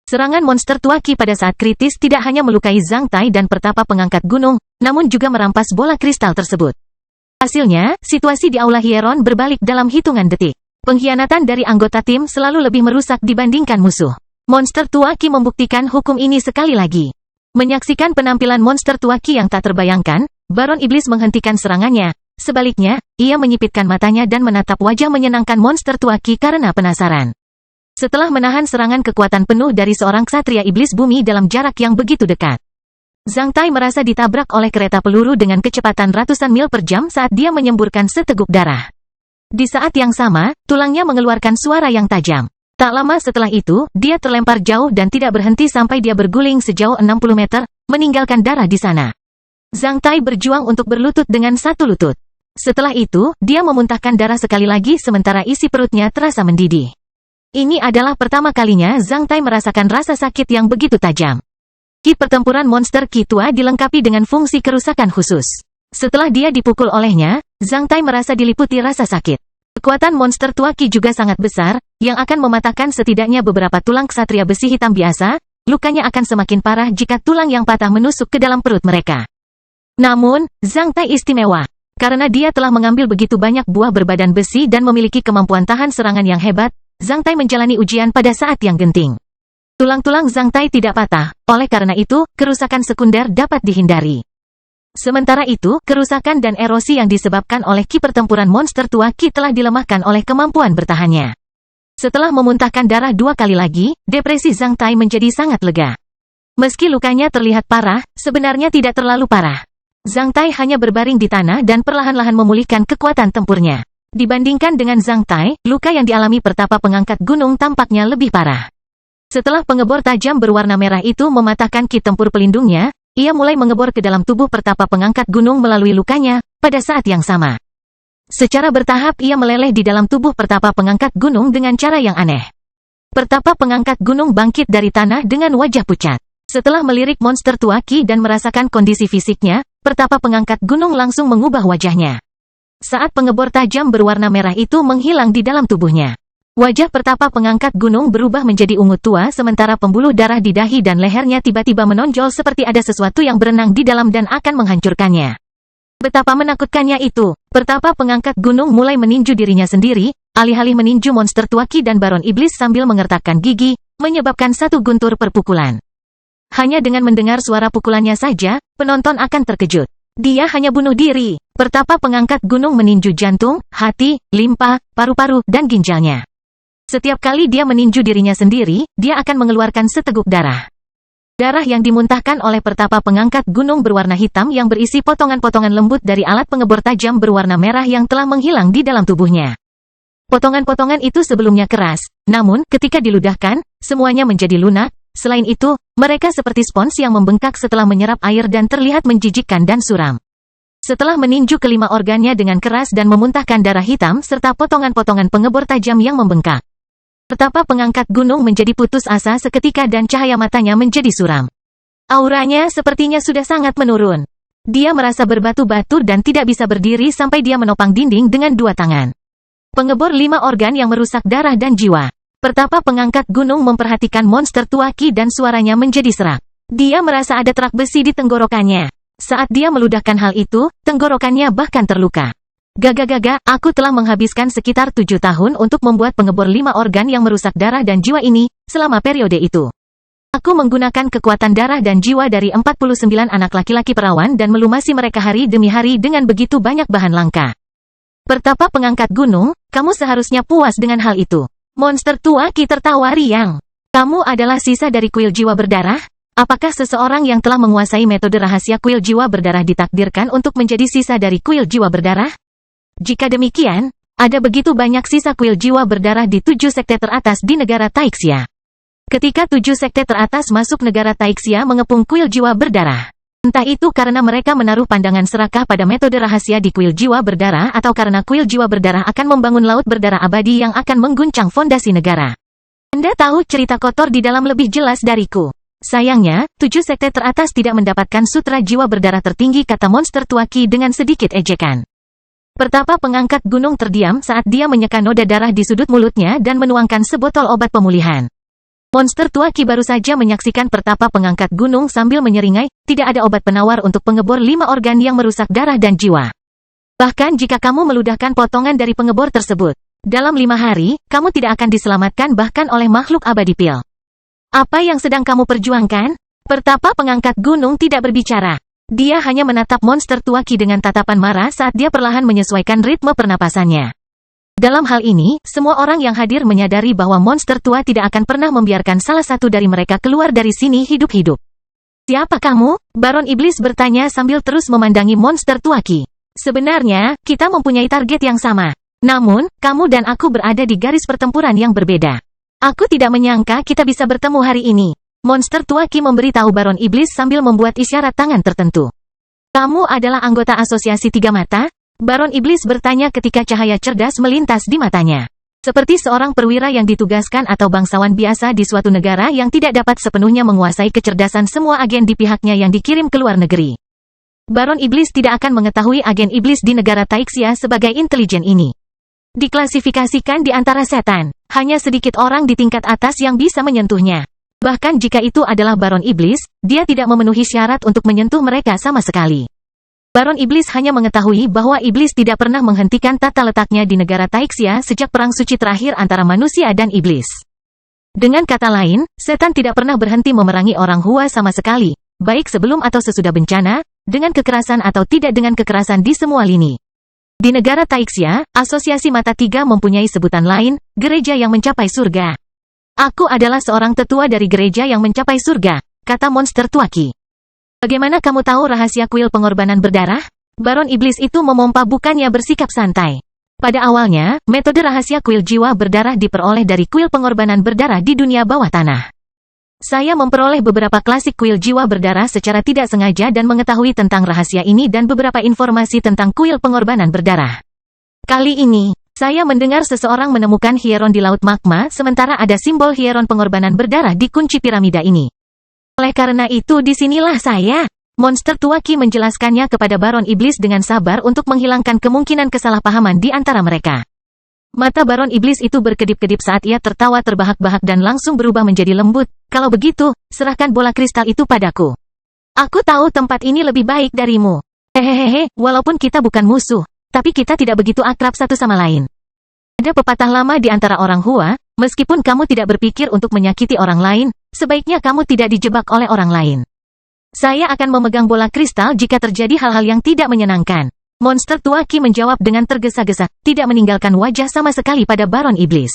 Serangan monster tua Ki pada saat kritis tidak hanya melukai Zhang Tai dan pertapa pengangkat gunung, namun juga merampas bola kristal tersebut. Hasilnya, situasi di Aula Hieron berbalik dalam hitungan detik. Pengkhianatan dari anggota tim selalu lebih merusak dibandingkan musuh. Monster tua Ki membuktikan hukum ini sekali lagi. Menyaksikan penampilan monster tua Ki yang tak terbayangkan, Baron Iblis menghentikan serangannya. Sebaliknya, ia menyipitkan matanya dan menatap wajah menyenangkan monster tua Ki karena penasaran. Setelah menahan serangan kekuatan penuh dari seorang ksatria iblis bumi dalam jarak yang begitu dekat, Zhang Tai merasa ditabrak oleh kereta peluru dengan kecepatan ratusan mil per jam saat dia menyemburkan seteguk darah. Di saat yang sama, tulangnya mengeluarkan suara yang tajam. Tak lama setelah itu, dia terlempar jauh dan tidak berhenti sampai dia berguling sejauh 60 meter, meninggalkan darah di sana. Zhang Tai berjuang untuk berlutut dengan satu lutut. Setelah itu, dia memuntahkan darah sekali lagi sementara isi perutnya terasa mendidih. Ini adalah pertama kalinya Zhang Tai merasakan rasa sakit yang begitu tajam. Ki pertempuran monster Ki tua dilengkapi dengan fungsi kerusakan khusus. Setelah dia dipukul olehnya, Zhang Tai merasa diliputi rasa sakit. Kekuatan monster tua Ki juga sangat besar, yang akan mematahkan setidaknya beberapa tulang ksatria besi hitam biasa. Lukanya akan semakin parah jika tulang yang patah menusuk ke dalam perut mereka. Namun, Zhang Tai istimewa. Karena dia telah mengambil begitu banyak buah berbadan besi dan memiliki kemampuan tahan serangan yang hebat, Zhang Tai menjalani ujian pada saat yang genting. Tulang-tulang Zhang Tai tidak patah, oleh karena itu, kerusakan sekunder dapat dihindari. Sementara itu, kerusakan dan erosi yang disebabkan oleh Ki pertempuran monster tua Ki telah dilemahkan oleh kemampuan bertahannya. Setelah memuntahkan darah 2 kali lagi, depresi Zhang Tai menjadi sangat lega. Meski lukanya terlihat parah, sebenarnya tidak terlalu parah. Zhang Tai hanya berbaring di tanah dan perlahan-lahan memulihkan kekuatan tempurnya. Dibandingkan dengan Zhang Tai, luka yang dialami pertapa pengangkat gunung tampaknya lebih parah. Setelah pengebor tajam berwarna merah itu mematahkan Ki tempur pelindungnya, ia mulai mengebor ke dalam tubuh pertapa pengangkat gunung melalui lukanya. Pada saat yang sama, secara bertahap ia meleleh di dalam tubuh pertapa pengangkat gunung dengan cara yang aneh. Pertapa pengangkat gunung bangkit dari tanah dengan wajah pucat. Setelah melirik monster tua Ki dan merasakan kondisi fisiknya, pertapa pengangkat gunung langsung mengubah wajahnya. Saat pengebor tajam berwarna merah itu menghilang di dalam tubuhnya, wajah pertapa pengangkat gunung berubah menjadi ungu tua sementara pembuluh darah di dahi dan lehernya tiba-tiba menonjol seperti ada sesuatu yang berenang di dalam dan akan menghancurkannya. Betapa menakutkannya itu, pertapa pengangkat gunung mulai meninju dirinya sendiri, alih-alih meninju monster tua Ki dan Baron Iblis sambil mengertakkan gigi, menyebabkan satu guntur perpukulan. Hanya dengan mendengar suara pukulannya saja, penonton akan terkejut. Dia hanya bunuh diri. Pertapa pengangkat gunung meninju jantung, hati, limpa, paru-paru, dan ginjalnya. Setiap kali dia meninju dirinya sendiri, dia akan mengeluarkan seteguk darah. Darah yang dimuntahkan oleh pertapa pengangkat gunung berwarna hitam yang berisi potongan-potongan lembut dari alat pengebor tajam berwarna merah yang telah menghilang di dalam tubuhnya. Potongan-potongan itu sebelumnya keras, namun ketika diludahkan, semuanya menjadi lunak. Selain itu, mereka seperti spons yang membengkak setelah menyerap air dan terlihat menjijikkan dan suram. Setelah meninju kelima organnya dengan keras dan memuntahkan darah hitam serta potongan-potongan pengebor tajam yang membengkak, pertapa pengangkat gunung menjadi putus asa seketika dan cahaya matanya menjadi suram. Auranya sepertinya sudah sangat menurun. Dia merasa berbatu-batu dan tidak bisa berdiri sampai dia menopang dinding dengan dua tangan. Pengebor 5 organ yang merusak darah dan jiwa. Pertapa pengangkat gunung memperhatikan monster tua Qi dan suaranya menjadi serak. Dia merasa ada terak besi di tenggorokannya. Saat dia meludahkan hal itu, tenggorokannya bahkan terluka. Gaga-gaga, aku telah menghabiskan sekitar 7 tahun untuk membuat pengebor 5 organ yang merusak darah dan jiwa ini, selama periode itu. Aku menggunakan kekuatan darah dan jiwa dari 49 anak laki-laki perawan dan melumasi mereka hari demi hari dengan begitu banyak bahan langka. Pertapa pengangkat gunung, kamu seharusnya puas dengan hal itu. Monster tua Qi tertawa riang. Kamu adalah sisa dari kuil jiwa berdarah? Apakah seseorang yang telah menguasai metode rahasia kuil jiwa berdarah ditakdirkan untuk menjadi sisa dari kuil jiwa berdarah? Jika demikian, ada begitu banyak sisa kuil jiwa berdarah di 7 sekte teratas di negara Taixia. Ketika 7 sekte teratas masuk negara Taixia mengepung kuil jiwa berdarah. Entah itu karena mereka menaruh pandangan serakah pada metode rahasia di kuil jiwa berdarah atau karena kuil jiwa berdarah akan membangun laut berdarah abadi yang akan mengguncang fondasi negara. Anda tahu cerita kotor di dalam lebih jelas dariku. Sayangnya, 7 sekte teratas tidak mendapatkan sutra jiwa berdarah tertinggi, kata monster tua Qi dengan sedikit ejekan. Pertapa pengangkat gunung terdiam saat dia menyeka noda darah di sudut mulutnya dan menuangkan sebotol obat pemulihan. Monster tua Qi baru saja menyaksikan pertapa pengangkat gunung sambil menyeringai, tidak ada obat penawar untuk pengebor 5 organ yang merusak darah dan jiwa. Bahkan jika kamu meludahkan potongan dari pengebor tersebut, dalam 5 hari, kamu tidak akan diselamatkan bahkan oleh makhluk abadi pil. Apa yang sedang kamu perjuangkan? Pertapa pengangkat gunung tidak berbicara. Dia hanya menatap monster tua Qi dengan tatapan marah saat dia perlahan menyesuaikan ritme pernapasannya. Dalam hal ini, semua orang yang hadir menyadari bahwa monster tua tidak akan pernah membiarkan salah satu dari mereka keluar dari sini hidup-hidup. Siapa kamu? Baron Iblis bertanya sambil terus memandangi monster tua Qi. Sebenarnya, kita mempunyai target yang sama. Namun, kamu dan aku berada di garis pertempuran yang berbeda. Aku tidak menyangka kita bisa bertemu hari ini. Monster tua Qi memberitahu Baron Iblis sambil membuat isyarat tangan tertentu. Kamu adalah anggota asosiasi Tiga Mata? Baron Iblis bertanya ketika cahaya cerdas melintas di matanya. Seperti seorang perwira yang ditugaskan atau bangsawan biasa di suatu negara yang tidak dapat sepenuhnya menguasai kecerdasan semua agen di pihaknya yang dikirim ke luar negeri. Baron Iblis tidak akan mengetahui agen iblis di negara Taixia sebagai intelijen ini. Diklasifikasikan di antara setan, hanya sedikit orang di tingkat atas yang bisa menyentuhnya. Bahkan jika itu adalah Baron Iblis, dia tidak memenuhi syarat untuk menyentuh mereka sama sekali. Baron Iblis hanya mengetahui bahwa iblis tidak pernah menghentikan tata letaknya di negara Taixia sejak perang suci terakhir antara manusia dan iblis. Dengan kata lain, setan tidak pernah berhenti memerangi orang Hua sama sekali, baik sebelum atau sesudah bencana, dengan kekerasan atau tidak dengan kekerasan di semua lini. Di negara Taixia, Asosiasi Mata Tiga mempunyai sebutan lain, gereja yang mencapai surga. Aku adalah seorang tetua dari gereja yang mencapai surga, kata monster tua Qi. Bagaimana kamu tahu rahasia kuil pengorbanan berdarah? Baron Iblis itu memompa bukannya bersikap santai. Pada awalnya, metode rahasia kuil jiwa berdarah diperoleh dari kuil pengorbanan berdarah di dunia bawah tanah. Saya memperoleh beberapa klasik kuil jiwa berdarah secara tidak sengaja dan mengetahui tentang rahasia ini dan beberapa informasi tentang kuil pengorbanan berdarah. Kali ini, saya mendengar seseorang menemukan hieron di laut magma sementara ada simbol hieron pengorbanan berdarah di kunci piramida ini. Oleh karena itu disinilah saya. Monster tua Qi menjelaskannya kepada Baron Iblis dengan sabar untuk menghilangkan kemungkinan kesalahpahaman di antara mereka. Mata Baron Iblis itu berkedip-kedip saat ia tertawa terbahak-bahak dan langsung berubah menjadi lembut. Kalau begitu, serahkan bola kristal itu padaku. Aku tahu tempat ini lebih baik darimu. Hehehe, walaupun kita bukan musuh, tapi kita tidak begitu akrab satu sama lain. Ada pepatah lama di antara orang Hua, meskipun kamu tidak berpikir untuk menyakiti orang lain, Sebaiknya kamu tidak dijebak oleh orang lain. Saya akan memegang bola kristal jika terjadi hal-hal yang tidak menyenangkan. Monster tua Qi menjawab dengan tergesa-gesa, tidak meninggalkan wajah sama sekali pada Baron Iblis.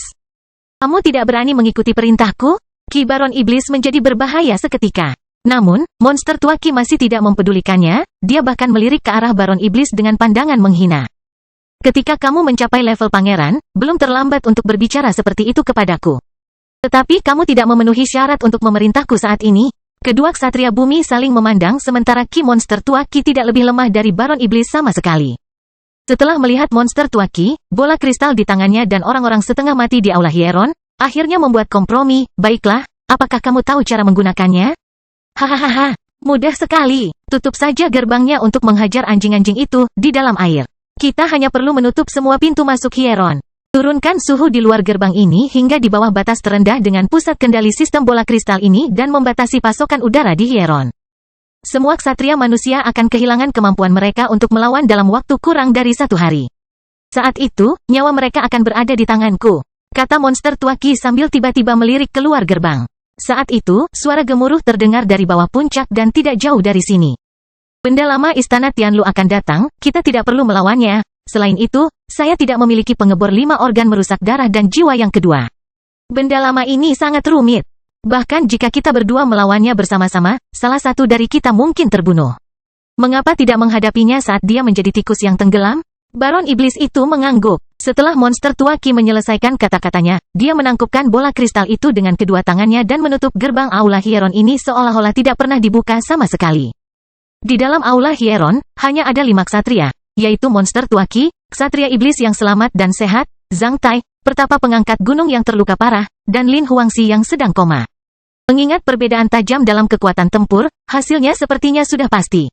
Kamu tidak berani mengikuti perintahku? Qi Baron Iblis menjadi berbahaya seketika. Namun, monster tua Qi masih tidak mempedulikannya, dia bahkan melirik ke arah Baron Iblis dengan pandangan menghina. Ketika kamu mencapai level pangeran, belum terlambat untuk berbicara seperti itu kepadaku. Tetapi kamu tidak memenuhi syarat untuk memerintahku saat ini. Kedua ksatria bumi saling memandang sementara Qi monster tua Qi tidak lebih lemah dari Baron Iblis sama sekali. Setelah melihat monster tua Qi, bola kristal di tangannya dan orang-orang setengah mati di Aula Hieron, akhirnya membuat kompromi. Baiklah, apakah kamu tahu cara menggunakannya? Hahaha, mudah sekali. Tutup saja gerbangnya untuk menghajar anjing-anjing itu di dalam air. Kita hanya perlu menutup semua pintu masuk Hieron. Turunkan suhu di luar gerbang ini hingga di bawah batas terendah dengan pusat kendali sistem bola kristal ini dan membatasi pasokan udara di Hieron. Semua ksatria manusia akan kehilangan kemampuan mereka untuk melawan dalam waktu kurang dari 1 hari. Saat itu, nyawa mereka akan berada di tanganku, kata monster tua Qi sambil tiba-tiba melirik keluar gerbang. Saat itu, suara gemuruh terdengar dari bawah puncak dan tidak jauh dari sini. Benda lama istana Tianlu akan datang, kita tidak perlu melawannya. Selain itu, saya tidak memiliki pengebor 5 organ merusak darah dan jiwa yang kedua. Benda lama ini sangat rumit. Bahkan jika kita berdua melawannya bersama-sama, salah satu dari kita mungkin terbunuh. Mengapa tidak menghadapinya saat dia menjadi tikus yang tenggelam? Baron Iblis itu mengangguk. Setelah monster tua Qi menyelesaikan kata-katanya, dia menangkupkan bola kristal itu dengan kedua tangannya dan menutup gerbang Aula Hieron ini seolah-olah tidak pernah dibuka sama sekali. Di dalam Aula Hieron, hanya ada 5 ksatria, yaitu monster tua Qi, ksatria iblis yang selamat dan sehat, Zhang Tai, pertapa pengangkat gunung yang terluka parah, dan Lin Huangxi yang sedang koma. Mengingat perbedaan tajam dalam kekuatan tempur, hasilnya sepertinya sudah pasti.